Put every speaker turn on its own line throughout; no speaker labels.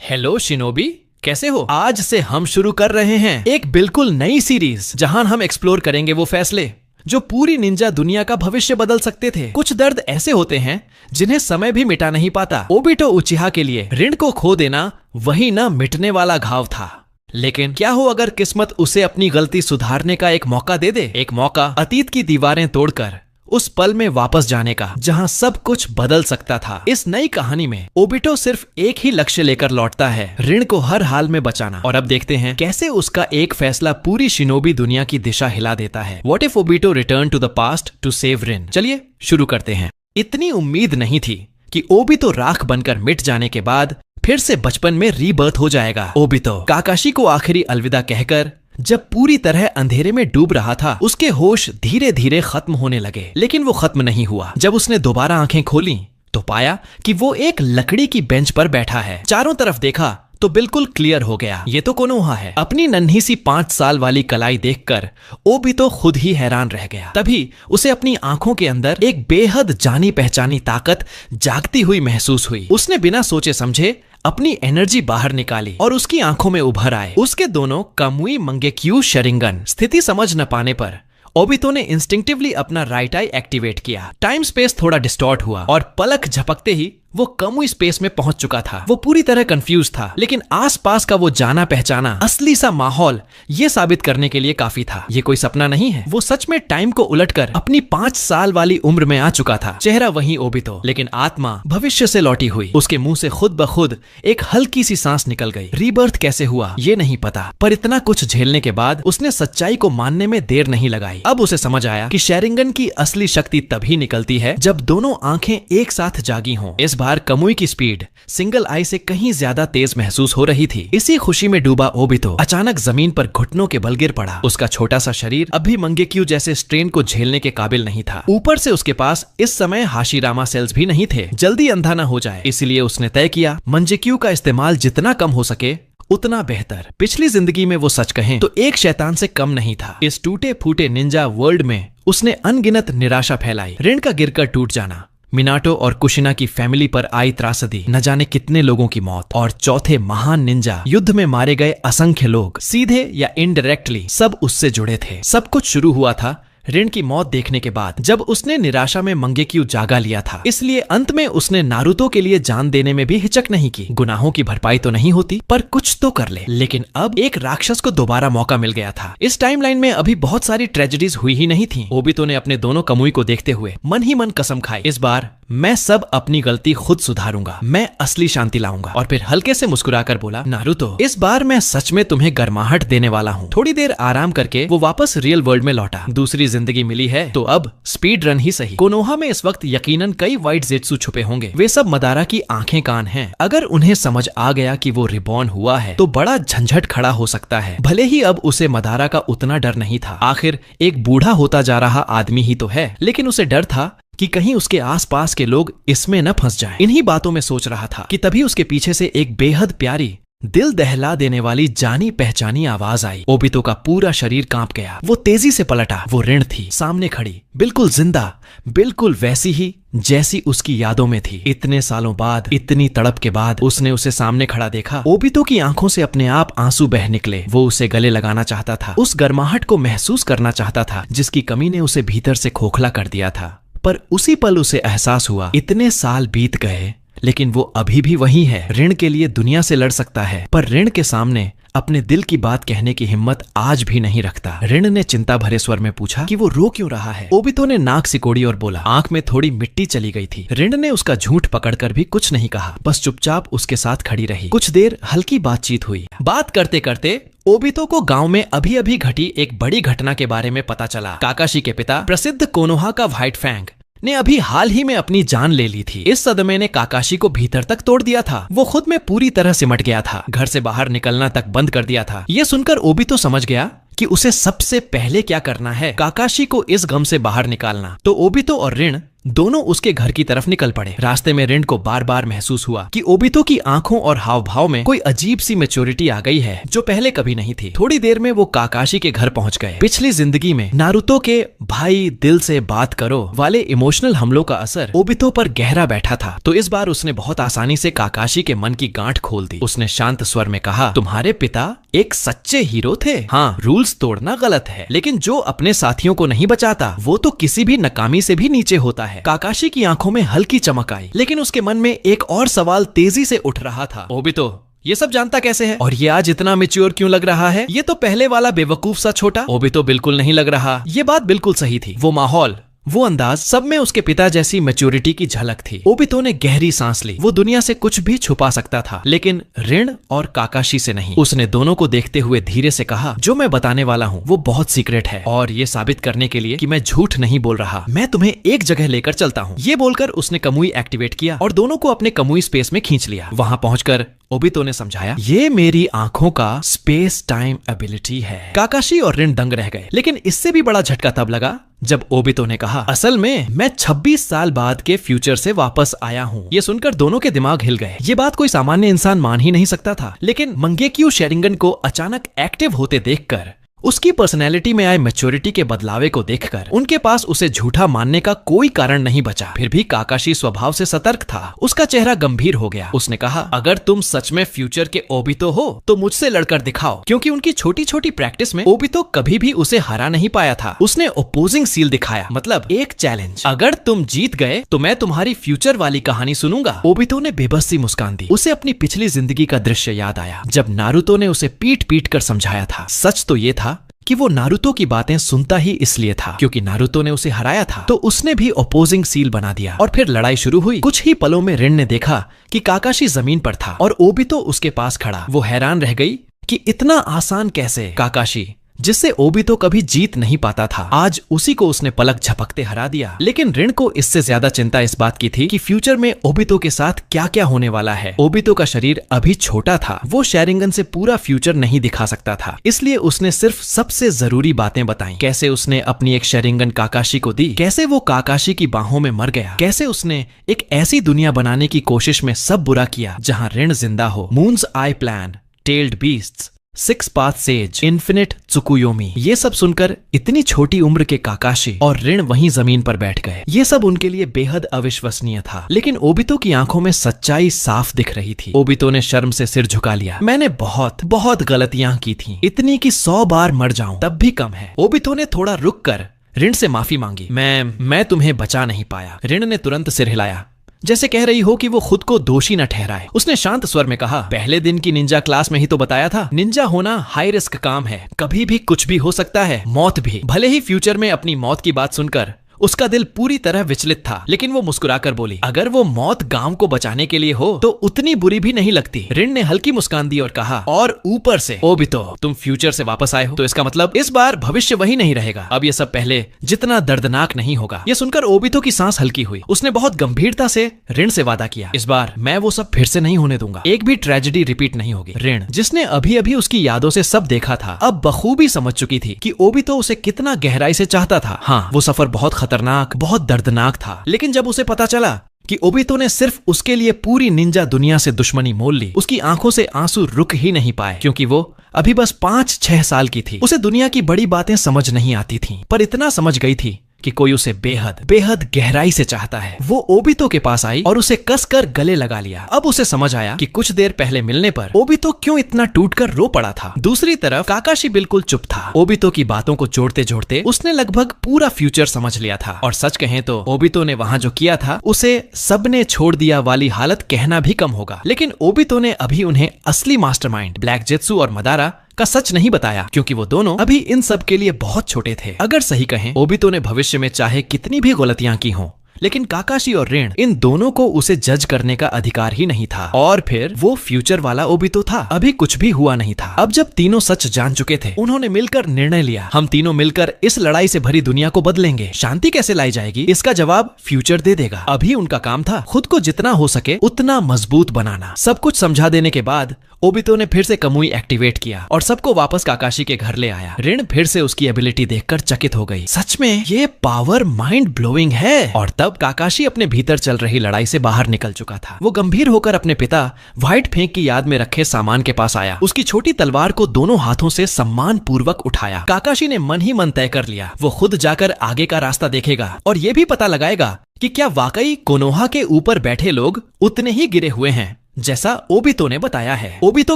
Hello shinobi, कैसे हो? आज से हम शुरू कर रहे हैं एक बिल्कुल नई सीरीज जहां हम एक्सप्लोर करेंगे वो फैसले जो पूरी निंजा दुनिया का भविष्य बदल सकते थे। कुछ दर्द ऐसे होते हैं जिन्हें समय भी मिटा नहीं पाता। ओबिटो उचिहा के लिए ऋण को खो देना वही न मिटने वाला घाव था। लेकिन क्या हो अगर किस्मत उसे अपनी गलती सुधारने का एक मौका दे दे, एक मौका अतीत की दीवारें तोड़कर उस पल में वापस जाने का जहां सब कुछ बदल सकता था। इस नई कहानी में ओबिटो सिर्फ एक ही लक्ष्य लेकर लौटता है, ऋण को हर हाल में बचाना। और अब देखते हैं कैसे उसका एक फैसला पूरी शिनोबी दुनिया की दिशा हिला देता है। What if Obito return to the past to save Rin? चलिए शुरू करते हैं। इतनी उम्मीद नहीं थी कि ओबिटो राख बनकर मिट जाने के बाद फिर से बचपन में रीबर्थ हो जाएगा। ओबिटो काकाशी को आखिरी अलविदा कहकर जब पूरी तरह अंधेरे में डूब रहा था, उसके होश धीरे धीरे खत्म होने लगे। लेकिन वो खत्म नहीं हुआ। जब उसने दोबारा आंखें खोली तो पाया कि वो एक लकड़ी की बेंच पर बैठा है। चारों तरफ देखा तो बिल्कुल क्लियर हो गया, ये तो कोनोहा है। अपनी नन्ही सी 5 साल वाली कलाई देखकर ओबिटो खुद ही हैरान रह गया। तभी उसे अपनी आंखों के अंदर एक बेहद जानी पहचानी ताकत जागती हुई महसूस हुई। उसने बिना सोचे समझे अपनी एनर्जी बाहर निकाली और उसकी आंखों में उभर आए उसके दोनों कामुई मंगेक्यू शरिंगन। स्थिति समझ न पाने पर ओबिटो ने इंस्टिंक्टिवली अपना राइट आई एक्टिवेट किया। टाइम स्पेस थोड़ा डिस्टॉर्ट हुआ और पलक झपकते ही वो कामुई स्पेस में पहुंच चुका था। वो पूरी तरह कंफ्यूज था, लेकिन आसपास का वो जाना पहचाना असली सा माहौल ये साबित करने के लिए काफी था। ये कोई सपना नहीं है, वो सच में टाइम को उलटकर अपनी 5 साल वाली उम्र में आ चुका था। चेहरा वही ओबिटो, लेकिन आत्मा भविष्य से लौटी हुई। उसके मुंह से खुद ब खुद एक हल्की सी सांस निकल गई। रीबर्थ कैसे हुआ ये नहीं पता, पर इतना कुछ झेलने के बाद उसने सच्चाई को मानने में देर नहीं लगाई। अब उसे समझ आया कि शैरिंगन की असली शक्ति तभी निकलती है जब दोनों आंखें एक साथ जागी हों। इस बार कामुई की स्पीड सिंगल आई से कहीं ज्यादा तेज महसूस हो रही थी। इसी खुशी में डूबा ओबिटो अचानक जमीन पर घुटनों के बल गिर पड़ा। उसका छोटा सा शरीर अभी मंगेक्यू जैसे स्ट्रेन को झेलने के काबिल नहीं था। ऊपर से उसके पास इस समय हाशिरामा सेल्स भी नहीं थे। जल्दी अंधा न हो जाए, इसलिए उसने तय किया मंगेक्यू का इस्तेमाल जितना कम हो सके उतना बेहतर। पिछली जिंदगी में वो सच कहें तो एक शैतान से कम नहीं था। इस टूटे फूटे निंजा वर्ल्ड में उसने अनगिनत निराशा फैलाई। ऋण का गिरकर टूट जाना, मिनाटो और कुशिना की फैमिली पर आई त्रासदी, न जाने कितने लोगों की मौत, और चौथे महान निंजा युद्ध में मारे गए असंख्य लोग, सीधे या इनडायरेक्टली सब उससे जुड़े थे। सब कुछ शुरू हुआ था ऋण की मौत देखने के बाद, जब उसने निराशा में मंगेक्यू जागा लिया था। इसलिए अंत में उसने नारुतो के लिए जान देने में भी हिचक नहीं की। गुनाहों की भरपाई तो नहीं होती, पर कुछ तो कर ले। लेकिन अब एक राक्षस को दोबारा मौका मिल गया था। इस टाइमलाइन में अभी बहुत सारी ट्रेजेडीज हुई ही नहीं थी। ओबिटो ने अपने दोनों कामुई को देखते हुए मन ही मन कसम खाई, इस बार मैं सब अपनी गलती खुद सुधारूंगा, मैं असली शांति लाऊंगा। और फिर हल्के से मुस्कुराकर बोला, नारुतो इस बार मैं सच में तुम्हें गर्माहट देने वाला हूँ। थोड़ी देर आराम करके वो वापस रियल वर्ल्ड में लौटा। दूसरी जिंदगी मिली है तो अब स्पीड रन ही सही। कोनोहा में इस वक्त यकीनन कई व्हाइट जेट्सू छुपे होंगे। वे सब मदारा की आंखें कान हैं। अगर उन्हें समझ आ गया कि वो रिबॉर्न हुआ है तो बड़ा झंझट खड़ा हो सकता है। भले ही अब उसे मदारा का उतना डर नहीं था, आखिर एक बूढ़ा होता जा रहा आदमी ही तो है। लेकिन उसे डर था कि कहीं उसके आसपास के लोग इसमें न फंस जाएं। इन्हीं बातों में सोच रहा था कि तभी उसके पीछे से एक बेहद प्यारी, दिल दहला देने वाली जानी पहचानी आवाज आई। ओबिटो का पूरा शरीर कांप गया। वो तेजी से पलटा। वो ऋण थी, सामने खड़ी, बिल्कुल जिंदा, बिल्कुल वैसी ही जैसी उसकी यादों में थी। इतने सालों बाद, इतनी तड़प के बाद उसने उसे सामने खड़ा देखा। ओबिटो की आंखों से अपने आप आंसू बह निकले। वो उसे गले लगाना चाहता था, उस गर्माहट को महसूस करना चाहता था जिसकी कमी ने उसे भीतर से खोखला कर दिया था। पर उसी पल उसे एहसास हुआ, इतने साल बीत गए लेकिन वो अभी भी वही है। ऋण के लिए दुनिया से लड़ सकता है, पर ऋण के सामने अपने दिल की बात कहने की हिम्मत आज भी नहीं रखता। ऋण ने चिंता भरे स्वर में पूछा कि वो रो क्यों रहा है। ओबिटो ने नाक सिकोड़ी और बोला, आंख में थोड़ी मिट्टी चली गई थी। ऋण ने उसका झूठ पकड़कर भी कुछ नहीं कहा, बस चुपचाप उसके साथ खड़ी रही। कुछ देर हल्की बातचीत हुई। बात करते करते ओबिटो को गांव में अभी अभी घटी एक बड़ी घटना के बारे में पता चला। काकाशी के पिता प्रसिद्ध कोनोहा का व्हाइट फैंग ने अभी हाल ही में अपनी जान ले ली थी। इस सदमे ने काकाशी को भीतर तक तोड़ दिया था। वो खुद में पूरी तरह सिमट गया था, घर से बाहर निकलना तक बंद कर दिया था। ये सुनकर ओबिटो समझ गया कि उसे सबसे पहले क्या करना है, काकाशी को इस गम से बाहर निकालना। तो ओबिटो और ऋण दोनों उसके घर की तरफ निकल पड़े। रास्ते में रिन को बार बार महसूस हुआ कि ओबितो की आंखों और हाव भाव में कोई अजीब सी मैच्योरिटी आ गई है जो पहले कभी नहीं थी। थोड़ी देर में वो काकाशी के घर पहुंच गए। पिछली जिंदगी में नारुतो के भाई दिल से बात करो वाले इमोशनल हमलों का असर ओबितो पर गहरा बैठा था, तो इस बार उसने बहुत आसानी से काकाशी के मन की गांठ खोल दी। उसने शांत स्वर में कहा, तुम्हारे पिता एक सच्चे हीरो थे। हाँ, रूल्स तोड़ना गलत है, लेकिन जो अपने साथियों को नहीं बचाता वो तो किसी भी नकामी से भी नीचे होता है। काकाशी की आंखों में हल्की चमक आई, लेकिन उसके मन में एक और सवाल तेजी से उठ रहा था। ओबितो ये सब जानता कैसे है? और ये आज इतना मैच्योर क्यों लग रहा है? ये तो पहले वाला बेवकूफ सा छोटा ओबितो बिल्कुल नहीं लग रहा। ये बात बिल्कुल सही थी। वो माहौल, वो अंदाज, सब में उसके पिता जैसी मैच्योरिटी की झलक थी। ओबितो ने गहरी सांस ली। वो दुनिया से कुछ भी छुपा सकता था, लेकिन ऋण और काकाशी से नहीं। उसने दोनों को देखते हुए धीरे से कहा, जो मैं बताने वाला हूँ वो बहुत सीक्रेट है, और ये साबित करने के लिए कि मैं झूठ नहीं बोल रहा, मैं तुम्हें एक जगह लेकर चलता हूँ। ये बोलकर उसने कमुई एक्टिवेट किया और दोनों को अपने कमुई स्पेस में खींच लिया। वहां पहुंचकर ओबितो ने समझाया, ये मेरी आंखों का स्पेस टाइम एबिलिटी है। काकाशी और रिन दंग रह गए, लेकिन इससे भी बड़ा झटका तब लगा जब ओबितो ने कहा, असल में मैं 26 साल बाद के फ्यूचर से वापस आया हूँ। ये सुनकर दोनों के दिमाग हिल गए। ये बात कोई सामान्य इंसान मान ही नहीं सकता था, लेकिन मंगेक्यू शेरिंगन को अचानक एक्टिव होते देखकर, उसकी पर्सनैलिटी में आए मैच्योरिटी के बदलावे को देखकर उनके पास उसे झूठा मानने का कोई कारण नहीं बचा। फिर भी काकाशी स्वभाव से सतर्क था। उसका चेहरा गंभीर हो गया। उसने कहा, अगर तुम सच में फ्यूचर के ओबितो हो तो मुझसे लड़कर दिखाओ, क्योंकि उनकी छोटी छोटी प्रैक्टिस में ओबितो कभी भी उसे हरा नहीं पाया था। उसने ओपोजिंग सील दिखाया, मतलब एक चैलेंज। अगर तुम जीत गए तो मैं तुम्हारी फ्यूचर वाली कहानी सुनूंगा। ओबितो ने बेबस सी मुस्कान दी। उसे अपनी पिछली जिंदगी का दृश्य याद आया जब नारुतो ने उसे पीट पीट कर समझाया था। सच तो ये था कि वो नारुतो की बातें सुनता ही इसलिए था क्योंकि नारुतो ने उसे हराया था, तो उसने भी ओपोजिंग सील बना दिया और फिर लड़ाई शुरू हुई। कुछ ही पलों में रिन ने देखा कि काकाशी जमीन पर था और ओबितो उसके पास खड़ा। वो हैरान रह गई कि इतना आसान कैसे? काकाशी, जिससे ओबितो कभी जीत नहीं पाता था, आज उसी को उसने पलक झपकते हरा दिया। लेकिन रिन को इससे ज्यादा चिंता इस बात की थी कि फ्यूचर में ओबितो के साथ क्या क्या होने वाला है। ओबितो का शरीर अभी छोटा था, वो शेरिंगन से पूरा फ्यूचर नहीं दिखा सकता था, इसलिए उसने सिर्फ सबसे जरूरी बातें बताई। कैसे उसने अपनी एक शेरिंगन काकाशी को दी, कैसे वो काकाशी की बाहों में मर गया, कैसे उसने एक ऐसी दुनिया बनाने की कोशिश में सब बुरा किया जहां रिन जिंदा हो। Moon's eye plan, tailed beasts, 6 path sage, infinite Tsukuyomi, ये सब सुनकर इतनी छोटी उम्र के काकाशी और ऋण वहीं जमीन पर बैठ गए। ये सब उनके लिए बेहद अविश्वसनीय था, लेकिन ओबितो की आंखों में सच्चाई साफ दिख रही थी। ओबितो ने शर्म से सिर झुका लिया। मैंने बहुत बहुत गलतियां की थी, इतनी कि 100 बार मर जाऊं तब भी कम है। ओबितो ने थोड़ा रुक कर ऋण से माफी मांगी। मैं तुम्हें बचा नहीं पाया। ऋण ने तुरंत सिर हिलाया, जैसे कह रही हो कि वो खुद को दोषी न ठहराए। उसने शांत स्वर में कहा, पहले दिन की निंजा क्लास में ही तो बताया था, निंजा होना हाई रिस्क काम है, कभी भी कुछ भी हो सकता है, मौत भी। भले ही फ्यूचर में अपनी मौत की बात सुनकर उसका दिल पूरी तरह विचलित था, लेकिन वो मुस्कुराकर बोली, अगर वो मौत गांव को बचाने के लिए हो तो उतनी बुरी भी नहीं लगती। ऋण ने हल्की मुस्कान दी और कहा, और ऊपर से ओबितो, तुम फ्यूचर से वापस आए हो तो इसका मतलब इस बार भविष्य वही नहीं रहेगा। अब ये सब पहले जितना दर्दनाक नहीं होगा। ये सुनकर ओबितो की सांस हल्की हुई। उसने बहुत गंभीरता से ऋण से वादा किया, इस बार मैं वो सब फिर से नहीं होने दूंगा, एक भी ट्रेजेडी रिपीट नहीं होगी। ऋण, जिसने अभी अभी उसकी यादों से सब देखा था, अब बखूबी समझ चुकी थी कि ओबितो उसे कितना गहराई से चाहता था। हाँ, वो सफर बहुत खतरनाक, बहुत दर्दनाक था, लेकिन जब उसे पता चला कि ओबितो ने सिर्फ उसके लिए पूरी निंजा दुनिया से दुश्मनी मोल ली, उसकी आंखों से आंसू रुक ही नहीं पाए, क्योंकि वो अभी बस 5-6 साल की थी। उसे दुनिया की बड़ी बातें समझ नहीं आती थीं, पर इतना समझ गई थी कि कोई उसे बेहद बेहद गहराई से चाहता है। वो ओबितो के पास आई और उसे कसकर गले लगा लिया। अब उसे समझ आया कि कुछ देर पहले मिलने पर ओबितो क्यों इतना टूटकर रो पड़ा था। दूसरी तरफ काकाशी बिल्कुल चुप था। ओबितो की बातों को जोड़ते जोड़ते उसने लगभग पूरा फ्यूचर समझ लिया था, और सच कहें तो ओबितो ने वहां जो किया था उसे सबने छोड़ दिया वाली हालत कहना भी कम होगा। लेकिन ओबितो ने अभी उन्हें असली मास्टरमाइंड ब्लैक जेत्सु और मदारा का सच नहीं बताया, क्योंकि वो दोनों अभी इन सब के लिए बहुत छोटे थे। अगर सही कहें, ओबितो ने भविष्य में चाहे कितनी भी गलतियां की हों, लेकिन काकाशी और ऋण, इन दोनों को उसे जज करने का अधिकार ही नहीं था। और फिर वो फ्यूचर वाला ओबितो था, अभी कुछ भी हुआ नहीं था। अब जब तीनों सच जान चुके थे, उन्होंने मिलकर निर्णय लिया, हम तीनों मिलकर इस लड़ाई से भरी दुनिया को बदलेंगे। शांति कैसे लाई जाएगी, इसका जवाब फ्यूचर दे देगा। अभी उनका काम था खुद को जितना हो सके उतना मजबूत बनाना। सब कुछ समझा देने के बाद ओबितो ने फिर से कमुई एक्टिवेट किया और सबको वापस काकाशी के घर ले आया। ऋण फिर से उसकी एबिलिटी देखकर चकित हो गई। सच में ये पावर माइंड ब्लोइंग है। और तब काकाशी अपने भीतर चल रही लड़ाई से बाहर निकल चुका था। वो गंभीर होकर अपने पिता व्हाइट फेंक की याद में रखे सामान के पास आया। उसकी छोटी तलवार को दोनों हाथों से सम्मान पूर्वक उठाया। काकाशी ने मन ही मन तय कर लिया, वो खुद जाकर आगे का रास्ता देखेगा और ये भी पता लगाएगा कि क्या वाकई कोनोहा के ऊपर बैठे लोग उतने ही गिरे हुए हैं जैसा ओबितो ने बताया है। ओबितो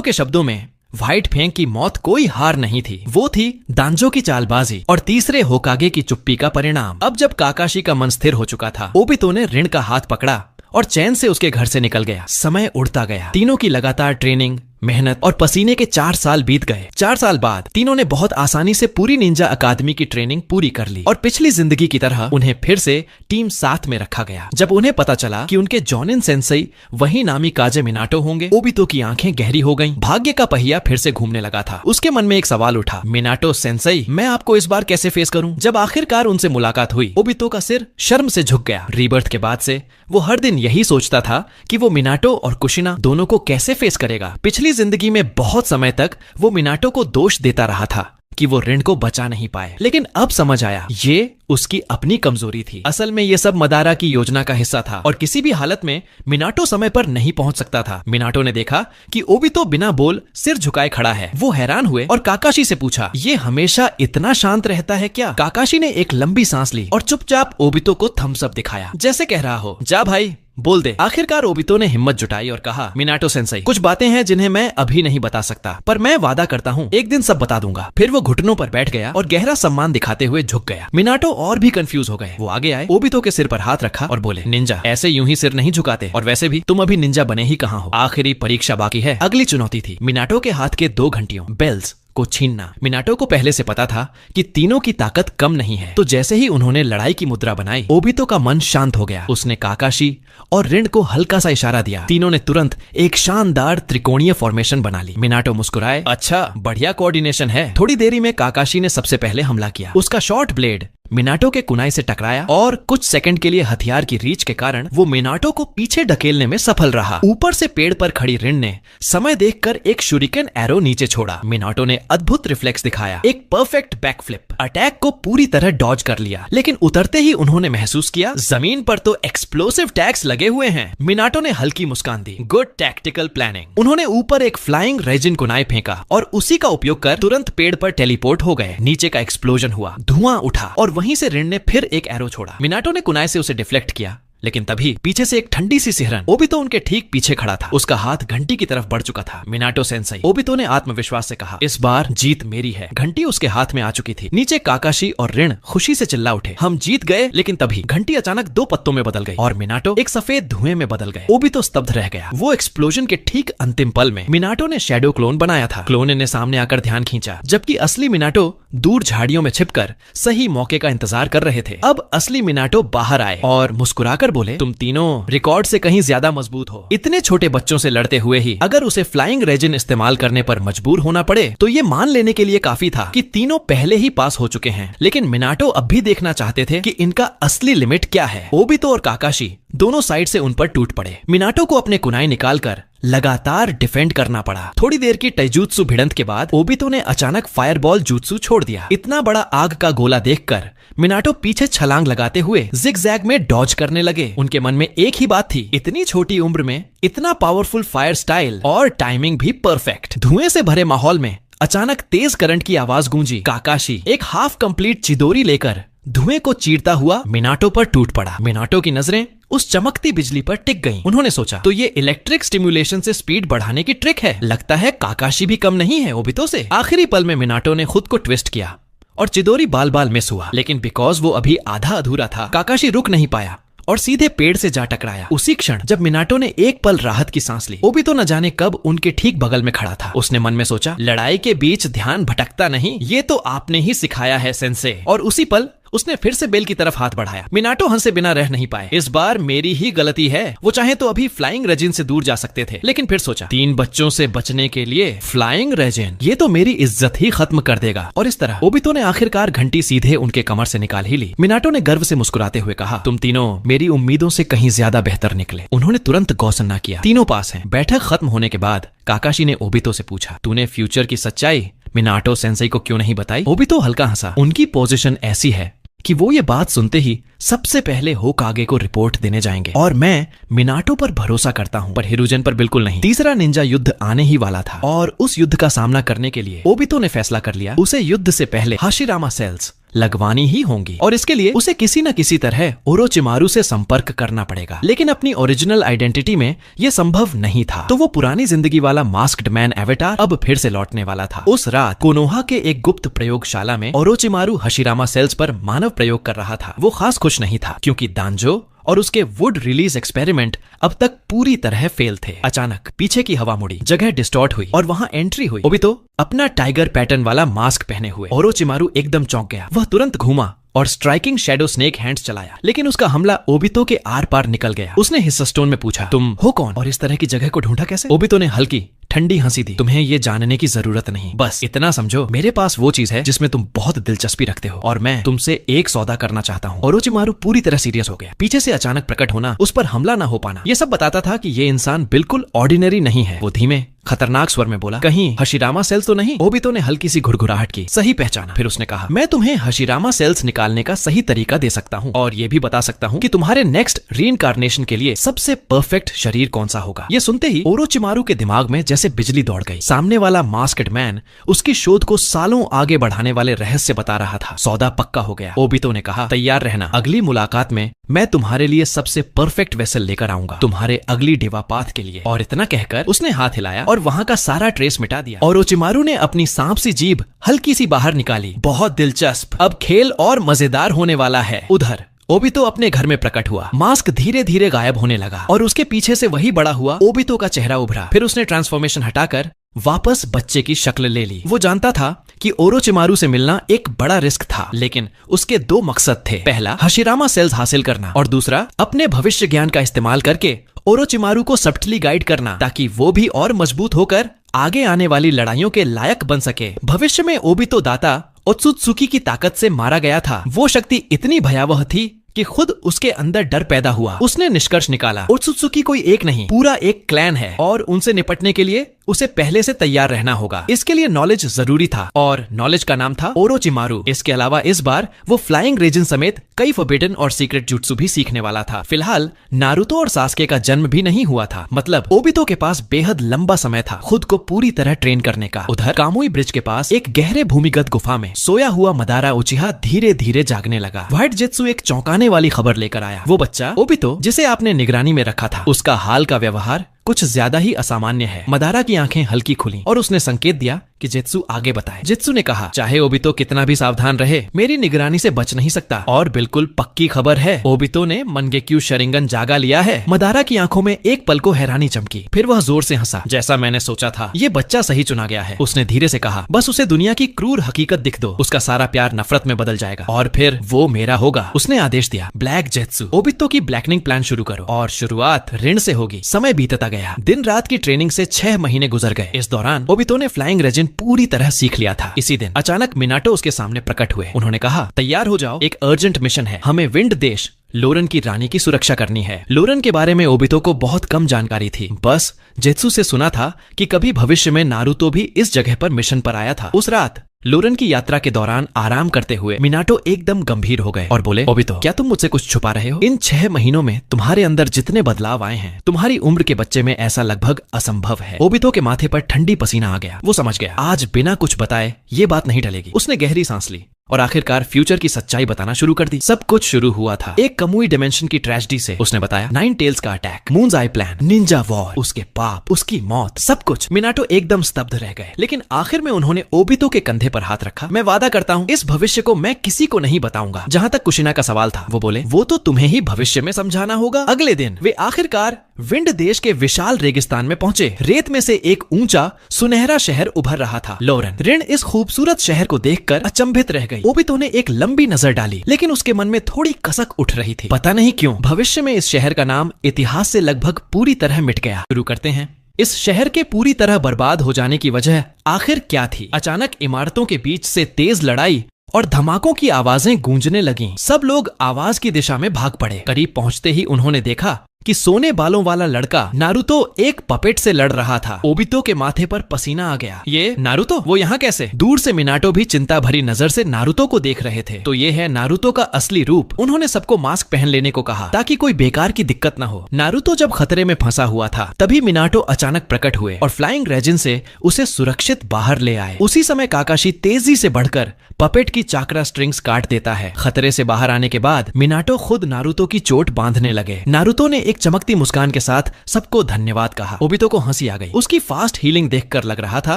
के शब्दों में व्हाइट फेंक की मौत कोई हार नहीं थी, वो थी दांजो की चालबाजी और तीसरे होकागे की चुप्पी का परिणाम। अब जब काकाशी का मन स्थिर हो चुका था, ओबितो ने ऋण का हाथ पकड़ा और चैन से उसके घर से निकल गया। समय उड़ता गया। तीनों की लगातार ट्रेनिंग, मेहनत और पसीने के 4 साल बीत गए। 4 साल बाद तीनों ने बहुत आसानी से पूरी निंजा अकादमी की ट्रेनिंग पूरी कर ली और पिछली जिंदगी की तरह उन्हें फिर से टीम 7 में रखा गया। जब उन्हें पता चला कि उनके जॉनिन सेंसेई वही नामी काजे मिनाटो होंगे, ओबितो की आंखें गहरी हो गईं। भाग्य का पहिया फिर से घूमने लगा था। उसके मन में एक सवाल उठा, मिनाटो सेंसेई, मैं आपको इस बार कैसे फेस करूं? जब आखिरकार उनसे मुलाकात हुई, ओबितो का सिर शर्म से झुक गया। रीबर्थ के बाद से वो हर दिन यही सोचता था कि वो मिनाटो और कुशिना दोनों को कैसे फेस करेगा। पिछली जिंदगी में बहुत समय तक वो मिनाटो को दोष देता रहा था कि वो ऋण को बचा नहीं पाए, लेकिन अब समझ आया ये उसकी अपनी कमजोरी थी। असल में ये सब मदारा की योजना का हिस्सा था और किसी भी हालत में मिनाटो समय पर नहीं पहुंच सकता था। मिनाटो ने देखा कि ओबितो बिना बोल सिर झुकाए खड़ा है। वो हैरान हुए और काकाशी से पूछा, ये हमेशा इतना शांत रहता है क्या? काकाशी ने एक लंबी सांस ली और चुपचाप ओबितो को थम्स अप दिखाया, जैसे कह रहा हो, जा भाई बोल दे। आखिरकार ओबितो ने हिम्मत जुटाई और कहा, मिनाटो सेंसेई, कुछ बातें हैं जिन्हें मैं अभी नहीं बता सकता, पर मैं वादा करता हूँ एक दिन सब बता दूंगा। फिर वो घुटनों पर बैठ गया और गहरा सम्मान दिखाते हुए झुक गया। मिनाटो और भी कंफ्यूज हो गए। वो आगे आए, ओबितो के सिर पर हाथ रखा और बोले, निंजा ऐसे यूं ही सिर नहीं झुकाते, और वैसे भी तुम अभी निंजा बने ही कहाँ हो। आखिरी परीक्षा बाकी है। अगली चुनौती थी मिनाटो के हाथ के 2 घंटियों बेल्स को छीनना। मिनाटो को पहले से पता था कि तीनों की ताकत कम नहीं है, तो जैसे ही उन्होंने लड़ाई की मुद्रा बनाई, ओबितो का मन शांत हो गया। उसने काकाशी और ऋण को हल्का सा इशारा दिया। तीनों ने तुरंत एक शानदार त्रिकोणीय फॉर्मेशन बना ली। मिनाटो मुस्कुराए, अच्छा बढ़िया कोऑर्डिनेशन है। थोड़ी देरी में काकाशी ने सबसे पहले हमला किया। उसका शॉर्ट ब्लेड मिनाटो के कुनाई से टकराया और कुछ सेकंड के लिए हथियार की रीच के कारण वो मिनाटो को पीछे ढकेलने में सफल रहा। ऊपर से पेड़ पर खड़ी ऋण ने समय देखकर एक शुरिकेन एरो नीचे छोड़ा। मिनाटो ने अद्भुत रिफ्लेक्स दिखाया, एक परफेक्ट बैकफ्लिप। अटैक को पूरी तरह डॉज कर लिया, लेकिन उतरते ही उन्होंने महसूस किया जमीन पर तो एक्सप्लोसिव टैग्स लगे हुए हैं। मिनाटो ने हल्की मुस्कान दी, गुड टैक्टिकल प्लानिंग। उन्होंने ऊपर एक फ्लाइंग रेजिन कुनाई फेंका और उसी का उपयोग कर तुरंत पेड़ पर टेलीपोर्ट हो गए। नीचे का एक्सप्लोजन हुआ, धुआं उठा और वहीं से ऋण ने फिर एक एरो छोड़ा। मिनाटो ने कुनाई से उसे डिफ्लेक्ट किया, लेकिन तभी पीछे से एक ठंडी सी सिहरन। ओबितो उनके ठीक पीछे खड़ा था। उसका हाथ घंटी की तरफ बढ़ चुका था। मिनाटो सेंसेई, ओबितो ने आत्मविश्वास से कहा, इस बार जीत मेरी है। घंटी उसके हाथ में आ चुकी थी। नीचे काकाशी और ऋण खुशी से चिल्ला उठे, हम जीत गए। लेकिन तभी घंटी अचानक 2 पत्तों में बदल गई और मिनाटो एक सफेद धुएं में बदल गए। ओबितो स्तब्ध रह गया। वो एक्सप्लोजन के ठीक अंतिम पल में मिनाटो ने शैडो क्लोन बनाया था। क्लोन ने सामने आकर ध्यान खींचा, जबकि असली मिनाटो दूर झाड़ियों में छिपकर सही मौके का इंतजार कर रहे थे। अब असली मिनाटो बाहर आए और मुस्कुराकर बोले, तुम तीनों रिकॉर्ड से कहीं ज्यादा मजबूत हो। इतने छोटे बच्चों से लड़ते हुए ही अगर उसे फ्लाइंग रेजिन इस्तेमाल करने पर मजबूर होना पड़े तो ये मान लेने के लिए काफी था कि तीनों पहले ही पास हो चुके हैं। लेकिन मिनाटो अब भी देखना चाहते थे कि इनका असली लिमिट क्या है। ओबितो और काकाशी दोनों साइड से उन पर टूट पड़े। मिनाटो को अपने कुनाई निकालकर लगातार डिफेंड करना पड़ा। थोड़ी देर की टैजुत्सु भिड़ंत के बाद ओबितो ने अचानक फायरबॉल जुत्सु छोड़ दिया। इतना बड़ा आग का गोला देखकर मिनाटो पीछे छलांग लगाते हुए जिगजैग में डॉज करने लगे। उनके मन में एक ही बात थी, इतनी छोटी उम्र में इतना पावरफुल फायर स्टाइल और टाइमिंग भी परफेक्ट। धुएं से भरे माहौल में अचानक तेज करंट की आवाज गूंजी। काकाशी एक हाफ कंप्लीट चिदोरी लेकर धुएं को चीरता हुआ मिनाटो पर टूट पड़ा। मिनाटो की नजरें उस चमकती बिजली पर टिक गईं। उन्होंने सोचा, तो ये इलेक्ट्रिक स्टिमुलेशन से स्पीड बढ़ाने की ट्रिक है। लगता है काकाशी भी कम नहीं है ओबितो से। आखिरी पल में मिनाटो ने खुद को ट्विस्ट किया और चिदोरी बाल बाल मिस हुआ, लेकिन बिकॉज वो अभी आधा अधूरा था, काकाशी रुक नहीं पाया और सीधे पेड़ से जा टकराया। उसी क्षण जब मिनाटो ने एक पल राहत की सांस ली, ओबितो न जाने कब उनके ठीक बगल में खड़ा था। उसने मन में सोचा, लड़ाई के बीच ध्यान भटकता नहीं, ये तो आपने ही सिखाया है सेंसे। और उसी पल उसने फिर से बेल की तरफ हाथ बढ़ाया। मिनाटो हंसे बिना रह नहीं पाए। इस बार मेरी ही गलती है। वो चाहे तो अभी फ्लाइंग रेजिन से दूर जा सकते थे, लेकिन फिर सोचा 3 बच्चों से बचने के लिए फ्लाइंग रेजिन, ये तो मेरी इज्जत ही खत्म कर देगा। और इस तरह ओबितो ने आखिरकार घंटी सीधे उनके कमर से निकाल ही ली। मिनाटो ने गर्व से मुस्कुराते हुए कहा, तुम तीनों मेरी उम्मीदों से कहीं ज्यादा बेहतर निकले। उन्होंने तुरंत गौसन्ना किया। तीनों पास हैं। बैठक खत्म होने के बाद काकाशी ने ओबितो से पूछा, तूने फ्यूचर की सच्चाई मिनाटो सेंसेई को क्यों नहीं बताई? ओबितो हल्का हंसा। उनकी पोजीशन ऐसी है कि वो ये बात सुनते ही सबसे पहले होकागे को रिपोर्ट देने जाएंगे, और मैं मिनाटो पर भरोसा करता हूं, पर हिरुजन पर बिल्कुल नहीं। तीसरा निंजा युद्ध आने ही वाला था, और उस युद्ध का सामना करने के लिए ओबितो ने फैसला कर लिया उसे युद्ध से पहले हाशिरामा सेल्स लगवानी ही होंगी, और इसके लिए उसे किसी न किसी तरह ओरोचिमारू से संपर्क करना पड़ेगा। लेकिन अपनी ओरिजिनल आइडेंटिटी में यह संभव नहीं था, तो वो पुरानी जिंदगी वाला मास्क्ड मैन एवेटार अब फिर से लौटने वाला था। उस रात कोनोहा के एक गुप्त प्रयोगशाला में ओरोचिमारू हाशिरामा सेल्स पर मानव प्रयोग कर रहा था। वो खास खुश नहीं था, क्योंकि दांजो और उसके वुड रिलीज एक्सपेरिमेंट अब तक पूरी तरह फेल थे। अचानक पीछे की हवा मुड़ी, जगह डिस्टॉर्ट हुई और वहां एंट्री हुई। ओबितो अपना टाइगर पैटर्न वाला मास्क पहने हुए। ओरोचिमारू एकदम चौंक गया। वह तुरंत घूमा और स्ट्राइकिंग शैडो स्नेक हैंड्स चलाया, लेकिन उसका हमला ओबितो के आर पार निकल गया। उसने हिस्सास्टोन में पूछा, तुम हो कौन और इस तरह की जगह को ढूंढा कैसे? ओबितो ने हल्की ठंडी हंसी दी। तुम्हें ये जानने की जरूरत नहीं, बस इतना समझो मेरे पास वो चीज है जिसमें तुम बहुत दिलचस्पी रखते हो, और मैं तुमसे एक सौदा करना चाहता हूँ। ओरोचिमारू पूरी तरह सीरियस हो गया। पीछे से अचानक प्रकट होना, उस पर हमला ना हो पाना, ये सब बताता था कि ये इंसान बिल्कुल ऑर्डिनरी नहीं है। वो धीमे खतरनाक स्वर में बोला, कहीं हाशिरामा सेल्स तो नहीं? ओबितो ने हल्की सी घुड़घुड़ाहट की। सही पहचाना। फिर उसने कहा, मैं तुम्हें हाशिरामा सेल्स निकालने का सही तरीका दे सकता हूँ, और ये भी बता सकता हूँ कि तुम्हारे नेक्स्ट रीइंकार्नेशन के लिए सबसे परफेक्ट शरीर कौन सा होगा। ये सुनते ही ओरोचिमारू के दिमाग में जैसे बिजली दौड़ गई। सामने वाला मास्क्ड मैन उसकी शोध को सालों आगे बढ़ाने वाले रहस्य बता रहा था। सौदा पक्का हो गया। ओबितो ने कहा, तैयार रहना, अगली मुलाकात में मैं तुम्हारे लिए सबसे परफेक्ट वेसल लेकर आऊंगा, तुम्हारे अगली डेवापाथ के लिए। और इतना कहकर उसने हाथ हिलाया और वहां का सारा ट्रेस मिटा दिया। ओरोचिमारू ने अपनी सांप सी जीभ हल्की सी बाहर निकाली। बहुत दिलचस्प, अब खेल और मजेदार होने वाला है। उधर ओबितो अपने घर में प्रकट हुआ। मास्क धीरे धीरे गायब होने लगा और उसके पीछे से वही बड़ा हुआ ओबितो का चेहरा उभरा। फिर उसने ट्रांसफॉर्मेशन हटाकर वापस बच्चे की शक्ल ले ली। वो जानता था कि ओरोचिमारू से मिलना एक बड़ा रिस्क था, लेकिन उसके 2 मकसद थे। पहला, हाशिरामा सेल्स हासिल करना, और दूसरा, अपने भविष्य ज्ञान का इस्तेमाल करके ओरोचिमारू को सब्टली गाइड करना, ताकि वो भी और मजबूत होकर आगे आने वाली लड़ाइयों के लायक बन सके। भविष्य में ओबितो दाता ओत्सुत्सुकी की ताकत से मारा गया था। वो शक्ति इतनी भयावह थी कि खुद उसके अंदर डर पैदा हुआ। उसने निष्कर्ष निकाला, ओत्सुत्सुकी कोई एक नहीं, पूरा एक क्लैन है, और उनसे निपटने के लिए उसे पहले से तैयार रहना होगा। इसके लिए नॉलेज जरूरी था, और नॉलेज का नाम था ओरोचिमारू। इसके अलावा इस बार वो फ्लाइंग रेजिन समेत कई फॉरबिडन और सीक्रेट जुत्सु भी सीखने वाला था। फिलहाल नारुतो और सास्के का जन्म भी नहीं हुआ था, मतलब ओबितो के पास बेहद लंबा समय था खुद को पूरी तरह ट्रेन करने का। उधर कामुई ब्रिज के पास एक गहरे भूमिगत गुफा में सोया हुआ मदारा उचिहा धीरे धीरे जागने लगा। व्हाइट जेत्सु एक चौंकाने वाली खबर लेकर आया। वो बच्चा ओबितो जिसे आपने निगरानी में रखा था, उसका हाल का व्यवहार कुछ ज्यादा ही असामान्य है। मदारा की आंखें हल्की खुली और उसने संकेत दिया कि जेत्सु आगे बताए। जेत्सु ने कहा, चाहे ओबितो कितना भी सावधान रहे, मेरी निगरानी से बच नहीं सकता। और बिल्कुल पक्की खबर है, ओबितो ने मनगेक्यू शरिंगन जागा लिया है। मदारा की आंखों में एक पल को हैरानी चमकी, फिर वह जोर से हंसा। जैसा मैंने सोचा था, ये बच्चा सही चुना गया है। उसने धीरे से कहा, बस उसे दुनिया की क्रूर हकीकत दिख दो, उसका सारा प्यार नफरत में बदल जाएगा, और फिर वो मेरा होगा। उसने आदेश दिया, ब्लैक जेत्सु, ओबितो की ब्लैकनिंग प्लान शुरू करो, और शुरुआत ऋण से होगी। समय बीतता गया। दिन रात की ट्रेनिंग से 6 महीने गुजर गए। इस दौरान ओबितो ने फ्लाइंग रेजिन पूरी तरह सीख लिया था। इसी दिन अचानक मिनाटो उसके सामने प्रकट हुए। उन्होंने कहा, तैयार हो जाओ, एक अर्जेंट मिशन है। हमें विंड देश लोरन की रानी की सुरक्षा करनी है। लोरन के बारे में ओबितो को बहुत कम जानकारी थी, बस जेत्सु से सुना था कि कभी भविष्य में नारुतो भी इस जगह पर मिशन पर आया था। उस रात लोरन की यात्रा के दौरान आराम करते हुए मिनाटो एकदम गंभीर हो गए और बोले, ओबितो, क्या तुम मुझसे कुछ छुपा रहे हो? इन 6 महीनों में तुम्हारे अंदर जितने बदलाव आए हैं, तुम्हारी उम्र के बच्चे में ऐसा लगभग असंभव है। ओबितो के माथे पर ठंडी पसीना आ गया। वो समझ गया, आज बिना कुछ बताए ये बात नहीं टलेगी। उसने गहरी सांस ली और आखिरकार फ्यूचर की सच्चाई बताना शुरू कर दी। सब कुछ शुरू हुआ था एक कमुई डिमेंशन की ट्रेजेडी से। उसने बताया, 9 टेल्स का attack, moons eye plan, Ninja war, उसके पाप, उसकी मौत, सब कुछ। मिनाटो एकदम स्तब्ध रह गए, लेकिन आखिर में उन्होंने ओबितो के कंधे पर हाथ रखा। मैं वादा करता हूँ, इस भविष्य को मैं किसी को नहीं बताऊंगा। जहाँ तक कुशिना का सवाल था, वो बोले, वो तो तुम्हें ही भविष्य में समझाना होगा। अगले दिन वे आखिरकार विंड देश के विशाल रेगिस्तान में पहुंचे। रेत में से एक ऊंचा सुनहरा शहर उभर रहा था, लोरन। ऋण इस खूबसूरत शहर को देखकर अचंभित रह गई। गई। ओबितो ने एक लंबी नजर डाली, लेकिन उसके मन में थोड़ी कसक उठ रही थी। पता नहीं क्यों भविष्य में इस शहर का नाम इतिहास से लगभग पूरी तरह मिट गया। शुरू करते हैं। इस शहर के पूरी तरह बर्बाद हो जाने की वजह आखिर क्या थी? अचानक इमारतों के बीच से तेज लड़ाई और धमाकों की आवाजें गूंजने लगीं। सब लोग आवाज की दिशा में भाग पड़े। करीब पहुंचते ही उन्होंने देखा कि सोने बालों वाला लड़का नारुतो एक पपेट से लड़ रहा था। ओबितो के माथे पर पसीना आ गया। ये नारुतो, वो यहाँ कैसे? दूर से मिनाटो भी चिंता भरी नजर से नारुतो को देख रहे थे। तो ये है नारुतो का असली रूप। उन्होंने सबको मास्क पहन लेने को कहा ताकि कोई बेकार की दिक्कत न हो। नारुतो जब खतरे में फंसा हुआ था तभी मिनाटो अचानक प्रकट हुए और फ्लाइंग रेजिन से उसे सुरक्षित बाहर ले आए। उसी समय काकाशी तेजी से बढ़कर पपेट की चाकरा स्ट्रिंग्स काट देता है। खतरे से बाहर आने के बाद मिनाटो खुद नारुतो की चोट बांधने लगे। नारुतो ने एक चमकती मुस्कान के साथ सबको धन्यवाद कहा। ओबितो को हंसी आ गई। उसकी फास्ट हीलिंग देखकर लग रहा था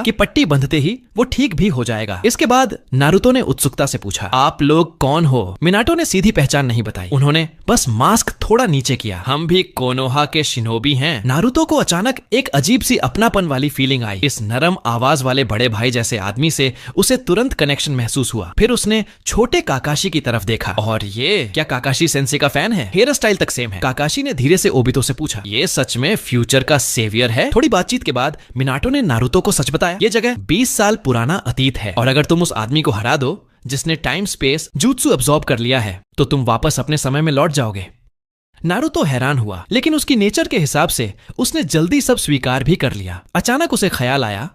कि पट्टी बंधते ही वो ठीक भी हो जाएगा। इसके बाद नारुतो ने उत्सुकता से पूछा, आप लोग कौन हो? मिनाटो ने सीधी पहचान नहीं बताई। उन्होंने बस मास्क थोड़ा नीचे किया। हम भी कोनोहा के शिनोबी हैं। नारुतो को अचानक एक अजीब सी अपनापन वाली फीलिंग आई। इस नरम आवाज वाले बड़े भाई जैसे आदमी से उसे तुरंत कनेक्शन महसूस हुआ। फिर उसने छोटे काकाशी की तरफ देखा। और ये क्या काकाशी सेंसे का फैन है? हेयर स्टाइल तक सेम है। काकाशी ने धीरे से ओबितो से पूछा, ये सच में फ्यूचर का सेवियर है? थोड़ी बातचीत के बाद मिनाटो ने नारुतो को सच बताया। ये जगह 20 साल पुराना अतीत है और अगर तुम उस आदमी को हरा दो जिसने टाइम स्पेस जुत्सु अब्सॉर्ब कर लिया है तो तुम वापस अपने समय में लौट जाओगे। नारुतो हैरान हुआ, लेकिन उसकी नेचर के हिसाब से उसने जल्दी सब स्वीकार भी कर लिया। अचानक उसे ख्याल आया।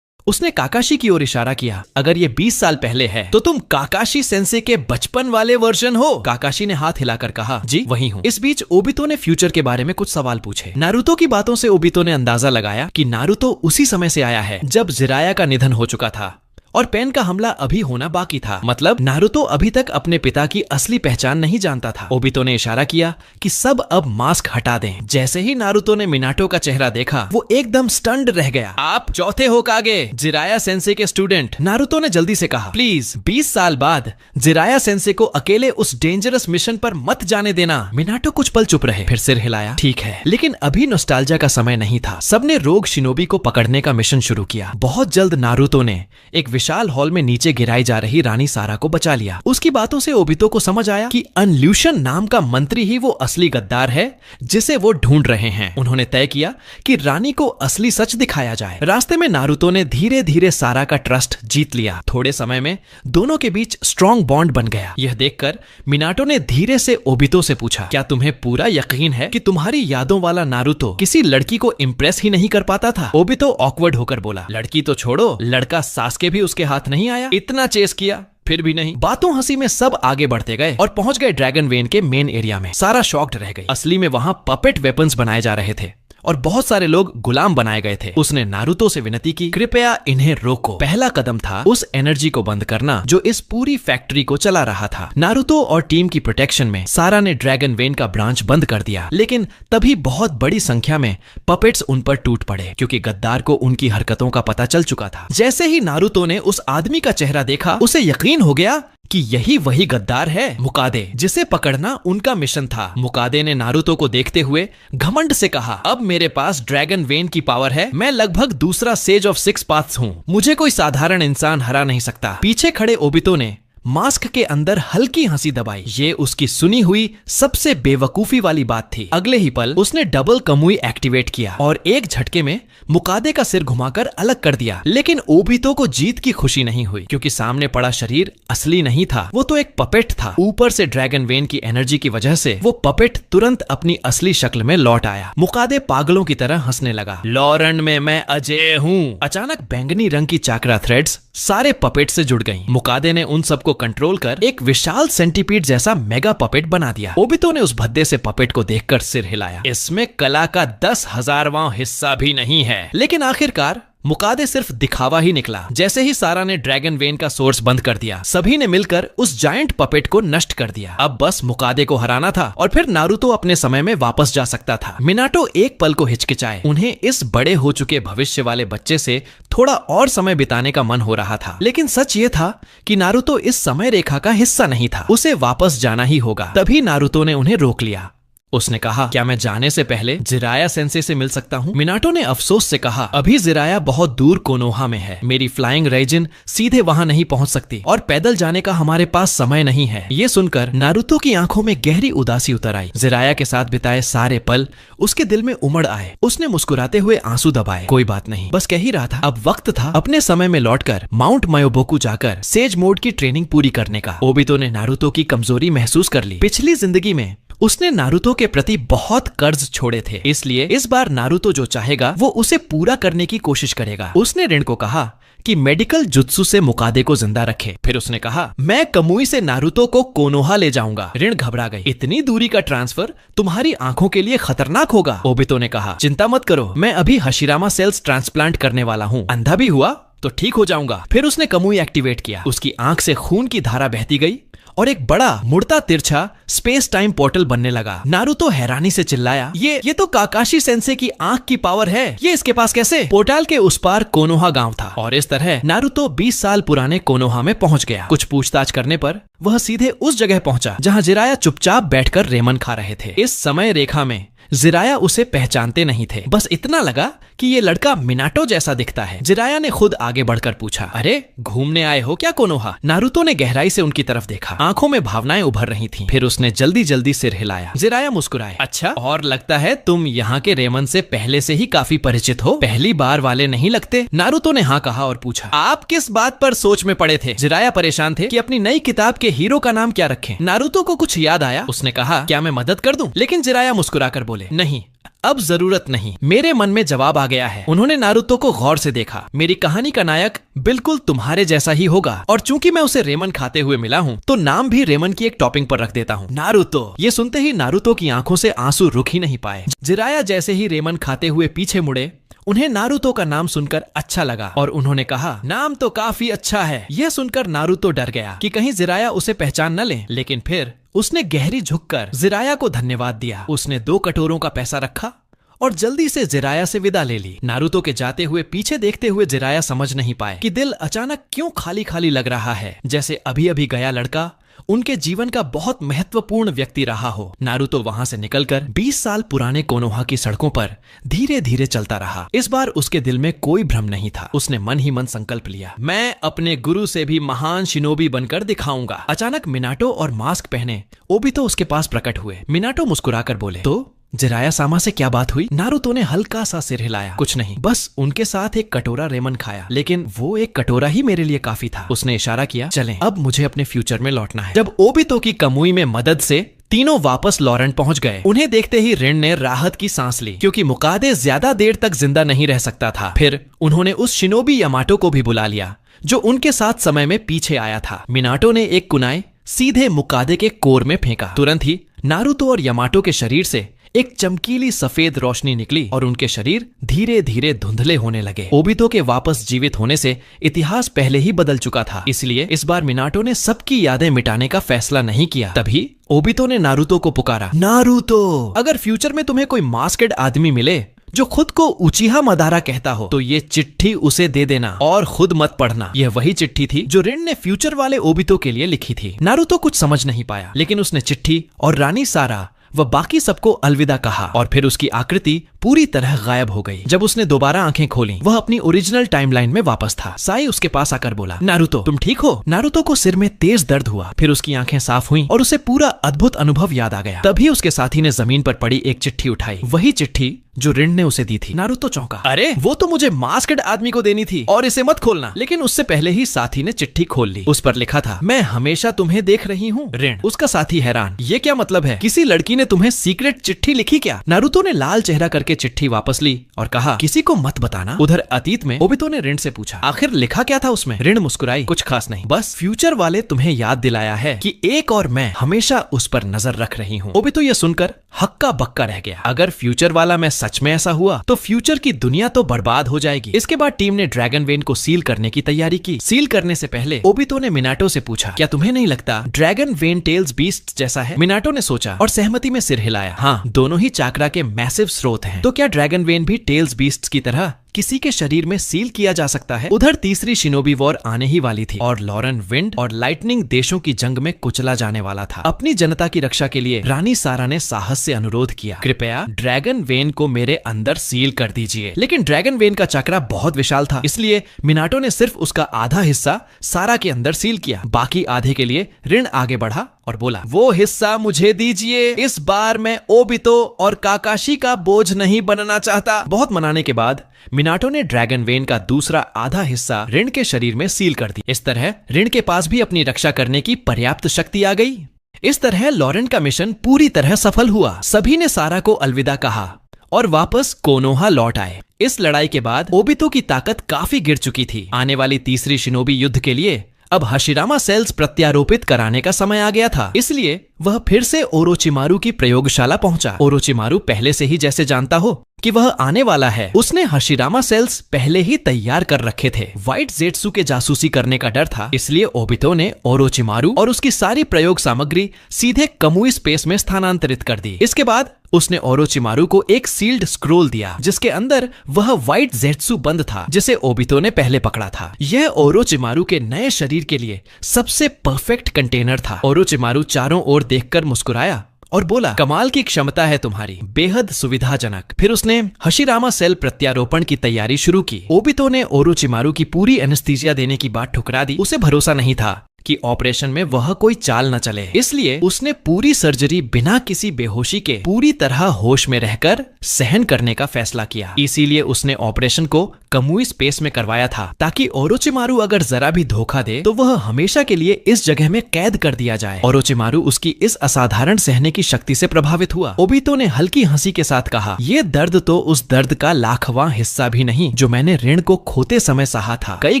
उसने काकाशी की ओर इशारा किया, अगर ये 20 साल पहले है तो तुम काकाशी सेंसे के बचपन वाले वर्जन हो? काकाशी ने हाथ हिलाकर कहा, जी वही हूँ। इस बीच ओबितो ने फ्यूचर के बारे में कुछ सवाल पूछे। नारुतो की बातों से ओबितो ने अंदाजा लगाया कि नारुतो उसी समय से आया है जब जिराया का निधन हो चुका था और पेन का हमला अभी होना बाकी था। मतलब नारुतो अभी तक अपने पिता की असली पहचान नहीं जानता था। ओबितो ने इशारा किया कि सब अब मास्क हटा दें। जैसे ही नारुतो ने मिनाटो का चेहरा देखा वो एकदम स्टन्ड रह गया। आप चौथे होकागे, जिराया सेंसे के स्टूडेंट। नारुतो ने जल्दी से कहा, प्लीज 20 साल बाद जिराया सेंसे को अकेले उस डेंजरस मिशन पर मत जाने देना। मिनाटो कुछ पल चुप रहे, फिर सिर हिलाया, ठीक है, लेकिन अभी नॉस्टैल्जिया का समय नहीं था। सबने रोग शिनोबी को पकड़ने का मिशन शुरू किया। बहुत जल्द नारुतो ने एक विशाल हॉल में नीचे गिराई जा रही रानी सारा को बचा लिया। उसकी बातों से ओबितो को समझ आया कि अनल्यूशन नाम का मंत्री ही वो असली गद्दार है जिसे वो ढूंढ रहे हैं। उन्होंने तय किया कि रानी को असली सच दिखाया जाए। रास्ते में नारुतो ने धीरे धीरे सारा का ट्रस्ट जीत लिया। थोड़े समय में दोनों के बीच स्ट्रॉन्ग बॉन्ड बन गया। यह देखकर मिनाटो ने धीरे से ओबितो से पूछा, क्या तुम्हें पूरा यकीन है कि तुम्हारी यादों वाला नारुतो किसी लड़की को इम्प्रेस ही नहीं कर पाता था? ओबितो ऑकवर्ड होकर बोला, लड़की तो छोड़ो, लड़का सासके भी उसके हाथ नहीं आया। इतना चेस किया फिर भी नहीं। बातों हंसी में सब आगे बढ़ते गए और पहुंच गए ड्रैगन वेन के मेन एरिया में। सारा शॉक्ड रह गई। असली में वहां पपेट वेपन्स बनाए जा रहे थे और बहुत सारे लोग गुलाम बनाए गए थे। उसने नारुतो से विनती की, कृपया इन्हें रोको। पहला कदम था उस एनर्जी को बंद करना जो इस पूरी फैक्ट्री को चला रहा था। नारुतो और टीम की प्रोटेक्शन में सारा ने ड्रैगन वेन का ब्रांच बंद कर दिया, लेकिन तभी बहुत बड़ी संख्या में पपेट्स उन पर टूट पड़े क्योंकि गद्दार को उनकी हरकतों का पता चल चुका था। जैसे ही नारुतो ने उस आदमी का चेहरा देखा उसे यकीन हो गया कि यही वही गद्दार है, मुकादे, जिसे पकड़ना उनका मिशन था। मुकादे ने नारुतो को देखते हुए घमंड से कहा, अब मेरे पास ड्रैगन वेन की पावर है। मैं लगभग दूसरा सेज ऑफ 6 पाथ्स हूँ। मुझे कोई साधारण इंसान हरा नहीं सकता। पीछे खड़े ओबितो ने मास्क के अंदर हल्की हंसी दबाई। ये उसकी सुनी हुई सबसे बेवकूफी वाली बात थी। अगले ही पल उसने डबल कमुई एक्टिवेट किया और एक झटके में मुकादे का सिर घुमाकर अलग कर दिया। लेकिन ओबितो को जीत की खुशी नहीं हुई क्योंकि सामने पड़ा शरीर असली नहीं था, वो तो एक पपेट था। ऊपर से ड्रैगन वेन की एनर्जी की वजह से वो पपेट तुरंत अपनी असली शक्ल में लौट आया। मुकादे पागलों की तरह हंसने लगा, लॉरेंड में मैं अजय हूँ। अचानक बैंगनी रंग की चाकरा थ्रेड्स सारे पपेट से जुड़ गईं। मुकादे ने उन सबको कंट्रोल कर एक विशाल सेंटीपीड जैसा मेगा पपेट बना दिया। ओबितो ने उस भद्दे से पपेट को देखकर सिर हिलाया। इसमें कला का 10,000वां हिस्सा भी नहीं है। लेकिन आखिरकार मुकादे सिर्फ दिखावा ही निकला। जैसे ही सारा ने ड्रैगन वेन का सोर्स बंद कर दिया, सभी ने मिलकर उस जायंट पपेट को नष्ट कर दिया। अब बस मुकादे को हराना था और फिर नारुतो अपने समय में वापस जा सकता था। मिनाटो एक पल को हिचकिचाए। उन्हें इस बड़े हो चुके भविष्य वाले बच्चे से थोड़ा और समय बिताने का मन हो रहा था, लेकिन सच ये था कि नारुतो इस समय रेखा का हिस्सा नहीं था। उसे वापस जाना ही होगा। तभी नारुतो ने उन्हें रोक लिया। उसने कहा, क्या मैं जाने से पहले जिराया सेंसे से मिल सकता हूँ? मिनाटो ने अफसोस से कहा, अभी जिराया बहुत दूर कोनोहा में है। मेरी फ्लाइंग रेजिन सीधे वहाँ नहीं पहुँच सकती और पैदल जाने का हमारे पास समय नहीं है। ये सुनकर नारुतो की आंखों में गहरी उदासी उतर आई। जिराया के साथ बिताए सारे पल उसके दिल में उमड़ आए। उसने मुस्कुराते हुए आंसू दबाए। कोई बात नहीं, बस कह ही रहा था। अब वक्त था अपने समय में लौटकर माउंट मायोबोकू जाकर सेज मोड की ट्रेनिंग पूरी करने का। ओबितो ने नारुतो की कमजोरी महसूस कर ली। पिछली जिंदगी में उसने नारुतो के प्रति बहुत कर्ज छोड़े थे, इसलिए इस बार नारुतो जो चाहेगा वो उसे पूरा करने की कोशिश करेगा। उसने रिन को कहा कि मेडिकल जुत्सु से मुकादे को जिंदा रखे। फिर उसने कहा, मैं कमुई से नारुतो को कोनोहा ले जाऊंगा। रिन घबरा गई। इतनी दूरी का ट्रांसफर तुम्हारी आंखों के लिए खतरनाक होगा। ओबितो ने कहा, चिंता मत करो, मैं अभी हशिरामा सेल्स ट्रांसप्लांट करने वाला हूँ। अंधा भी हुआ तो ठीक हो जाऊंगा। फिर उसने कमुई एक्टिवेट किया। उसकी आंख से खून की धारा बहती गई और एक बड़ा मुड़ता तिरछा स्पेस टाइम पोर्टल बनने लगा। नारुतो हैरानी से चिल्लाया, ये तो काकाशी सेंसे की आंख की पावर है। ये इसके पास कैसे? पोर्टल के उस पार कोनोहा गांव था और इस तरह नारुतो 20 साल पुराने कोनोहा में पहुंच गया। कुछ पूछताछ करने पर वह सीधे उस जगह पहुंचा जहां जिराया चुपचाप बैठकर रेमन खा रहे थे। इस समय रेखा में जिराया उसे पहचानते नहीं थे, बस इतना लगा कि ये लड़का मिनाटो जैसा दिखता है। जिराया ने खुद आगे बढ़कर पूछा, अरे घूमने आए हो क्या कोनोहा? नारुतो ने गहराई से उनकी तरफ देखा। आंखों में भावनाएं उभर रही थीं। फिर उसने जल्दी जल्दी सिर हिलाया। जिराया मुस्कुराए, अच्छा, और लगता है तुम यहाँ के रेमन से पहले से ही काफी परिचित हो। पहली बार वाले नहीं लगते। नारुतो ने हाँ कहा और पूछा, आप किस बात पर सोच में पड़े थे? जिराया परेशान थे कि अपनी नई किताब के हीरो का नाम क्या रखें। नारुतो को कुछ याद आया। उसने कहा, क्या मैं मदद कर दूं? लेकिन जिराया मुस्कुराकर बोले, नहीं, अब जरूरत नहीं, मेरे मन में जवाब आ गया है। उन्होंने नारुतो को गौर से देखा। मेरी कहानी का नायक बिल्कुल तुम्हारे जैसा ही होगा और चूंकि मैं उसे रेमन खाते हुए मिला हूँ तो नाम भी रेमन की एक टॉपिंग पर रख देता हूँ, नारुतो। ये सुनते ही नारुतो की आंखों से आंसू रुक ही नहीं पाए। जिराया जैसे ही रेमन खाते हुए पीछे मुड़े, उन्हें नारुतो का नाम सुनकर अच्छा लगा और उन्होंने कहा, नाम तो काफी अच्छा है। यह सुनकर नारुतो डर गया कि कहीं जिराया उसे पहचान न ले, लेकिन फिर उसने गहरी झुककर जिराया को धन्यवाद दिया। उसने 2 कटोरों का पैसा रखा और जल्दी से जिराया से विदा ले ली। नारुतो के जाते हुए पीछे देखते हुए जिराया समझ नहीं पाए कि दिल अचानक क्यों खाली खाली लग रहा है, जैसे अभी अभी गया लड़का उनके जीवन का बहुत महत्वपूर्ण व्यक्ति रहा हो। नारुतो वहां से निकलकर 20 साल पुराने कोनोहा की सड़कों पर धीरे धीरे चलता रहा। इस बार उसके दिल में कोई भ्रम नहीं था। उसने मन ही मन संकल्प लिया, मैं अपने गुरु से भी महान शिनोबी बनकर दिखाऊंगा। अचानक मिनाटो और मास्क पहने ओबितो उसके पास प्रकट हुए। मिनाटो मुस्कुराकर बोले, तो जिराया सामा से क्या बात हुई? नारुतो ने हल्का सा सिर हिलाया, कुछ नहीं, बस उनके साथ एक कटोरा रेमन खाया, लेकिन वो एक कटोरा ही मेरे लिए काफी था। उसने इशारा किया, चलें, अब मुझे अपने फ्यूचर में लौटना है। जब ओबितो की कमुई में मदद से तीनों वापस लॉरेंट पहुंच गए, उन्हें देखते ही रिन ने राहत की सांस ली, क्योंकि मुकादे ज्यादा देर तक जिंदा नहीं रह सकता था। फिर उन्होंने उस शिनोबी यामाटो को भी बुला लिया जो उनके साथ समय में पीछे आया था। मिनाटो ने एक कुनाई सीधे मुकादे के कोर में फेंका। तुरंत ही नारुतो और यामाटो के शरीर से एक चमकीली सफेद रोशनी निकली और उनके शरीर धीरे धीरे धुंधले होने लगे। ओबितो के वापस जीवित होने से इतिहास पहले ही बदल चुका था, इसलिए इस बार मिनाटो ने सबकी यादें मिटाने का फैसला नहीं किया। तभी ओबितो ने नारुतो को पुकारा, नारुतो, अगर फ्यूचर में तुम्हें कोई मास्केड आदमी मिले जो खुद को उचिहा मदारा कहता हो तो ये चिट्ठी उसे दे देना और खुद मत पढ़ना। यह वही चिट्ठी थी जो रिन ने फ्यूचर वाले ओबितो के लिए लिखी थी। नारुतो कुछ समझ नहीं पाया, लेकिन उसने चिट्ठी और रानी सारा वह बाकी सबको अलविदा कहा और फिर उसकी आकृति पूरी तरह गायब हो गई। जब उसने दोबारा आंखें खोली, वह अपनी ओरिजिनल टाइमलाइन में वापस था। साई उसके पास आकर बोला, नारुतो, तुम ठीक हो? नारुतो को सिर में तेज दर्द हुआ, फिर उसकी आंखें साफ हुईं और उसे पूरा अद्भुत अनुभव याद आ गया। तभी उसके साथी ने जमीन पर पड़ी एक चिट्ठी उठाई, वही चिट्ठी जो रिन ने उसे दी थी। नारुतो चौंका, अरे वो तो मुझे मास्क्ड आदमी को देनी थी और इसे मत खोलना। लेकिन उससे पहले ही साथी ने चिट्ठी खोल ली। उस पर लिखा था, मैं हमेशा तुम्हें देख रही हूँ, रिन। उसका साथी हैरान, ये क्या मतलब है? किसी लड़की ने तुम्हें सीक्रेट चिट्ठी लिखी क्या? नारुतो ने लाल चेहरा करके चिट्ठी वापस ली और कहा, किसी को मत बताना। उधर अतीत में ओबितो ने रिन से पूछा, आखिर लिखा क्या था उसमें? रिन मुस्कुराई, कुछ खास नहीं, बस फ्यूचर वाले तुम्हें याद दिलाया है कि एक और मैं हमेशा उस पर नजर रख रही हूँ। ओबितो ये सुनकर हक्का बक्का रह गया। अगर फ्यूचर वाला मैं सच में ऐसा हुआ तो फ्यूचर की दुनिया तो बर्बाद हो जाएगी। इसके बाद टीम ने ड्रैगन वेन को सील करने की तैयारी की। सील करने से पहले ओबितो ने मिनाटो से पूछा, क्या तुम्हें नहीं लगता ड्रैगन वेन टेल्स बीस्ट जैसा है? मिनाटो ने सोचा और सहमति में सिर हिलाया, हाँ, दोनों ही चाकरा के मैसिव स्रोत हैं। तो क्या ड्रैगन वेन भी टेल्स बीस्ट की तरह किसी के शरीर में सील किया जा सकता है। उधर तीसरी शिनोबी वॉर आने ही वाली थी और लॉरेन विंड और लाइटनिंग देशों की जंग में कुचला जाने वाला था। अपनी जनता की रक्षा के लिए रानी सारा ने साहस से अनुरोध किया, कृपया ड्रैगन वेन को मेरे अंदर सील कर दीजिए। लेकिन ड्रैगन वेन का चक्रा बहुत विशाल था, इसलिए मिनाटो ने सिर्फ उसका आधा हिस्सा सारा के अंदर सील किया। बाकी आधे के लिए ऋण आगे बढ़ा और बोला, वो हिस्सा मुझे दीजिए, इस बार मैं ओबितो और काकाशी का बोझ नहीं बनना चाहता। बहुत मनाने के बाद मिनाटो ने ड्रैगन वेन का दूसरा आधा हिस्सा ऋण के शरीर में सील कर दिया। इस तरह ऋण के पास भी अपनी रक्षा करने की पर्याप्त शक्ति आ गई। इस तरह लॉरेन का मिशन पूरी तरह सफल हुआ। सभी ने सारा को अलविदा कहा और वापस कोनोहा लौट आए। इस लड़ाई के बाद ओबितो की ताकत काफी गिर चुकी थी। आने वाली तीसरी शिनोबी युद्ध के लिए अब हशिरामा सेल्स प्रत्यारोपित कराने का समय आ गया था, इसलिए वह फिर से ओरोचिमारू की प्रयोगशाला पहुंचा। ओरोचिमारू पहले से ही जैसे जानता हो कि वह आने वाला है, उसने हशिरामा सेल्स पहले ही तैयार कर रखे थे। व्हाइट जेट्सु के जासूसी करने का डर था, इसलिए ओबितो ने ओरोचिमारू और उसकी सारी प्रयोग सामग्री सीधे कमुई स्पेस में स्थानांतरित कर दी। इसके बाद उसने ओरोचिमारू को एक सील्ड स्क्रोल दिया जिसके अंदर वह व्हाइट जेट्सु बंद था जिसे ओबितो ने पहले पकड़ा था। यह ओरोचिमारू के नए शरीर के लिए सबसे परफेक्ट कंटेनर था। ओरोचिमारू चारों ओर देखकर मुस्कुराया और बोला, कमाल की क्षमता है तुम्हारी, बेहद सुविधाजनक। फिर उसने हशिरामा सेल प्रत्यारोपण की तैयारी शुरू की। ओबितो ने ओरोचिमारू की पूरी एनेस्थीसिया देने की बात ठुकरा दी। उसे भरोसा नहीं था कि ऑपरेशन में वह कोई चाल न चले, इसलिए उसने पूरी सर्जरी बिना किसी बेहोशी के पूरी तरह होश में रहकर सहन करने का फैसला किया। इसीलिए उसने ऑपरेशन को कमुई स्पेस में करवाया था ताकि ओरोचिमारू अगर जरा भी धोखा दे तो वह हमेशा के लिए इस जगह में कैद कर दिया जाए। ओरोचिमारू उसकी इस असाधारण सहने की शक्ति से प्रभावित हुआ। ओबितो ने हल्की हंसी के साथ कहा, ये दर्द तो उस दर्द का लाखवां हिस्सा भी नहीं जो मैंने ऋण को खोते समय सहा था। कई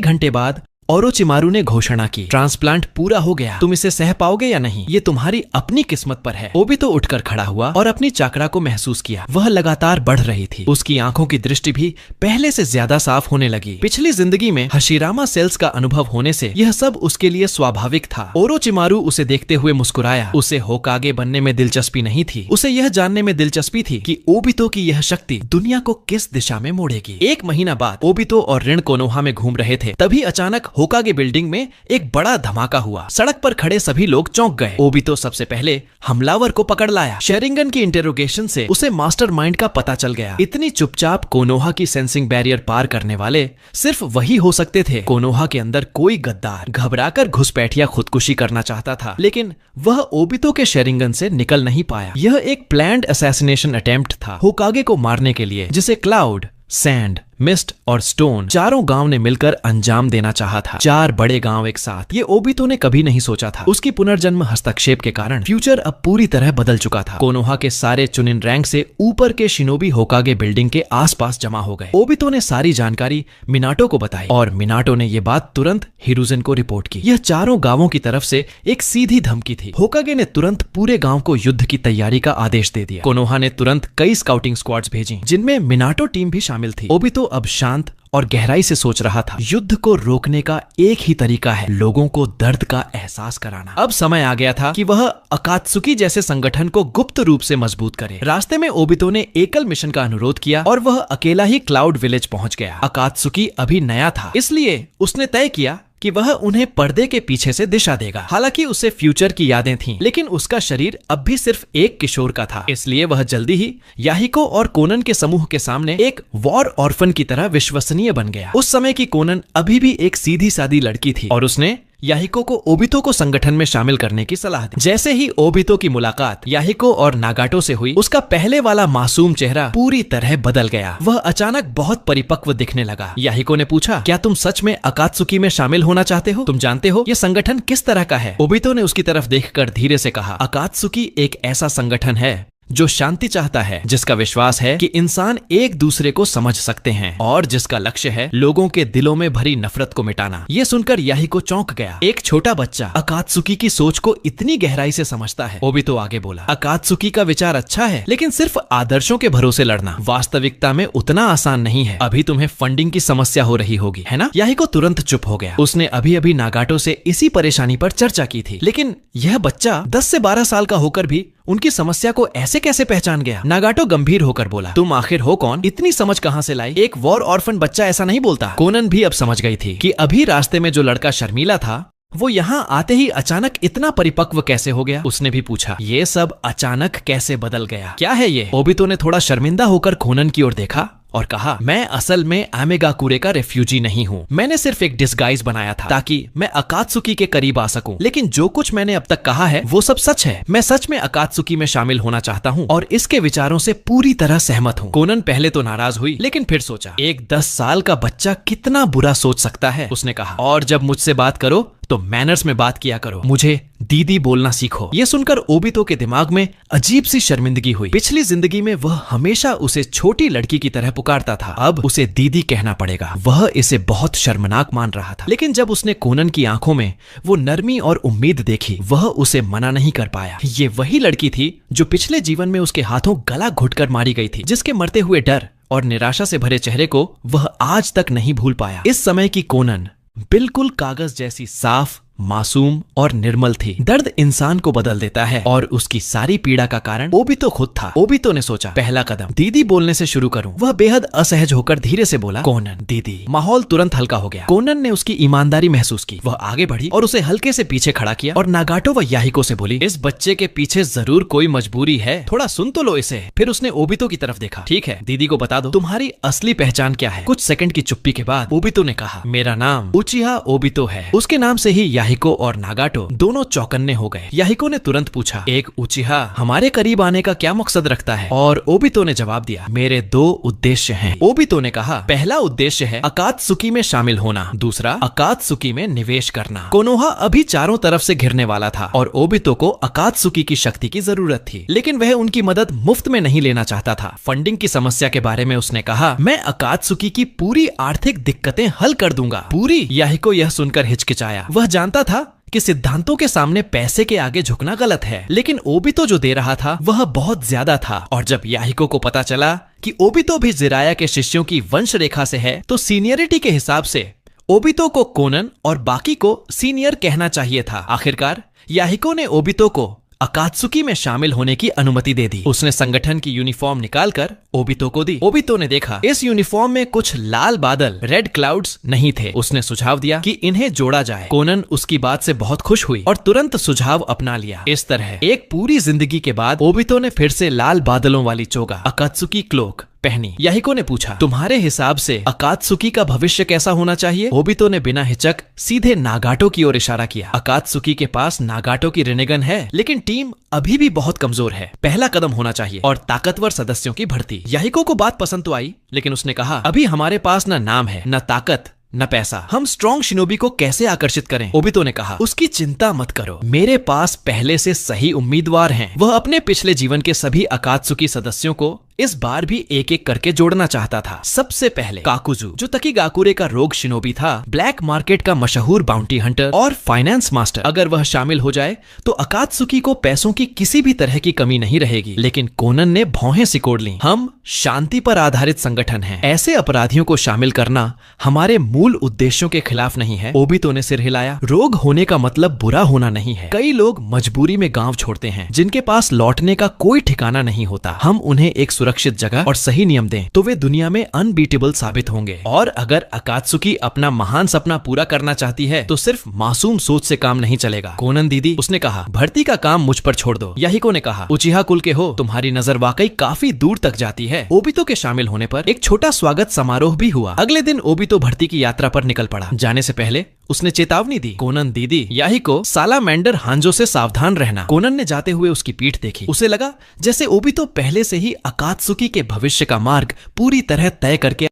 घंटे बाद ओरोचिमारू ने घोषणा की, ट्रांसप्लांट पूरा हो गया, तुम इसे सह पाओगे या नहीं ये तुम्हारी अपनी किस्मत पर है। ओबितो उठकर खड़ा हुआ और अपनी चाकरा को महसूस किया। वह लगातार बढ़ रही थी। उसकी आंखों की दृष्टि भी पहले से ज्यादा साफ होने लगी। पिछली जिंदगी में हशिरामा सेल्स का अनुभव होने से यह सब उसके लिए स्वाभाविक था। ओरोचिमारू उसे देखते हुए मुस्कुराया। उसे होकागे बनने में दिलचस्पी नहीं थी, उसे यह जानने में दिलचस्पी थी कि ओबितो की यह शक्ति दुनिया को किस दिशा में मोड़ेगी। 1 महीना बाद ओबितो और ऋण कोनोहा में घूम रहे थे, तभी अचानक होकागे बिल्डिंग में एक बड़ा धमाका हुआ। सड़क पर खड़े सभी लोग चौंक गए। ओबितो सबसे पहले हमलावर को पकड़ लाया। शेरिंगन की इंटेरोगेशन से उसे मास्टरमाइंड का पता चल गया। इतनी चुपचाप कोनोहा की सेंसिंग बैरियर पार करने वाले सिर्फ वही हो सकते थे। कोनोहा के अंदर कोई गद्दार घबराकर घुसपैठिया खुदकुशी करना चाहता था, लेकिन वह ओबितो के शेरिंगन से निकल नहीं पाया। यह एक प्लान्ड असैसिनेशन अटेम्प्ट था होकागे को मारने के लिए, जिसे क्लाउड, सैंड, मिस्ट और स्टोन चारों गांव ने मिलकर अंजाम देना चाहा था। 4 बड़े गांव एक साथ, ये ओबितो ने कभी नहीं सोचा था। उसकी पुनर्जन्म हस्तक्षेप के कारण फ्यूचर अब पूरी तरह बदल चुका था। कोनोहा के सारे चुनिन रैंक से ऊपर के शिनोबी होकागे बिल्डिंग के आसपास जमा हो गए। ओबितो ने सारी जानकारी मिनाटो को बताई और मिनाटो ने ये बात तुरंत हिरुजेन को रिपोर्ट की। यह चारों गांवों की तरफ से एक सीधी धमकी थी। होकागे ने तुरंत पूरे गांव को युद्ध की तैयारी का आदेश दे दिया। कोनोहा ने तुरंत कई स्काउटिंग स्क्वाड्स भेजी जिनमें मिनाटो टीम भी शामिल थी। ओबितो अब शांत और गहराई से सोच रहा था, युद्ध को रोकने का एक ही तरीका है, लोगों को दर्द का एहसास कराना। अब समय आ गया था कि वह अकात्सुकी जैसे संगठन को गुप्त रूप से मजबूत करे। रास्ते में ओबितो ने एकल मिशन का अनुरोध किया और वह अकेला ही क्लाउड विलेज पहुंच गया। अकात्सुकी अभी नया था, इसलिए उसने तय किया कि वह उन्हें पर्दे के पीछे से दिशा देगा। हालांकि उसे फ्यूचर की यादें थीं, लेकिन उसका शरीर अब भी सिर्फ एक किशोर का था, इसलिए वह जल्दी ही याहिको और कोनन के समूह के सामने एक वॉर ऑर्फन की तरह विश्वसनीय बन गया। उस समय की कोनन अभी भी एक सीधी सादी लड़की थी और उसने याहिको को ओबितो को संगठन में शामिल करने की सलाह दी। जैसे ही ओबितो की मुलाकात याहिको और नागाटो से हुई, उसका पहले वाला मासूम चेहरा पूरी तरह बदल गया। वह अचानक बहुत परिपक्व दिखने लगा। याहिको ने पूछा, क्या तुम सच में अकात्सुकी में शामिल होना चाहते हो? तुम जानते हो यह संगठन किस तरह का है? ओबितो ने उसकी तरफ देखकर धीरे से कहा, अकात्सुकी एक ऐसा संगठन है जो शांति चाहता है, जिसका विश्वास है कि इंसान एक दूसरे को समझ सकते हैं और जिसका लक्ष्य है लोगों के दिलों में भरी नफरत को मिटाना। यह सुनकर याहिको चौंक गया। एक छोटा बच्चा अकात्सुकी की सोच को इतनी गहराई से समझता है। ओबितो आगे बोला, अकात्सुकी का विचार अच्छा है, लेकिन सिर्फ आदर्शों के भरोसे लड़ना वास्तविकता में उतना आसान नहीं है। अभी तुम्हें फंडिंग की समस्या हो रही होगी, है ना? याहिको तुरंत चुप हो गया। उसने अभी अभी नागाटो से इसी परेशानी पर चर्चा की थी, लेकिन यह बच्चा 10 से 12 साल का होकर भी उनकी समस्या को ऐसे कैसे पहचान गया? नागाटो गंभीर होकर बोला, तुम आखिर हो कौन? इतनी समझ कहां से लाई? एक वॉर ऑर्फन बच्चा ऐसा नहीं बोलता। कोनन भी अब समझ गई थी कि अभी रास्ते में जो लड़का शर्मीला था वो यहाँ आते ही अचानक इतना परिपक्व कैसे हो गया। उसने भी पूछा, ये सब अचानक कैसे बदल गया? क्या है ये? ओबितो ने थोड़ा शर्मिंदा होकर कोनन की ओर देखा और कहा, मैं असल में आमेगाकुरे का रेफ्यूजी नहीं हूँ। मैंने सिर्फ एक डिस्गाइज बनाया था ताकि मैं अकात्सुकी के करीब आ सकूं। लेकिन जो कुछ मैंने अब तक कहा है वो सब सच है। मैं सच में अकात्सुकी में शामिल होना चाहता हूँ और इसके विचारों से पूरी तरह सहमत हूँ। कोनन पहले तो नाराज हुई, लेकिन फिर सोचा, एक 10 साल का बच्चा कितना बुरा सोच सकता है। उसने कहा, और जब मुझसे बात करो तो मैनर्स में बात किया करो, मुझे दीदी बोलना सीखो। ये सुनकर ओबितो के दिमाग में अजीब सी शर्मिंदगी हुई। पिछली जिंदगी में वह हमेशा उसे छोटी लड़की की तरह पुकारता था, अब उसे दीदी कहना पड़ेगा। वह इसे बहुत शर्मनाक मान रहा था। लेकिन जब उसने कोनन की आंखों में वो नरमी और उम्मीद देखी, वह उसे मना नहीं कर पाया। ये वही लड़की थी जो पिछले जीवन में उसके हाथों गला घुटकर मारी गई थी, जिसके मरते हुए डर और निराशा से भरे चेहरे को वह आज तक नहीं भूल पाया। इस समय की कोनन बिल्कुल कागज जैसी साफ, मासूम और निर्मल थी। दर्द इंसान को बदल देता है और उसकी सारी पीड़ा का कारण ओबितो खुद था। ओबितो ने सोचा, पहला कदम दीदी बोलने से शुरू करूं। वह बेहद असहज होकर धीरे से बोला, कोनन दीदी। माहौल तुरंत हल्का हो गया। कोनन ने उसकी ईमानदारी महसूस की। वह आगे बढ़ी और उसे हल्के से पीछे खड़ा किया और नागाटो व याहिको से बोली, इस बच्चे के पीछे जरूर कोई मजबूरी है, थोड़ा सुन तो लो इसे। फिर उसने ओबितो की तरफ देखा, ठीक है, दीदी को बता दो तुम्हारी असली पहचान क्या है। कुछ सेकंड की चुप्पी के बाद ओबितो ने कहा, मेरा नाम उचिहा ओबितो है। उसके नाम से ही याहिको और नागाटो दोनों चौकन्ने हो गए। याहिको ने तुरंत पूछा, एक उचिहा हमारे करीब आने का क्या मकसद रखता है? और ओबितो ने जवाब दिया, मेरे 2 उद्देश्य हैं। ओबितो ने कहा, पहला उद्देश्य है अकात्सुकी में शामिल होना, दूसरा अकात्सुकी में निवेश करना। कोनोहा अभी चारों तरफ से घिरने वाला था और ओबितो को अकात्सुकी की शक्ति की जरूरत थी, लेकिन वह उनकी मदद मुफ्त में नहीं लेना चाहता था। फंडिंग की समस्या के बारे में उसने कहा, मैं अकात्सुकी की पूरी आर्थिक दिक्कतें हल कर दूंगा। पूरी? याहिको यह सुनकर हिचकिचाया। वह जानता था कि सिद्धांतों के सामने पैसे के आगे झुकना गलत है, लेकिन ओबितो जो दे रहा था वह बहुत ज्यादा था। और जब याहिको को पता चला कि ओबितो भी जिराया के शिष्यों की वंश रेखा से है, तो सीनियरिटी के हिसाब से ओबितो को कोनन और बाकी को सीनियर कहना चाहिए था। आखिरकार याहिको ने ओबितो को अकात्सुकी में शामिल होने की अनुमति दे दी। उसने संगठन की यूनिफॉर्म निकालकर ओबितो को दी। ओबितो ने देखा, इस यूनिफॉर्म में कुछ लाल बादल, रेड क्लाउड्स नहीं थे। उसने सुझाव दिया कि इन्हें जोड़ा जाए। कोनन उसकी बात से बहुत खुश हुई और तुरंत सुझाव अपना लिया। इस तरह एक पूरी जिंदगी के बाद ओबितो ने फिर से लाल बादलों वाली चोगा, अकात्सुकी क्लोक पहनी। याहिको ने पूछा, तुम्हारे हिसाब से अकात्सुकी का भविष्य कैसा होना चाहिए? ओबितो ने बिना हिचक सीधे नागाटो की ओर इशारा किया। अकात्सुकी के पास नागाटो की रिनेगन है, लेकिन टीम अभी भी बहुत कमजोर है। पहला कदम होना चाहिए और ताकतवर सदस्यों की भर्ती। याहिको को बात पसंद तो आई, लेकिन उसने कहा, अभी हमारे पास न नाम है, न ताकत, न पैसा। हम स्ट्रॉन्ग शिनोबी को कैसे आकर्षित करें? ओबितो ने कहा, उसकी चिंता मत करो, मेरे पास पहले से सही उम्मीदवार हैं। वह अपने पिछले जीवन के सभी अकात्सुकी सदस्यों को इस बार भी एक एक करके जोड़ना चाहता था। सबसे पहले काकुजू, जो तकीगाकुरे का रोग शिनोबी था, ब्लैक मार्केट का मशहूर बाउंटी हंटर और फाइनेंस मास्टर। अगर वह शामिल हो जाए तो अकात्सुकी को पैसों की किसी भी तरह की कमी नहीं रहेगी। लेकिन कोनन ने भौहें सिकोड़ ली। हम शांति पर आधारित संगठन हैं, ऐसे अपराधियों को शामिल करना हमारे मूल उद्देश्यों के खिलाफ नहीं है। ओबितो ने सिर हिलाया। रोग होने का मतलब बुरा होना नहीं है। कई लोग मजबूरी में गांव छोड़ते हैं, जिनके पास लौटने का कोई ठिकाना नहीं होता। हम उन्हें एक सुरक्षित जगह और सही नियम दें तो वे दुनिया में अनबीटेबल साबित होंगे। और अगर अकात्सुकी अपना महान सपना पूरा करना चाहती है तो सिर्फ मासूम सोच से काम नहीं चलेगा। कोनन दीदी, उसने कहा, भर्ती का काम मुझ पर छोड़ दो। याहिको ने कहा, उचिहा कुल के हो, तुम्हारी नजर वाकई काफी दूर तक जाती है। ओबितो के शामिल होने पर एक छोटा स्वागत समारोह भी हुआ। अगले दिन ओबितो भर्ती की यात्रा पर निकल पड़ा। जाने से पहले उसने चेतावनी दी, कोनन दीदी, याहिको सालामैंडर हांजो से सावधान रहना। कोनन ने जाते हुए उसकी पीठ देखी। उसे लगा जैसे ओबितो पहले से ही अकात्सुकी के भविष्य का मार्ग पूरी तरह तय करके।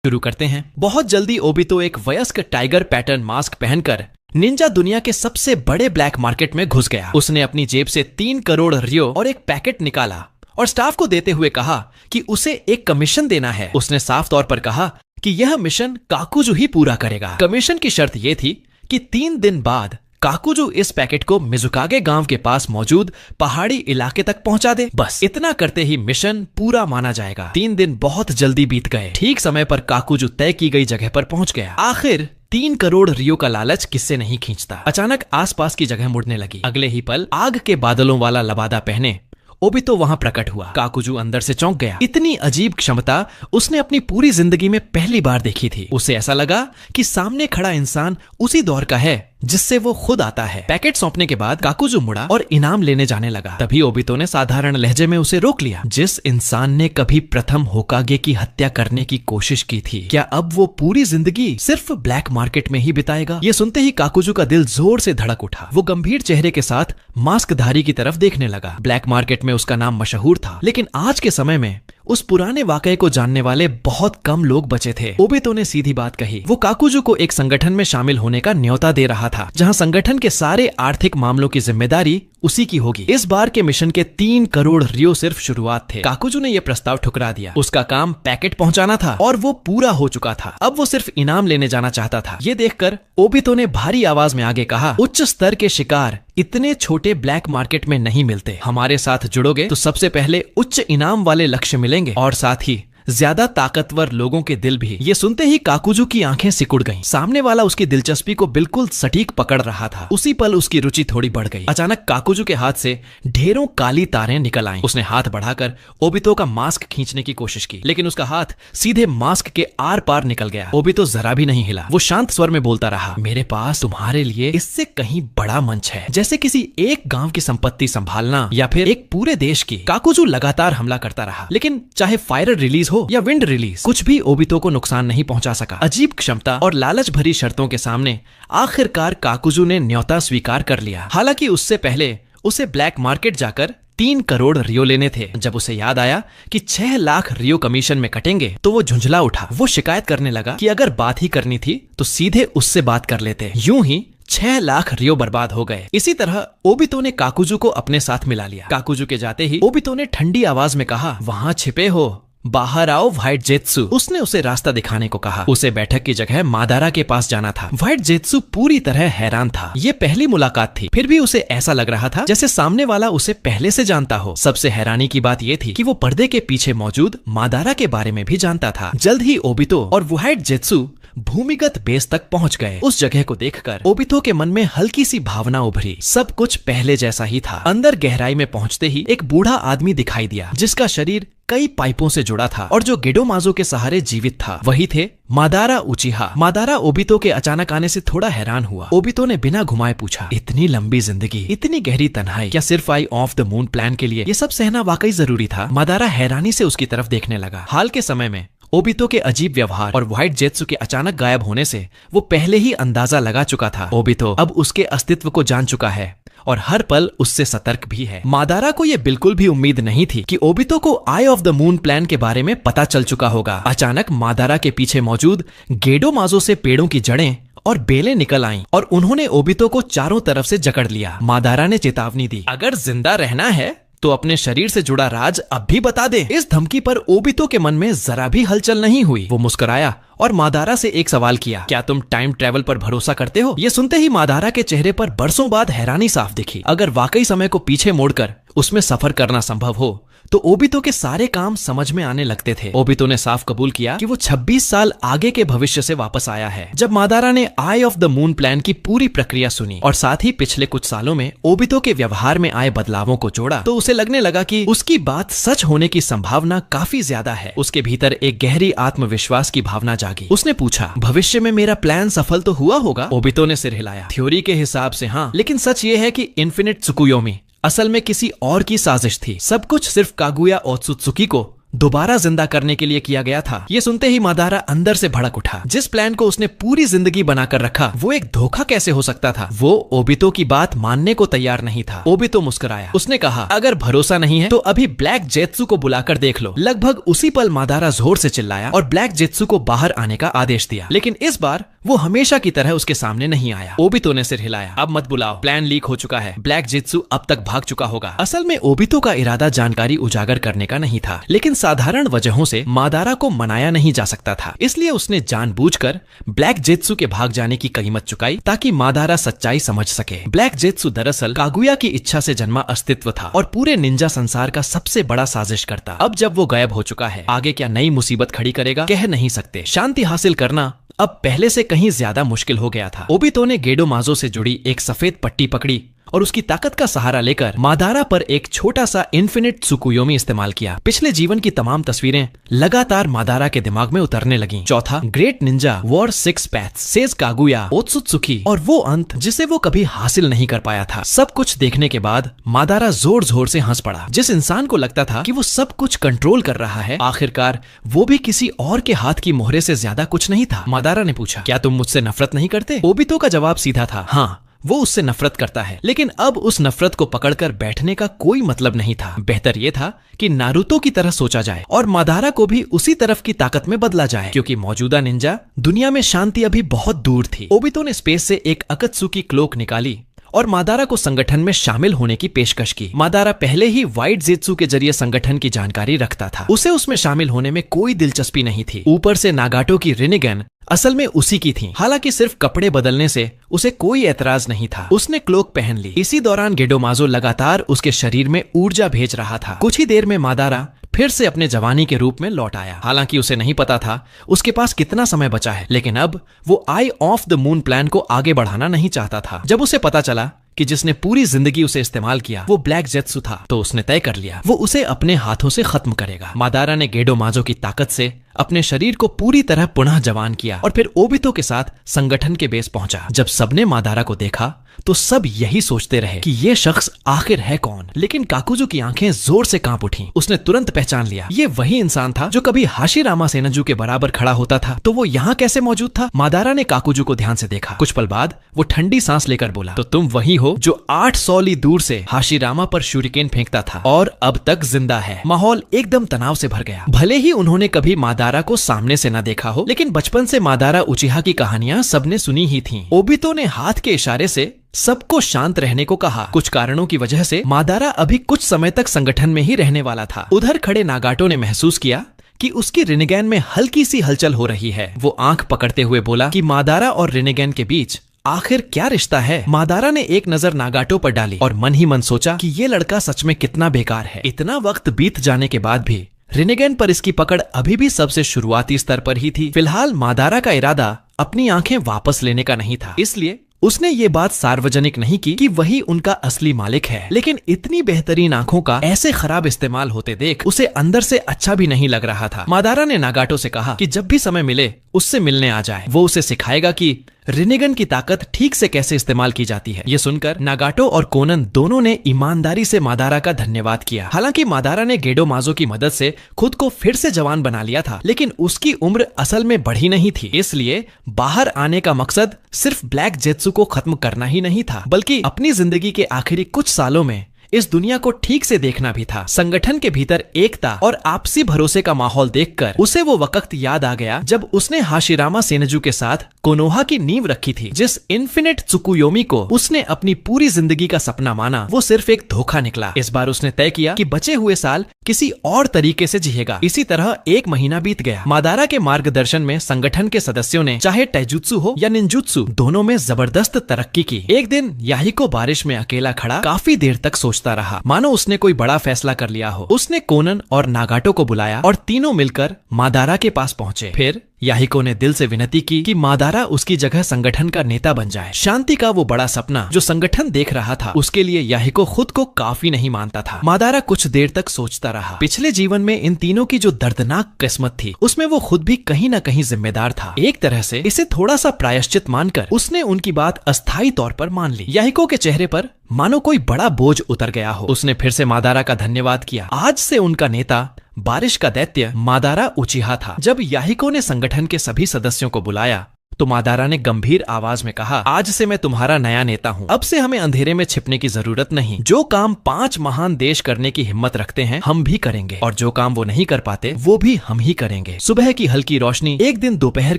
शुरू करते हैं। बहुत जल्दी ओबितो एक वयस्क टाइगर पैटर्न मास्क पहनकर निंजा दुनिया के सबसे बड़े ब्लैक मार्केट में घुस गया। उसने अपनी जेब से 3 करोड़ रियो और एक पैकेट निकाला और स्टाफ को देते हुए कहा कि उसे एक कमीशन देना है। उसने साफ तौर पर कहा कि यह मिशन काकुजू ही पूरा करेगा। कमीशन की शर्त यह थी कि 3 दिन बाद काकुजू इस पैकेट को मिजुकागे गांव के पास मौजूद पहाड़ी इलाके तक पहुंचा दे। बस इतना करते ही मिशन पूरा माना जाएगा। 3 दिन बहुत जल्दी बीत गए। ठीक समय पर काकुजू तय की गई जगह पर पहुंच गया। आखिर 3 करोड़ रियो का लालच किससे नहीं खींचता। अचानक आसपास की जगह मुड़ने लगी। अगले ही पल आग के बादलों वाला लबादा पहने ओबितो वहां प्रकट हुआ। काकुजू अंदर से चौंक गया। इतनी अजीब क्षमता उसने अपनी पूरी जिंदगी में पहली बार देखी थी। उसे ऐसा लगा कि सामने खड़ा इंसान उसी दौर का है जिससे वो खुद आता है। पैकेट सौंपने के बाद काकुजू मुड़ा और इनाम लेने जाने लगा। तभी ओबितो ने साधारण लहजे में उसे रोक लिया। जिस इंसान ने कभी प्रथम होकागे की हत्या करने की कोशिश की थी, क्या अब वो पूरी जिंदगी सिर्फ ब्लैक मार्केट में ही बिताएगा? ये सुनते ही काकुजू का दिल जोर से धड़क उठा। वो गंभीर चेहरे के साथ मास्कधारी की तरफ देखने लगा। ब्लैक मार्केट में उसका नाम मशहूर था, लेकिन आज के समय में उस पुराने वाकये को जानने वाले बहुत कम लोग बचे थे। ओबितो ने सीधी बात कही। वो काकुजू को एक संगठन में शामिल होने का न्योता दे रहा था, जहां संगठन के सारे आर्थिक मामलों की जिम्मेदारी उसी की होगी। इस बार के मिशन के 3 करोड़ रियो सिर्फ शुरुआत थे। काकुजू ने यह प्रस्ताव ठुकरा दिया। उसका काम पैकेट पहुंचाना था और वो पूरा हो चुका था। अब वो सिर्फ इनाम लेने जाना चाहता था। ये देखकर ओबितो ने भारी आवाज में आगे कहा, उच्च स्तर के शिकार इतने छोटे ब्लैक मार्केट में नहीं मिलते। हमारे साथ जुड़ोगे तो सबसे पहले उच्च इनाम वाले लक्ष्य मिलेंगे और साथ ही ज्यादा ताकतवर लोगों के दिल भी। ये सुनते ही काकुजू की आंखें सिकुड़ गईं। सामने वाला उसकी दिलचस्पी को बिल्कुल सटीक पकड़ रहा था। उसी पल उसकी रुचि थोड़ी बढ़ गई। अचानक काकुजू के हाथ से ढेरों काली तारें निकल आईं। उसने हाथ बढ़ाकर ओबितो का मास्क खींचने की कोशिश की, लेकिन उसका हाथ सीधे मास्क के आर पार निकल गया। ओबितो जरा भी नहीं हिला। वो शांत स्वर में बोलता रहा, मेरे पास तुम्हारे लिए इससे कहीं बड़ा मंच है, जैसे किसी एक गांव की संपत्ति संभालना या फिर एक पूरे देश की। काकुजू लगातार हमला करता रहा, लेकिन चाहे फायर रिलीज हो या विंड रिलीज, कुछ भी ओबितो को नुकसान नहीं पहुंचा सका। अजीब क्षमता और लालच भरी शर्तों के सामने आखिरकार काकुजू ने न्योता स्वीकार कर लिया। हालांकि उससे पहले उसे ब्लैक मार्केट जाकर 3 करोड़ रियो लेने थे। जब उसे याद आया कि 6 लाख रियो कमीशन में कटेंगे तो वो झुंझला उठा। वो शिकायत करने लगा कि अगर बात ही करनी थी तो सीधे उससे बात कर लेते। यूं ही 6 लाख रियो बर्बाद हो गए। इसी तरह ओबितो ने काकुजू को अपने साथ मिला लिया। काकुजू के जाते ही ओबितो ने ठंडी आवाज में कहा, वहां छिपे हो, बाहर आओ व्हाइट जेत्सु। उसने उसे रास्ता दिखाने को कहा। उसे बैठक की जगह मादारा के पास जाना था। व्हाइट जेत्सु पूरी तरह हैरान था। ये पहली मुलाकात थी, फिर भी उसे ऐसा लग रहा था जैसे सामने वाला उसे पहले से जानता हो। सबसे हैरानी की बात यह थी कि वो पर्दे के पीछे मौजूद मादारा के बारे में भी जानता था। जल्द ही ओबितो और व्हाइट जेत्सु भूमिगत बेस तक पहुंच गए। उस जगह को देखकर ओबितो के मन में हल्की सी भावना उभरी। सब कुछ पहले जैसा ही था। अंदर गहराई में पहुंचते ही एक बूढ़ा आदमी दिखाई दिया, जिसका शरीर कई पाइपों से जुड़ा था और जो गेडोमाजो के सहारे जीवित था। वही थे मादारा उचिहा। मादारा ओबितो के अचानक आने से थोड़ा हैरान हुआ। ओबितो ने बिना घुमाए पूछा, इतनी लंबी जिंदगी, इतनी गहरी तन्हाई, क्या सिर्फ आई ऑफ द मून प्लान के लिए ये सब सहना वाकई जरूरी था? मादारा हैरानी से उसकी तरफ देखने लगा। हाल के समय में ओबितो के अजीब व्यवहार और व्हाइट जेत्सु के अचानक गायब होने से वो पहले ही अंदाजा लगा चुका था। ओबितो अब उसके अस्तित्व को जान चुका है और हर पल उससे सतर्क भी है। मादारा को यह बिल्कुल भी उम्मीद नहीं थी कि ओबितो को आई ऑफ द मून प्लान के बारे में पता चल चुका होगा। अचानक मादारा के पीछे मौजूद गेडोमाजो से पेड़ों की जड़ें और बेलें निकल आईं और उन्होंने ओबितो को चारों तरफ से जकड़ लिया। मादारा ने चेतावनी दी, अगर जिंदा रहना है तो अपने शरीर से जुड़ा राज अब भी बता दे। इस धमकी पर ओबितो के मन में जरा भी हलचल नहीं हुई। वो मुस्कुराया और मादारा से एक सवाल किया, क्या तुम टाइम ट्रेवल पर भरोसा करते हो? ये सुनते ही मादारा के चेहरे पर बरसों बाद हैरानी साफ दिखी। अगर वाकई समय को पीछे मोड़कर उसमें सफर करना संभव हो तो ओबितो के सारे काम समझ में आने लगते थे। ओबितो ने साफ कबूल किया कि वो 26 साल आगे के भविष्य से वापस आया है। जब मादारा ने आई ऑफ द मून प्लान की पूरी प्रक्रिया सुनी और साथ ही पिछले कुछ सालों में ओबितो के व्यवहार में आए बदलावों को जोड़ा तो उसे लगने लगा कि उसकी बात सच होने की संभावना काफी ज्यादा है। उसके भीतर एक गहरी आत्मविश्वास की भावना जागी। उसने पूछा, भविष्य में मेरा प्लान सफल तो हुआ होगा? ओबितो ने सिर हिलाया। थ्योरी के हिसाब से हाँ, लेकिन सच ये है कि इन्फिनिट त्सुकुयोमी असल में किसी और की साजिश थी। सब कुछ सिर्फ कागुया ओत्सुत्सुकी को दोबारा जिंदा करने के लिए किया गया था। ये सुनते ही मादारा अंदर से भड़क उठा। जिस प्लान को उसने पूरी जिंदगी बनाकर रखा वो एक धोखा कैसे हो सकता था? वो ओबितो की बात मानने को तैयार नहीं था। ओबितो मुस्कुराया। उसने कहा, अगर भरोसा नहीं है तो अभी ब्लैक जेत्सु को बुलाकर देख लो। लगभग उसी पल मादारा जोर से चिल्लाया और ब्लैक जेत्सु को बाहर आने का आदेश दिया, लेकिन इस बार वो हमेशा की तरह उसके सामने नहीं आया। ओबितो ने सिर हिलाया। अब मत बुलाओ, प्लान लीक हो चुका है। ब्लैक जेत्सु अब तक भाग चुका होगा। असल में ओबितो का इरादा जानकारी उजागर करने का नहीं था, लेकिन साधारण वजहों से मादारा को मनाया नहीं जा सकता था। इसलिए उसने जानबूझकर ब्लैक जेत्सु के भाग जाने की कीमत चुकाई ताकि मादारा सच्चाई समझ सके। ब्लैक जेत्सु दरअसल कागुया की इच्छा से जन्मा अस्तित्व था और पूरे निंजा संसार का सबसे बड़ा साजिश करता। अब जब वो गायब हो चुका है, आगे क्या नई मुसीबत खड़ी करेगा कह नहीं सकते। शांति हासिल करना अब पहले से कहीं ज्यादा मुश्किल हो गया था। ओबितो ने गेडोमाजो से जुड़ी एक सफेद पट्टी पकड़ी और उसकी ताकत का सहारा लेकर मादारा पर एक छोटा सा इन्फिनिट त्सुकुयोमी इस्तेमाल किया। पिछले जीवन की तमाम तस्वीरें लगातार मादारा के दिमाग में उतरने लगीं। चौथा, great ninja war 6 paths, sage Kaguya, Otsutsuki और वो अंत जिसे वो कभी हासिल नहीं कर पाया था। सब कुछ देखने के बाद मादारा जोर जोर से हंस पड़ा। जिस इंसान को लगता था कि वो सब कुछ कंट्रोल कर रहा है, आखिरकार वो भी किसी और के हाथ की मोहरे से ज्यादा कुछ नहीं था। मादारा ने पूछा, क्या तुम मुझसे नफरत नहीं करते? ओबितो का जवाब सीधा था, हाँ, वो उससे नफरत करता है, लेकिन अब उस नफरत को पकड़कर बैठने का कोई मतलब नहीं था। बेहतर ये था कि नारुतो की तरह सोचा जाए और मादारा को भी उसी तरफ की ताकत में बदला जाए, क्योंकि मौजूदा निंजा दुनिया में शांति अभी बहुत दूर थी। ओबितो ने स्पेस से एक अकत्सुकी क्लोक निकाली और मादारा को संगठन में शामिल होने की पेशकश की। मादारा पहले ही व्हाइट जेत्सु के जरिए संगठन की जानकारी रखता था। उसे उसमें शामिल होने में कोई दिलचस्पी नहीं थी। ऊपर से नागाटो की रिनिगन असल में उसी की थी। हालांकि सिर्फ कपड़े बदलने से उसे कोई एतराज नहीं था। उसने क्लोक पहन ली। इसी दौरान गेडोमाजो लगातार उसके शरीर में ऊर्जा भेज रहा था। कुछ ही देर में मादारा फिर से अपने जवानी के रूप में लौट आया। हालांकि उसे नहीं पता था उसके पास कितना समय बचा है, लेकिन अब वो आई ऑफ द मून प्लान को आगे बढ़ाना नहीं चाहता था। जब उसे पता चला कि जिसने पूरी जिंदगी उसे इस्तेमाल किया वो ब्लैक जेत्सु था, तो उसने तय कर लिया वो उसे अपने हाथों से खत्म करेगा। मादारा ने गेडोमाजो की ताकत से अपने शरीर को पूरी तरह पुनः जवान किया और फिर ओबितो के साथ संगठन के बेस पहुंचा। जब सबने मादारा को देखा तो सब यही सोचते रहे कि ये शख्स आखिर है कौन, लेकिन काकुजो की आंखें जोर से कांप उठी। उसने तुरंत पहचान लिया ये वही इंसान था जो कभी हाशिरामा सेनजू के बराबर खड़ा होता था। तो वो यहाँ कैसे मौजूद था? मादारा ने काकुजो को ध्यान से देखा। कुछ पल बाद वो ठंडी सांस लेकर बोला, तो तुम वही हो जो 800 ली दूर से हाशिरामा पर शूरिकेन फेंकता था और अब तक जिंदा है। माहौल एकदम तनाव से भर गया। भले ही उन्होंने कभी मादारा को सामने से न देखा हो, लेकिन बचपन से मादारा उचिहा की कहानियां सबने सुनी ही थीं। ओबितो ने हाथ के इशारे से सबको शांत रहने को कहा। कुछ कारणों की वजह से मादारा अभी कुछ समय तक संगठन में ही रहने वाला था। उधर खड़े नागाटो ने महसूस किया कि उसकी रिनिगैन में हल्की सी हलचल हो रही है। वो आंख पकड़ते हुए बोला कि मादारा और रिनिगैन के बीच आखिर क्या रिश्ता है? मादारा ने एक नजर नागाटो पर डाली और मन ही मन सोचा कि ये लड़का सच में कितना बेकार है। इतना वक्त बीत जाने के बाद भी रिनिगैन पर इसकी पकड़ अभी भी सबसे शुरुआती स्तर पर ही थी। फिलहाल मादारा का इरादा अपनी आंखें वापस लेने का नहीं था, इसलिए उसने ये बात सार्वजनिक नहीं की कि वही उनका असली मालिक है। लेकिन इतनी बेहतरीन आंखों का ऐसे खराब इस्तेमाल होते देख उसे अंदर से अच्छा भी नहीं लग रहा था। मादारा ने नागाटो से कहा कि जब भी समय मिले उससे मिलने आ जाए। वो उसे सिखाएगा कि रिनिगन की ताकत ठीक से कैसे इस्तेमाल की जाती है। ये सुनकर नागाटो और कोनन दोनों ने ईमानदारी से मादारा का धन्यवाद किया। हालांकि मादारा ने गेडोमाजो की मदद से खुद को फिर से जवान बना लिया था, लेकिन उसकी उम्र असल में बढ़ी नहीं थी। इसलिए बाहर आने का मकसद सिर्फ ब्लैक जेत्सु को खत्म करना ही नहीं था, बल्कि अपनी जिंदगी के आखिरी कुछ सालों में इस दुनिया को ठीक से देखना भी था। संगठन के भीतर एकता और आपसी भरोसे का माहौल देखकर उसे वो वक्त याद आ गया जब उसने हाशिरामा सेनजू के साथ कोनोहा की नींव रखी थी। जिस इन्फिनिट त्सुकुयोमी को उसने अपनी पूरी जिंदगी का सपना माना, वो सिर्फ एक धोखा निकला। इस बार उसने तय किया कि बचे हुए साल किसी और तरीके से जिएगा। इसी तरह 1 महीना बीत गया। मादारा के मार्गदर्शन में संगठन के सदस्यों ने चाहे टैजुत्सु हो या निंजुत्सु, दोनों में जबरदस्त तरक्की की। एक दिन याहिको बारिश में अकेला खड़ा काफी देर तक सोचता रहा, मानो उसने कोई बड़ा फैसला कर लिया हो। उसने कोनन और नागाटो को बुलाया और तीनों मिलकर मादारा के पास पहुंचे। फिर याहिको ने दिल से विनती की कि मादारा उसकी जगह संगठन का नेता बन जाए। शांति का वो बड़ा सपना जो संगठन देख रहा था, उसके लिए याहिको खुद को काफी नहीं मानता था। मादारा कुछ देर तक सोचता रहा। पिछले जीवन में इन तीनों की जो दर्दनाक किस्मत थी, उसमें वो खुद भी कहीं न कहीं जिम्मेदार था। एक तरह से इसे थोड़ा सा प्रायश्चित मानकर उसने उनकी बात अस्थायी तौर पर मान ली। याहिको के चेहरे पर मानो कोई बड़ा बोझ उतर गया हो। उसने फिर से मादारा का धन्यवाद किया। आज से उनका नेता, बारिश का दैत्य मादारा उचिहा था। जब याहिको ने संगठन के सभी सदस्यों को बुलाया तो मादारा ने गंभीर आवाज में कहा, आज से मैं तुम्हारा नया नेता हूँ। अब से हमें अंधेरे में छिपने की जरूरत नहीं। जो काम 5 महान देश करने की हिम्मत रखते हैं, हम भी करेंगे, और जो काम वो नहीं कर पाते, वो भी हम ही करेंगे। सुबह की हल्की रोशनी एक दिन दोपहर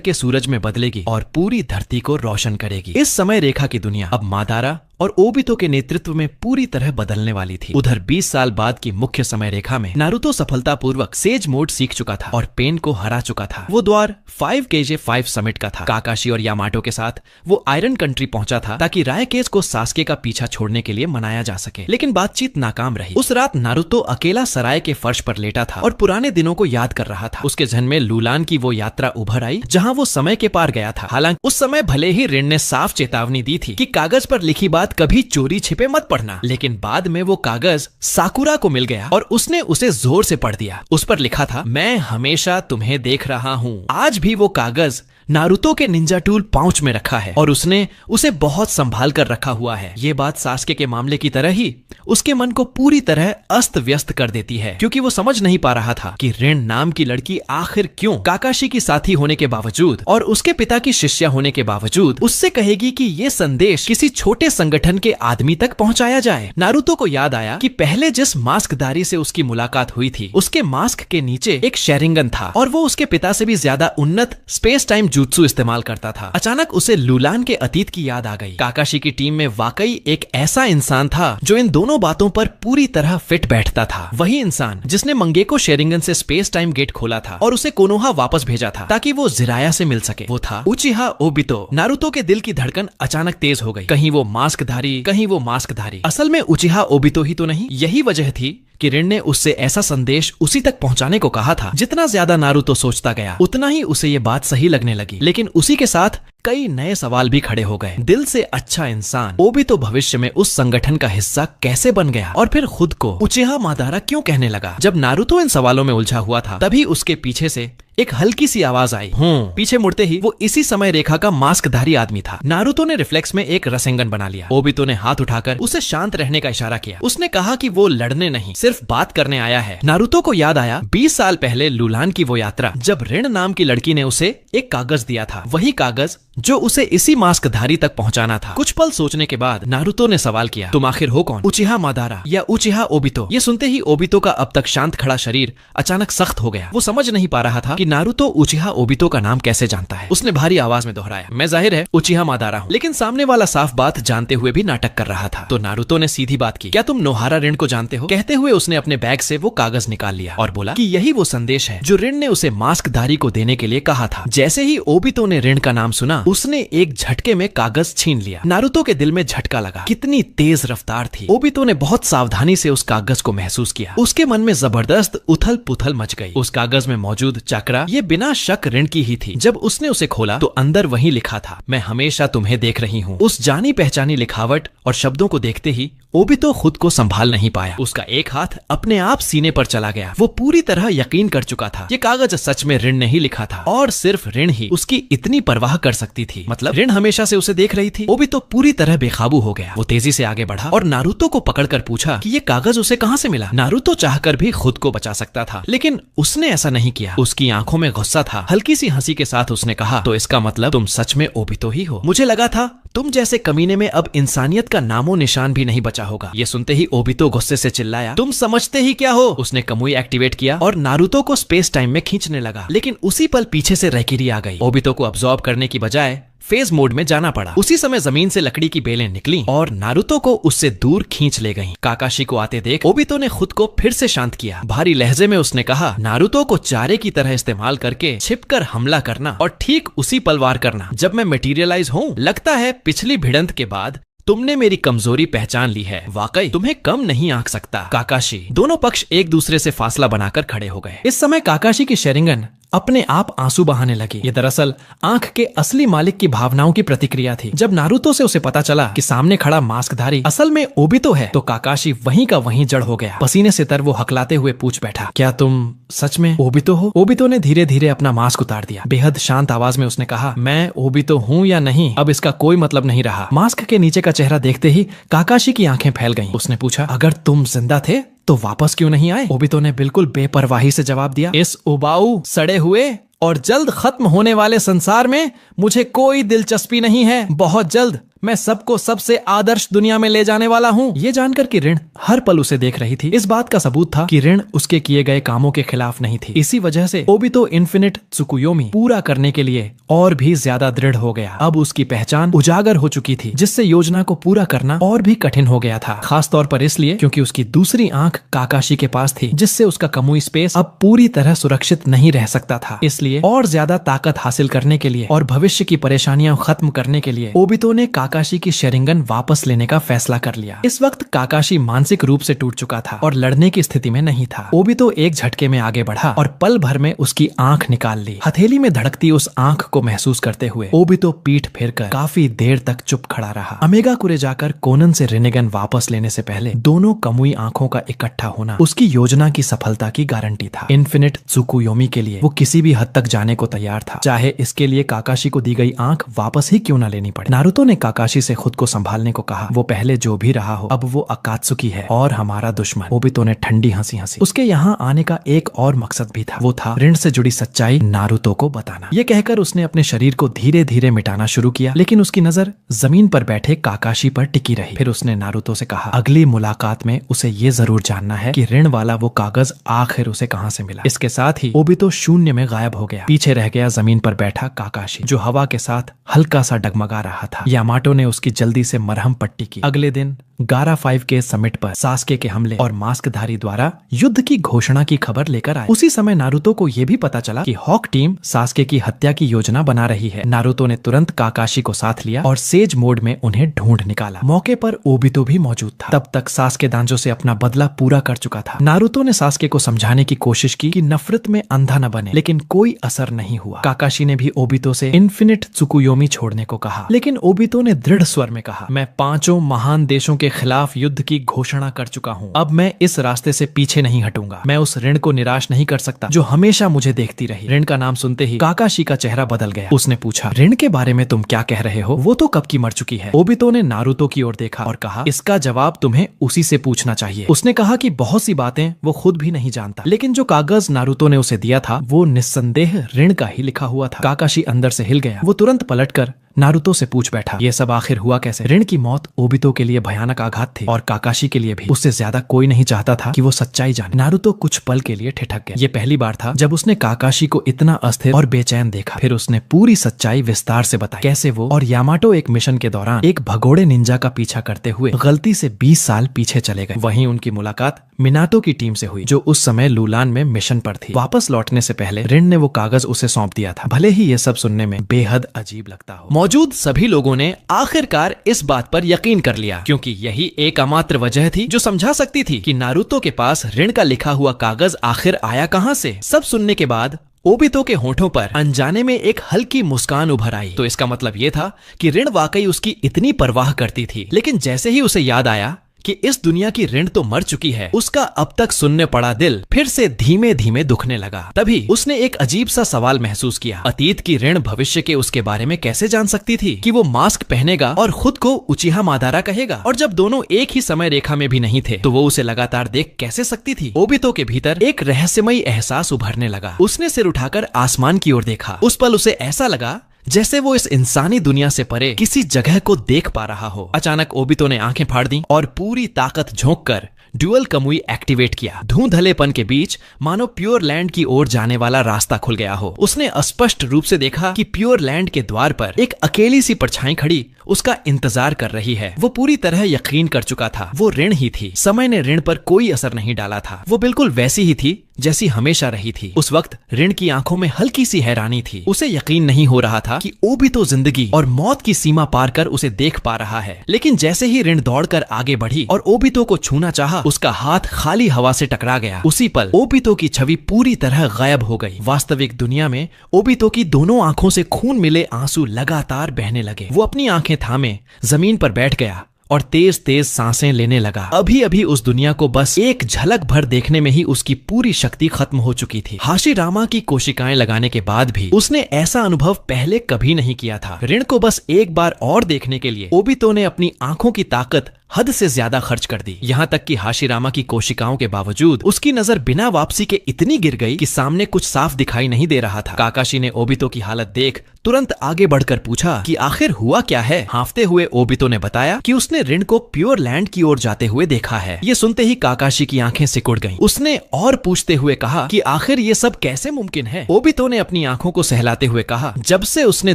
के सूरज में बदलेगी और पूरी धरती को रोशन करेगी। इस समय रेखा की दुनिया अब मादारा और ओबितो के नेतृत्व में पूरी तरह बदलने वाली थी। उधर 20 साल बाद की मुख्य समय रेखा में नारुतो सफलतापूर्वक सेज मोड सीख चुका था और पेन को हरा चुका था। वो द्वार 5KJ5 समिट का था। काकाशी और यामाटो के साथ वो आयरन कंट्री पहुंचा था ताकि रायकेज को सास्के का पीछा छोड़ने के लिए मनाया जा सके, लेकिन बातचीत नाकाम रही। उस रात नारुतो अकेला सराय के फर्श पर लेटा था और पुराने दिनों को याद कर रहा था। उसके जहन में लूलान की वो यात्रा उभर आई जहां वो समय के पार गया था। हालांकि उस समय भले ही रिन ने साफ चेतावनी दी थी कि कागज पर लिखी बात कभी चोरी छिपे मत पढ़ना, लेकिन बाद में वो कागज साकुरा को मिल गया और उसने उसे जोर से पढ़ दिया। उस पर लिखा था, मैं हमेशा तुम्हें देख रहा हूँ। आज भी वो कागज नारुतो के निंजा टूल पाउच में रखा है और उसने उसे बहुत संभाल कर रखा हुआ है। ये बात सास्के के मामले की तरह ही उसके मन को पूरी तरह अस्त व्यस्त कर देती है, क्योंकि वो समझ नहीं पा रहा था कि रिन नाम की लड़की आखिर क्यों काकाशी की साथी होने के बावजूद और उसके पिता की शिष्या होने के बावजूद उससे कहेगी कि ये संदेश किसी छोटे संगठन के आदमी तक पहुंचाया जाए। नारुतो को याद आया कि पहले जिस मास्कधारी से उसकी मुलाकात हुई थी उसके मास्क के नीचे एक शेरिंगन था और वो उसके पिता से भी ज्यादा उन्नत स्पेस टाइम जुत्सु इस्तेमाल करता था। अचानक उसे लूलान के अतीत की याद आ गई। काकाशी की टीम में वाकई एक ऐसा इंसान था जो इन दोनों बातों पर पूरी तरह फिट बैठता था। वही इंसान जिसने मंगेको शेरिंगन से स्पेस टाइम गेट खोला था और उसे कोनोहा वापस भेजा था ताकि वो जिराया से मिल सके। वो था उचिहा ओबितो। नारुतो के दिल की धड़कन अचानक तेज हो गई। कहीं वो मास्कधारी, कहीं वो मास्कधारी। असल में उचिहा ओबितो ही तो नहीं। यही वजह थी कि रिन ने उससे ऐसा संदेश उसी तक पहुंचाने को कहा था। जितना ज्यादा नारुतो सोचता गया उतना ही उसे ये बात सही लगने लगी, लेकिन उसी के साथ कई नए सवाल भी खड़े हो गए। दिल से अच्छा इंसान ओबितो भविष्य में उस संगठन का हिस्सा कैसे बन गया और फिर खुद को उचिहा मादारा क्यों कहने लगा? जब नारुतो इन सवालों में उलझा हुआ था तभी उसके पीछे से एक हल्की सी आवाज आई। पीछे मुड़ते ही वो इसी समय रेखा का मास्कधारी आदमी था। नारुतो ने रिफ्लेक्स में एक रसेंगन बना लिया। ओबितो ने हाथ उठाकर उसे शांत रहने का इशारा किया। उसने कहा कि वो लड़ने नहीं, सिर्फ बात करने आया है। नारुतो को याद आया 20 साल पहले लूलान की वो यात्रा जब रिन नाम की लड़की ने उसे एक कागज दिया था, वही कागज जो उसे इसी मास्कधारी तक पहुंचाना था। कुछ पल सोचने के बाद नारुतो ने सवाल किया, तुम आखिर हो कौन? उचिहा मादारा या उचिहा ओबितो? ये सुनते ही ओबितो का अब तक शांत खड़ा शरीर अचानक सख्त हो गया। वो समझ नहीं पा रहा था कि नारुतो उचिहा ओबितो का नाम कैसे जानता है। उसने भारी आवाज में दोहराया, मैं जाहिर है उचिहा मादारा हूँ। लेकिन सामने वाला साफ बात जानते हुए भी नाटक कर रहा था। तो नारुतो ने सीधी बात की, क्या तुम नोहारा रिन को जानते हो? कहते हुए उसने अपने बैग से वो कागज निकाल लिया और बोला कि यही वो संदेश है जो रिन ने उसे मास्कधारी को देने के लिए कहा था। जैसे ही ओबितो ने रिन का नाम सुना उसने एक झटके में कागज छीन लिया। नारुतो के दिल में झटका लगा। कितनी तेज रफ्तार थी। ओबितो ने बहुत सावधानी से उस कागज को महसूस किया। उसके मन में जबरदस्त उथल पुथल मच गई। उस कागज में मौजूद चक्रा ये बिना शक रिन की ही थी। जब उसने उसे खोला तो अंदर वही लिखा था, मैं हमेशा तुम्हें देख रही हूँ। उस जानी पहचानी लिखावट और शब्दों को देखते ही ओबितो खुद को संभाल नहीं पाया। उसका एक हाथ अपने आप सीने पर चला गया। वो पूरी तरह यकीन कर चुका था ये कागज सच में रिन ने ही लिखा था और सिर्फ रिन ही उसकी इतनी परवाह कर सकती थी। मतलब रिन हमेशा से उसे देख रही थी। ओबितो पूरी तरह बेकाबू हो गया। वो तेजी से आगे बढ़ा और नारुतो को पकड़कर पूछा कि ये कागज उसे कहाँ से मिला। नारुतो चाहकर भी खुद को बचा सकता था, लेकिन उसने ऐसा नहीं किया। उसकी आंखों में गुस्सा था। हल्की सी हंसी के साथ उसने कहा, तो इसका मतलब तुम सच में ओबितो ही हो। मुझे लगा था तुम जैसे कमीने में अब इंसानियत का नामो निशान भी नहीं बचा होगा। ये सुनते ही ओबितो गुस्से से चिल्लाया, तुम समझते ही क्या हो? उसने कमुई एक्टिवेट किया और नारुतो को स्पेस टाइम में खींचने लगा, लेकिन उसी पल पीछे से रैकिरी आ गई। ओबितो को अब्सॉर्ब करने की बजाय फेज मोड में जाना पड़ा। उसी समय जमीन से लकड़ी की बेलें निकली और नारुतो को उससे दूर खींच ले गईं। काकाशी को आते देख ओबितो ने खुद को फिर से शांत किया। भारी लहजे में उसने कहा, नारुतो को चारे की तरह इस्तेमाल करके छिपकर हमला करना और ठीक उसी पल वार करना जब मैं मटेरियलाइज हूँ। लगता है पिछली भिड़ंत के बाद तुमने मेरी कमजोरी पहचान ली है। वाकई तुम्हें कम नहीं आंक सकता काकाशी। दोनों पक्ष एक दूसरे से फासला बनाकर खड़े हो गए। इस समय काकाशी की शेरिंगन अपने आप आंसू बहाने लगी। ये दरअसल आंख के असली मालिक की भावनाओं की प्रतिक्रिया थी। जब नारुतो से उसे पता चला कि सामने खड़ा मास्कधारी असल में ओबितो है तो काकाशी वहीं का वहीं जड़ हो गया। पसीने से तर वो हकलाते हुए पूछ बैठा, क्या तुम सच में ओबितो हो? ओबितो ने धीरे धीरे अपना मास्क उतार दिया। बेहद शांत आवाज में उसने कहा, मैं ओबितो हूँ या नहीं अब इसका कोई मतलब नहीं रहा। मास्क के नीचे का चेहरा देखते ही काकाशी की आंखें फैल गईं। उसने पूछा, अगर तुम जिंदा थे तो वापस क्यों नहीं आए? ओबितो ने बिल्कुल बेपरवाही से जवाब दिया, इस उबाऊ, सड़े हुए और जल्द खत्म होने वाले संसार में मुझे कोई दिलचस्पी नहीं है। बहुत जल्द मैं सबको सबसे आदर्श दुनिया में ले जाने वाला हूँ। ये जानकर कि ऋण हर पल उसे देख रही थी, इस बात का सबूत था कि ऋण उसके किए गए कामों के खिलाफ नहीं थी। इसी वजह से ओबितो इन्फिनिट त्सुकुयोमी पूरा करने के लिए और भी ज्यादा दृढ़ हो गया। अब उसकी पहचान उजागर हो चुकी थी, जिससे योजना को पूरा करना और भी कठिन हो गया था। खास तौर पर इसलिए क्योंकि उसकी दूसरी आंख काकाशी के पास थी, जिससे उसका कमुई स्पेस अब पूरी तरह सुरक्षित नहीं रह सकता था। इसलिए और ज्यादा ताकत हासिल करने के लिए और भविष्य की परेशानियां खत्म करने के लिए ओबितो ने काकाशी की शेरिंगन वापस लेने का फैसला कर लिया। इस वक्त काकाशी मानसिक रूप से टूट चुका था और लड़ने की स्थिति में नहीं था। ओबितो एक झटके में आगे बढ़ा और पल भर में उसकी आंख निकाल ली। हथेली में धड़कती उस आंख को महसूस करते हुए ओबितो पीठ फेरकर काफी देर तक चुप खड़ा रहा। अमेगा कुरे जाकर कोनन से रिनेगन वापस लेने से पहले दोनों कमुई आंखों का इकट्ठा होना उसकी योजना की सफलता की गारंटी था। इन्फिनिट त्सुकुयोमी के लिए वो किसी भी हद तक जाने को तैयार था, चाहे इसके लिए काकाशी को दी गई आंख वापस ही क्यों न लेनी पड़े। नारुतो ने काकाशी से खुद को संभालने को कहा। वो पहले जो भी रहा हो, अब वो अकात्सुकी है और हमारा दुश्मन। ओबितो ने ठंडी हंसी हंसी। उसके यहाँ आने का एक और मकसद भी था, वो था ऋण से जुड़ी सच्चाई नारुतो को बताना। ये कहकर उसने अपने शरीर को धीरे धीरे मिटाना शुरू किया, लेकिन उसकी नजर जमीन पर बैठे काकाशी पर टिकी रही। फिर उसने नारुतो से कहा, अगली मुलाकात में उसे ये जरूर जानना है कि ऋण वाला वो कागज आखिर उसे कहाँ से मिला। इसके साथ ही ओबितो शून्य में गायब हो गया। पीछे रह गया जमीन पर बैठा काकाशी, जो हवा के साथ हल्का सा डगमगा रहा था। यामाटो ने उसकी जल्दी से मरहम पट्टी की। अगले दिन गारा 5 के समिट पर सास्के के हमले और मास्कधारी द्वारा युद्ध की घोषणा की खबर लेकर आए। उसी समय नारुतो को यह भी पता चला कि हॉक टीम सास्के की हत्या की योजना बना रही है। नारुतो ने तुरंत काकाशी को साथ लिया और सेज मोड में उन्हें ढूंढ निकाला। मौके पर ओबितो भी मौजूद था। तब तक सास्के दांजो से अपना बदला पूरा कर चुका था। नारुतो ने सास्के को समझाने की कोशिश की कि नफरत में अंधा न बने, लेकिन कोई असर नहीं हुआ। काकाशी ने भी ओबितो से इन्फिनिट त्सुकुयोमी छोड़ने को कहा, लेकिन ओबितो ने दृढ़ स्वर में कहा, मैं 5 महान देशों के खिलाफ युद्ध की घोषणा कर चुका हूँ। अब मैं इस रास्ते से पीछे नहीं हटूंगा। मैं उस ऋण को निराश नहीं कर सकता जो हमेशा मुझे देखती रही। ऋण का नाम सुनते ही काकाशी का चेहरा बदल गया। उसने पूछा, ऋण के बारे में तुम क्या कह रहे हो? वो तो कब की मर चुकी है। ओबितो ने नारुतो की ओर देखा और कहा, इसका जवाब तुम्हें उसी से पूछना चाहिए। उसने कहा कि बहुत सी बातें वो खुद भी नहीं जानता, लेकिन जो कागज नारुतो ने उसे दिया था वो निस्संदेह ऋण का ही लिखा हुआ था। काकाशी अंदर से हिल गया। वो तुरंत पलटकर नारुतो से पूछ बैठा, ये सब आखिर हुआ कैसे? ऋण की मौत ओबितो के लिए भयानक आघात थी और काकाशी के लिए भी। उससे ज्यादा कोई नहीं चाहता था कि वो सच्चाई जाने। नारुतो कुछ पल के लिए ठिठक गया। ये पहली बार था जब उसने काकाशी को इतना अस्थिर और बेचैन देखा। फिर उसने पूरी सच्चाई विस्तार से बताई, कैसे वो और यामाटो एक मिशन के दौरान एक भगोड़े निंजा का पीछा करते हुए गलती से 20 साल पीछे चले गए। वहीं उनकी मुलाकात मिनातो की टीम से हुई, जो उस समय लूलान में मिशन पर थी। वापस लौटने से पहले ऋण ने वो कागज उसे सौंप दिया था। भले ही ये सब सुनने में बेहद अजीब लगता हो, मौजूद सभी लोगों ने आखिरकार इस बात पर यकीन कर लिया, क्योंकि यही एकमात्र वजह थी जो समझा सकती थी कि नारुतो के पास ऋण का लिखा हुआ कागज आखिर आया कहां से। सब सुनने के बाद ओबितो के होठों पर अनजाने में एक हल्की मुस्कान उभर आई। तो इसका मतलब ये था कि ऋण वाकई उसकी इतनी परवाह करती थी। लेकिन जैसे ही उसे याद आया कि इस दुनिया की ऋण तो मर चुकी है, उसका अब तक सुनने पड़ा दिल फिर से धीमे धीमे दुखने लगा। तभी उसने एक अजीब सा सवाल महसूस किया, अतीत की ऋण भविष्य के उसके बारे में कैसे जान सकती थी कि वो मास्क पहनेगा और खुद को उचिहा मादारा कहेगा, और जब दोनों एक ही समय रेखा में भी नहीं थे तो वो उसे लगातार देख कैसे सकती थी। ओबितो के भीतर एक रहस्यमयी एहसास उभरने लगा। उसने सिर उठाकर आसमान की ओर देखा। उस पल उसे ऐसा लगा जैसे वो इस इंसानी दुनिया से परे किसी जगह को देख पा रहा हो। अचानक ओबितो ने आंखें फाड़ दी और पूरी ताकत झोंककर ड्यूअल कमुई एक्टिवेट किया। धुंधलेपन के बीच मानो प्योर लैंड की ओर जाने वाला रास्ता खुल गया हो। उसने स्पष्ट रूप से देखा कि प्योर लैंड के द्वार पर एक अकेली सी परछाई खड़ी उसका इंतजार कर रही है। वो पूरी तरह यकीन कर चुका था, वो ऋण ही थी। समय ने ऋण पर कोई असर नहीं डाला था। वो बिल्कुल वैसी ही थी जैसी हमेशा रही थी। उस वक्त ऋण की आंखों में हल्की सी हैरानी थी। उसे यकीन नहीं हो रहा था कि ओबितो जिंदगी और मौत की सीमा पार कर उसे देख पा रहा है। लेकिन जैसे ही ऋण दौड़कर आगे बढ़ी और ओबितो को छूना चाहा, उसका हाथ खाली हवा से टकरा गया। उसी पल ओबितो की छवि पूरी तरह गायब हो गई। वास्तविक दुनिया में ओबितो की दोनों आंखों से खून मिले आंसू लगातार बहने लगे। वो अपनी आंखें थामे जमीन पर बैठ गया और तेज तेज सांसें लेने लगा। अभी अभी उस दुनिया को बस एक झलक भर देखने में ही उसकी पूरी शक्ति खत्म हो चुकी थी। हाशिरामा की कोशिकाएं लगाने के बाद भी उसने ऐसा अनुभव पहले कभी नहीं किया था। ऋण को बस एक बार और देखने के लिए ओबितो ने अपनी आंखों की ताकत हद से ज्यादा खर्च कर दी। यहाँ तक कि हाशिरामा की कोशिकाओं के बावजूद उसकी नजर बिना वापसी के इतनी गिर गई कि सामने कुछ साफ दिखाई नहीं दे रहा था। काकाशी ने ओबितो की हालत देख तुरंत आगे बढ़कर पूछा कि आखिर हुआ क्या है। हाँफते हुए ओबितो ने बताया कि उसने रिन को प्योर लैंड की ओर जाते हुए देखा है। ये सुनते ही काकाशी की आंखें सिकुड़ गईं। उसने और पूछते हुए कहा कि आखिर ये सब कैसे मुमकिन है। ओबितो ने अपनी आंखों को सहलाते हुए कहा, जब से उसने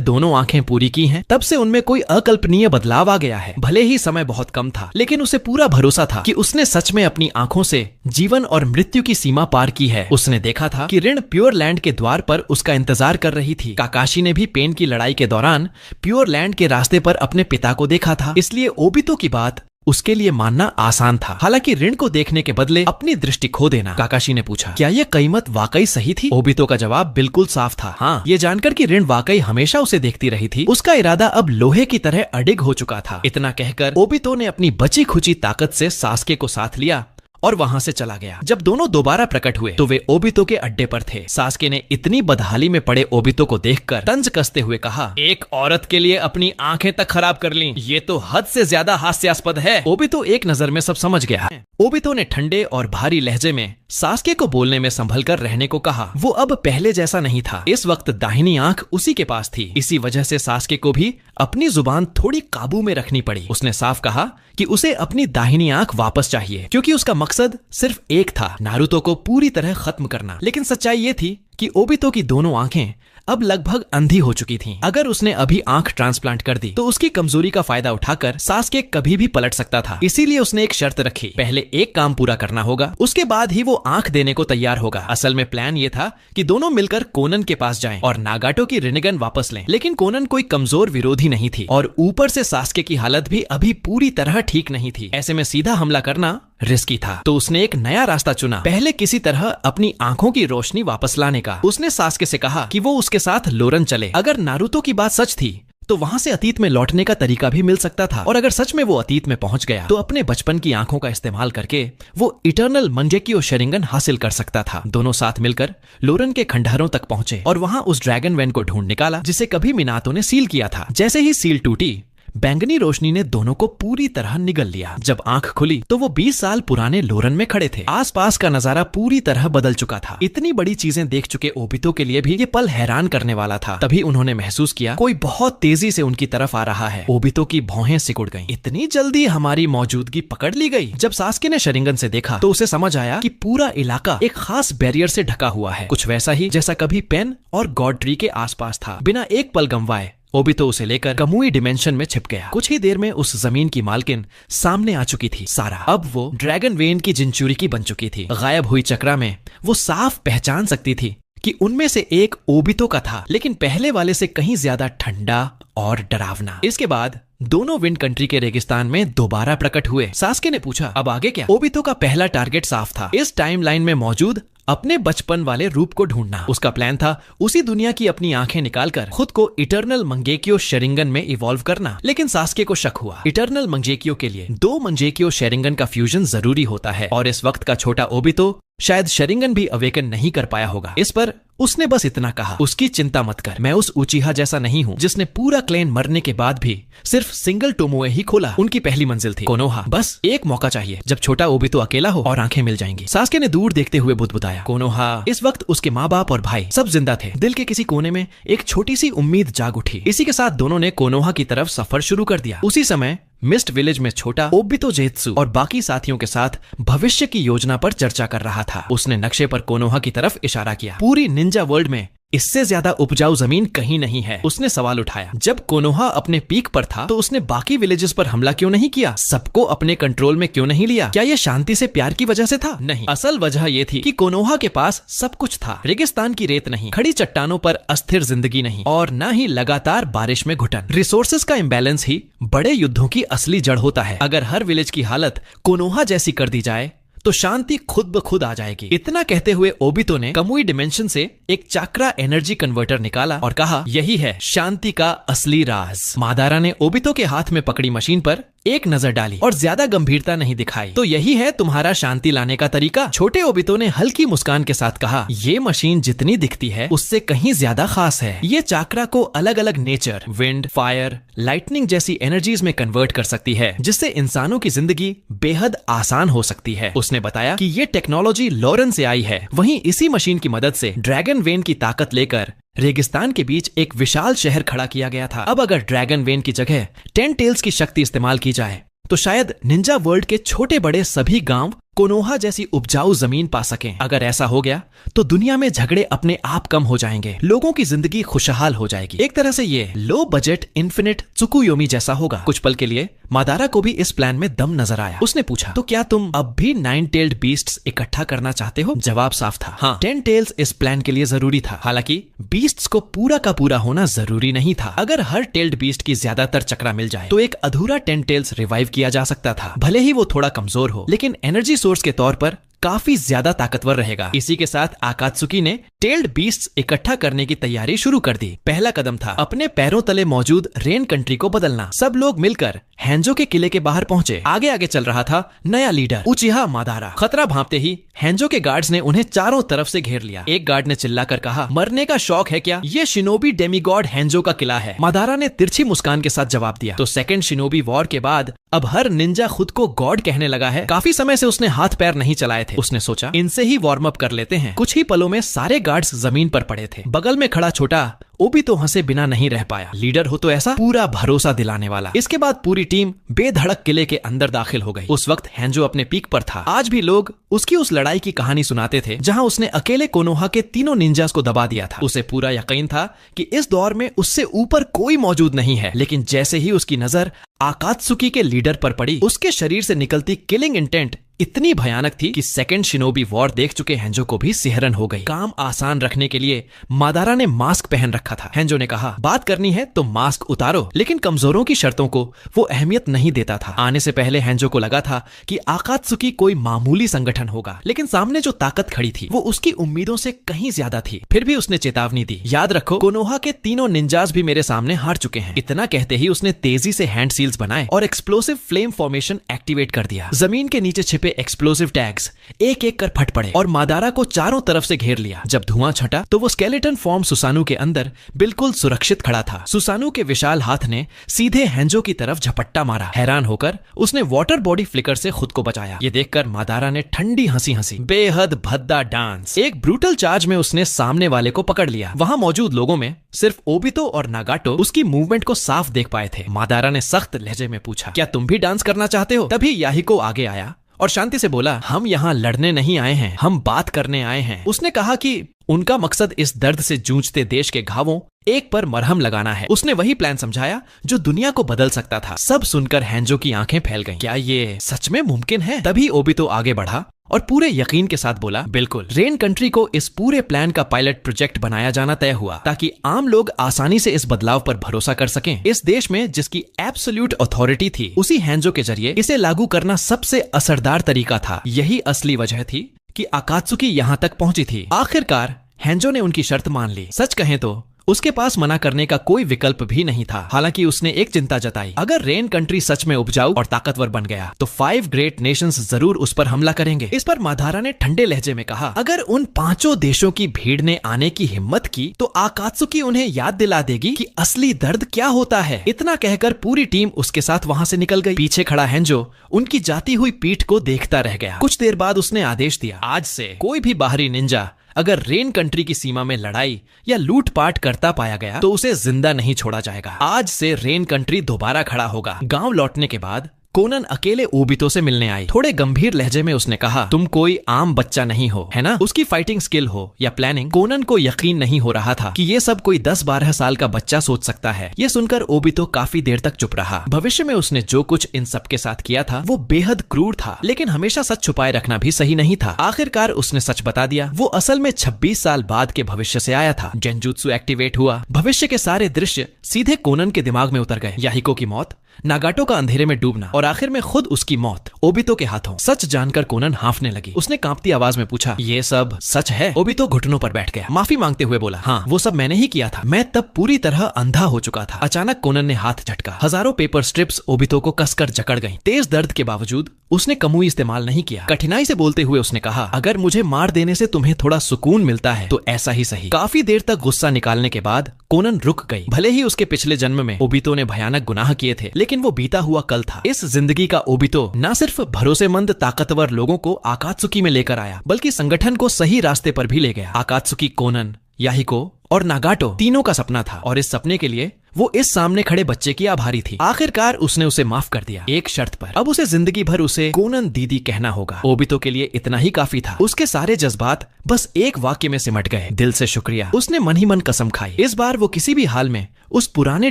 दोनों आंखें पूरी की हैं, तब से उनमें कोई अकल्पनीय बदलाव आ गया है। भले ही समय बहुत कम था, लेकिन उसे पूरा भरोसा था कि उसने सच में अपनी आंखों से जीवन और मृत्यु की सीमा पार की है। उसने देखा था कि रिन प्योर लैंड के द्वार पर उसका इंतजार कर रही थी। काकाशी ने भी पेन की लड़ाई के दौरान प्योर लैंड के रास्ते पर अपने पिता को देखा था, इसलिए ओबितो की बात उसके लिए मानना आसान था। हालांकि ऋण को देखने के बदले अपनी दृष्टि खो देना। काकाशी ने पूछा, क्या यह कीमत वाकई सही थी? ओबितो का जवाब बिल्कुल साफ था, हाँ। ये जानकर कि ऋण वाकई हमेशा उसे देखती रही थी, उसका इरादा अब लोहे की तरह अडिग हो चुका था। इतना कहकर ओबितो ने अपनी बची खुची ताकत से सास्के को साथ लिया और वहां से चला गया। जब दोनों दोबारा प्रकट हुए तो वे ओबितो के अड्डे पर थे। सास्के ने इतनी बदहाली में पड़े ओबितो को देखकर तंज कसते हुए कहा, एक औरत के लिए अपनी आंखें तक खराब कर ली, ये तो हद से ज्यादा हास्यास्पद है। ओबितो एक नजर में सब समझ गया। ओबितो ने ठंडे और भारी लहजे में सास्के को बोलने में संभल कर रहने को कहा। वो अब पहले जैसा नहीं था। इस वक्त दाहिनी आंख उसी के पास थी। इसी वजह से सास्के को भी अपनी जुबान थोड़ी काबू में रखनी पड़ी। उसने साफ कहा कि उसे अपनी दाहिनी आंख वापस चाहिए, क्योंकि उसका मकसद सिर्फ एक था, नारुतो को पूरी तरह खत्म करना। लेकिन सच्चाई ये थी कि ओबितो की दोनों आंखें अब लगभग अंधी हो चुकी थीं। अगर उसने अभी आंख ट्रांसप्लांट कर दी तो उसकी कमजोरी का फायदा उठाकर सास्के कभी भी पलट सकता था। इसीलिए उसने एक शर्त रखी, पहले एक काम पूरा करना होगा, उसके बाद ही वो आंख देने को तैयार होगा। असल में प्लान ये था कि दोनों मिलकर कोनन के पास जाएं और नागाटो की रिनिगन वापस लें। लेकिन कोनन कोई कमजोर विरोधी नहीं थी और ऊपर से सास्के की हालत भी अभी पूरी तरह ठीक नहीं थी। ऐसे में सीधा हमला करना रिस्की था, तो उसने एक नया रास्ता चुना, पहले किसी तरह अपनी आंखों की रोशनी वापस लाने का। उसने सास्के से कहा कि वो उसके साथ लोरन चले। अगर नारुतो की बात सच थी तो वहां से अतीत में लौटने का तरीका भी मिल सकता था, और अगर सच में वो अतीत में पहुंच गया तो अपने बचपन की आंखों का इस्तेमाल करके वो इटर्नल मंगेकियो शेरिंगन हासिल कर सकता था। दोनों साथ मिलकर लोरन के खंडहरों तक पहुंचे और वहां उस ड्रैगन वैन को ढूंढ निकाला जिसे कभी मिनातो ने सील किया था। जैसे ही सील टूटी, बैंगनी रोशनी ने दोनों को पूरी तरह निगल लिया। जब आंख खुली तो वो 20 साल पुराने लोरन में खड़े थे। आसपास का नजारा पूरी तरह बदल चुका था। इतनी बड़ी चीजें देख चुके ओबितो के लिए भी ये पल हैरान करने वाला था। तभी उन्होंने महसूस किया कोई बहुत तेजी से उनकी तरफ आ रहा है। ओबितो की भौहें सिकुड़ गईं। इतनी जल्दी हमारी मौजूदगी पकड़ ली गई। जब सास्के ने शरिंगन से देखा तो उसे समझ आया कि पूरा इलाका एक खास बैरियर से ढका हुआ है, कुछ वैसा ही जैसा कभी पेन और गॉड ट्री के आसपास था। बिना एक पल गंवाए ओबितो उसे लेकर कमुई डिमेंशन में छिप गया। कुछ ही देर में उस जमीन की मालकिन सामने आ चुकी थी, सारा। अब वो ड्रैगन वेन की जिंचुरी की बन चुकी थी। गायब हुई चक्रा में वो साफ पहचान सकती थी कि उनमें से एक ओबितो का था, लेकिन पहले वाले से कहीं ज्यादा ठंडा और डरावना। इसके बाद दोनों विंड कंट्री के रेगिस्तान में दोबारा प्रकट हुए। सास्के ने पूछा, अब आगे क्या? ओबितो का पहला टारगेट साफ था, इस टाइमलाइन में मौजूद अपने बचपन वाले रूप को ढूंढना। उसका प्लान था उसी दुनिया की अपनी आंखें निकालकर खुद को इटर्नल मंगेकियो शेरिंगन में इवॉल्व करना। लेकिन सास्के को शक हुआ, इटर्नल मंगेकियो के लिए 2 मंगेकियो शेरिंगन का फ्यूजन जरूरी होता है, और इस वक्त का छोटा ओबितो शायद शेरिंगन भी अवेकन नहीं कर पाया होगा। इस पर उसने बस इतना कहा, उसकी चिंता मत कर, मैं उस उचिहा जैसा नहीं हूँ जिसने पूरा क्लेन मरने के बाद भी सिर्फ सिंगल टोमोए ही खोला। उनकी पहली मंजिल थी कोनोहा। बस एक मौका चाहिए जब छोटा ओबितो अकेला हो और आंखें मिल जाएंगी। सास्के ने दूर देखते हुए बुदबुदाया, कोनोहा। इस वक्त उसके माँ बाप और भाई सब जिंदा थे। दिल के किसी कोने में एक छोटी सी उम्मीद जाग उठी। इसी के साथ दोनों ने कोनोहा की तरफ सफर शुरू कर दिया। उसी समय मिस्ट विलेज में छोटा ओबितो जेत्सु और बाकी साथियों के साथ भविष्य की योजना पर चर्चा कर रहा था। उसने नक्शे पर कोनोहा की तरफ इशारा किया। पूरी निंजा वर्ल्ड में इससे ज्यादा उपजाऊ जमीन कहीं नहीं है। उसने सवाल उठाया, जब कोनोहा अपने पीक पर था तो उसने बाकी विलेजेस पर हमला क्यों नहीं किया? सबको अपने कंट्रोल में क्यों नहीं लिया? क्या यह शांति से प्यार की वजह से था? नहीं, असल वजह यह थी कि कोनोहा के पास सब कुछ था। रेगिस्तान की रेत नहीं, खड़ी चट्टानों पर अस्थिर जिंदगी नहीं, और न ही लगातार बारिश में घुटन। रिसोर्सेज का इम्बैलेंस ही बड़े युद्धों की असली जड़ होता है। अगर हर विलेज की हालत कोनोहा जैसी कर दी जाए तो शांति खुद ब खुद आ जाएगी। इतना कहते हुए ओबितो ने कमुई डिमेंशन से एक चाक्रा एनर्जी कन्वर्टर निकाला और कहा, यही है शांति का असली राज। मादारा ने ओबितो के हाथ में पकड़ी मशीन पर एक नजर डाली और ज्यादा गंभीरता नहीं दिखाई। तो यही है तुम्हारा शांति लाने का तरीका? छोटे ओबितो ने हल्की मुस्कान के साथ कहा, ये मशीन जितनी दिखती है उससे कहीं ज्यादा खास है। ये चाक्रा को अलग अलग नेचर, विंड, फायर, लाइटनिंग जैसी एनर्जीज में कन्वर्ट कर सकती है, जिससे इंसानों की जिंदगी बेहद आसान हो सकती है। उसने बताया कि ये टेक्नोलॉजी लॉरेन से आई है। वहीं इसी मशीन की मदद से ड्रैगन वेन की ताकत लेकर रेगिस्तान के बीच एक विशाल शहर खड़ा किया गया था। अब अगर ड्रैगन वेन की जगह 10 टेल्स की शक्ति इस्तेमाल की जाए तो शायद निंजा वर्ल्ड के छोटे बड़े सभी गांव कोनोहा जैसी उपजाऊ जमीन पा सकें। अगर ऐसा हो गया तो दुनिया में झगड़े अपने आप कम हो जाएंगे, लोगों की जिंदगी खुशहाल हो जाएगी। एक तरह से ये लो बजट इन्फिनिट त्सुकुयोमी जैसा होगा। कुछ पल के लिए मादारा को भी इस प्लान में दम नजर आया। उसने पूछा, तो क्या तुम अब भी 9 टेल्ड बीस्ट्स इकट्ठा करना चाहते हो? जवाब साफ था, हाँ। 10 टेल्स इस प्लान के लिए जरूरी था। हालांकि बीस्ट्स को पूरा का पूरा होना जरूरी नहीं था। अगर हर टेल्ड बीस्ट की ज्यादातर चक्रा मिल जाए तो एक अधूरा 10 टेल्स रिवाइव किया जा सकता था। भले ही वो थोड़ा कमजोर हो, लेकिन एनर्जी सोर्स के तौर पर काफी ज्यादा ताकतवर रहेगा। इसी के साथ आकात्सुकी ने टेल्ड बीस्ट्स इकट्ठा करने की तैयारी शुरू कर दी। पहला कदम था अपने पैरों तले मौजूद रेन कंट्री को बदलना। सब लोग मिलकर हैंजो के किले के बाहर पहुंचे। आगे आगे चल रहा था नया लीडर उचिहा मादारा। खतरा भांपते ही हैंजो के गार्ड्स ने उन्हें चारों तरफ से घेर लिया। एक गार्ड ने चिल्लाकर कहा, मरने का शौक है क्या? ये शिनोबी डेमीगॉड हैंजो का किला है। मादारा ने तिरछी मुस्कान के साथ जवाब दिया, तो सेकंड शिनोबी वॉर के बाद अब हर निंजा खुद को गॉड कहने लगा है। काफी समय से उसने हाथ पैर नहीं चलाए थे। उसने सोचा, इनसे ही वार्म अप कर लेते हैं। कुछ ही पलों में सारे गार्ड्स जमीन पर पड़े थे। बगल में खड़ा छोटा ओबितो हंसे बिना नहीं रह पाया। लीडर हो तो ऐसा, पूरा भरोसा दिलाने वाला। इसके बाद पूरी टीम बेधड़क किले के अंदर दाखिल हो गई। उस वक्त हैंजो अपने पीक पर था। आज भी लोग उसकी उस लड़ाई की कहानी सुनाते थे जहां उसने अकेले कोनोहा के तीनों निंजास को दबा दिया था। उसे पूरा यकीन था कि इस दौर में उससे ऊपर कोई मौजूद नहीं है। लेकिन जैसे ही उसकी नजर आकात्सुकी के लीडर पर पड़ी, उसके शरीर से निकलती किलिंग इंटेंट इतनी भयानक थी कि सेकंड शिनोबी वॉर देख चुके हैंजो को भी सिहरन हो गई। काम आसान रखने के लिए मादारा ने मास्क पहन रखा था। हैंजो ने कहा, बात करनी है तो मास्क उतारो। लेकिन कमजोरों की शर्तों को वो अहमियत नहीं देता था। आने से पहले हैंजो को लगा था कि आकात्सुकी कोई मामूली संगठन होगा, लेकिन सामने जो ताकत खड़ी थी वो उसकी उम्मीदों से कहीं ज्यादा थी। फिर भी उसने चेतावनी दी, याद रखो कोनोहा के तीनों निंजास भी मेरे सामने हार चुके हैं। इतना कहते ही उसने तेजी से हैंड सील्स बनाए और एक्सप्लोसिव फ्लेम फॉर्मेशन एक्टिवेट कर दिया। जमीन के नीचे छिपे एक्सप्लोसिव टैग्स एक एक कर फट पड़े और मादारा को चारों तरफ से घेर लिया। जब धुआं छटा तो वो स्केलेटन फॉर्म सुसानु के अंदर बिल्कुल सुरक्षित खड़ा था। सुसानु के विशाल हाथ ने सीधे हैंजो की तरफ झपट्टा मारा। हैरान होकर उसने वाटर बॉडी फ्लिकर से खुद को बचाया। ये देखकर मादारा ने ठंडी हंसी हंसी। बेहद भद्दा डांस। एक ब्रूटल चार्ज में उसने सामने वाले को पकड़ लिया। वहां मौजूद लोगों में सिर्फ ओबितो और नागाटो उसकी मूवमेंट को साफ देख पाए थे। मादारा ने सख्त लहजे में पूछा, क्या तुम भी डांस करना चाहते हो? तभी याहिको आगे आया और शांति से बोला, हम यहाँ लड़ने नहीं आए हैं, हम बात करने आए हैं। उसने कहा कि उनका मकसद इस दर्द से जूझते देश के घावों एक पर मरहम लगाना है। उसने वही प्लान समझाया जो दुनिया को बदल सकता था। सब सुनकर हैंजो की आंखें फैल गईं। क्या ये सच में मुमकिन है? तभी ओबितो आगे बढ़ा और पूरे यकीन के साथ बोला, बिल्कुल। रेन कंट्री को इस पूरे प्लान का पायलट प्रोजेक्ट बनाया जाना तय हुआ ताकि आम लोग आसानी से इस बदलाव पर भरोसा कर सकें। इस देश में जिसकी एब्सोल्यूट अथॉरिटी थी, उसी हैंजो के जरिए इसे लागू करना सबसे असरदार तरीका था। यही असली वजह थी कि आकात्सुकी यहाँ तक पहुंची थी। आखिरकार हैंजो ने उनकी शर्त मान ली। सच कहें तो उसके पास मना करने का कोई विकल्प भी नहीं था। हालांकि उसने एक चिंता जताई, अगर रेन कंट्री सच में उपजाऊ और ताकतवर बन गया तो 5 ग्रेट नेशंस जरूर उस पर हमला करेंगे। इस पर मादारा ने ठंडे लहजे में कहा, अगर उन 5 देशों की भीड़ ने आने की हिम्मत की तो आकात्सुकी उन्हें याद दिला देगी कि असली दर्द क्या होता है। इतना कहकर पूरी टीम उसके साथ वहां से निकल गई। पीछे खड़ा हैंजो उनकी जाती हुई पीठ को देखता रह गया। कुछ देर बाद उसने आदेश दिया, आज से कोई भी बाहरी निंजा अगर रेन कंट्री की सीमा में लड़ाई या लूटपाट करता पाया गया तो उसे जिंदा नहीं छोड़ा जाएगा। आज से रेन कंट्री दोबारा खड़ा होगा। गांव लौटने के बाद कोनन अकेले ओबितो से मिलने आई। थोड़े गंभीर लहजे में उसने कहा, तुम कोई आम बच्चा नहीं हो, है ना? उसकी फाइटिंग स्किल हो या प्लानिंग, कोनन को यकीन नहीं हो रहा था कि ये सब कोई 10-12 साल का बच्चा सोच सकता है। ये सुनकर ओबितो काफी देर तक चुप रहा। भविष्य में उसने जो कुछ इन सब के साथ किया था वो बेहद क्रूर था, लेकिन हमेशा सच छुपाए रखना भी सही नहीं था। आखिरकार उसने सच बता दिया। वो असल में 26 साल बाद के भविष्य से आया था। जेंजुत्सु एक्टिवेट हुआ। भविष्य के सारे दृश्य सीधे कोनन के दिमाग में उतर गए। याहिको की मौत, नागाटो का अंधेरे में डूबना और आखिर में खुद उसकी मौत। ओबितो के हाथों। सच जानकर कोनन हांफने लगी। उसने कांपती आवाज में पूछा, ये सब सच है? ओबितो घुटनों पर बैठ गया। माफी मांगते हुए बोला, हाँ वो सब मैंने ही किया था। मैं तब पूरी तरह अंधा हो चुका था। अचानक कोनन ने हाथ झटका। हजारों पेपर स्ट्रिप्स ओबितो को कसकर जकड़ गईं। तेज दर्द के बावजूद उसने कमुई इस्तेमाल नहीं किया। कठिनाई से बोलते हुए उसने कहा, अगर मुझे मार देने से तुम्हें थोड़ा सुकून मिलता है तो ऐसा ही सही। काफी देर तक गुस्सा निकालने के बाद कोनन रुक गई। भले ही उसके पिछले जन्म में ओबितो ने भयानक गुनाह किए थे, लेकिन वो बीता हुआ कल था। इस जिंदगी का ओबितो न सिर्फ भरोसेमंद ताकतवर लोगों को आकात्सुकी में लेकर आया, बल्कि संगठन को सही रास्ते पर भी ले गया। आकात्सुकी कोनन, याहिको और नागाटो तीनों का सपना था, और इस सपने के लिए वो इस सामने खड़े बच्चे की आभारी थी। आखिरकार उसने उसे माफ कर दिया, एक शर्त पर। अब उसे जिंदगी भर उसे कोनन दीदी कहना होगा। ओबितो के लिए इतना ही काफी था। उसके सारे जज्बात बस एक वाक्य में सिमट गए, दिल से शुक्रिया। उसने मन ही मन कसम खाई, इस बार वो किसी भी हाल में उस पुराने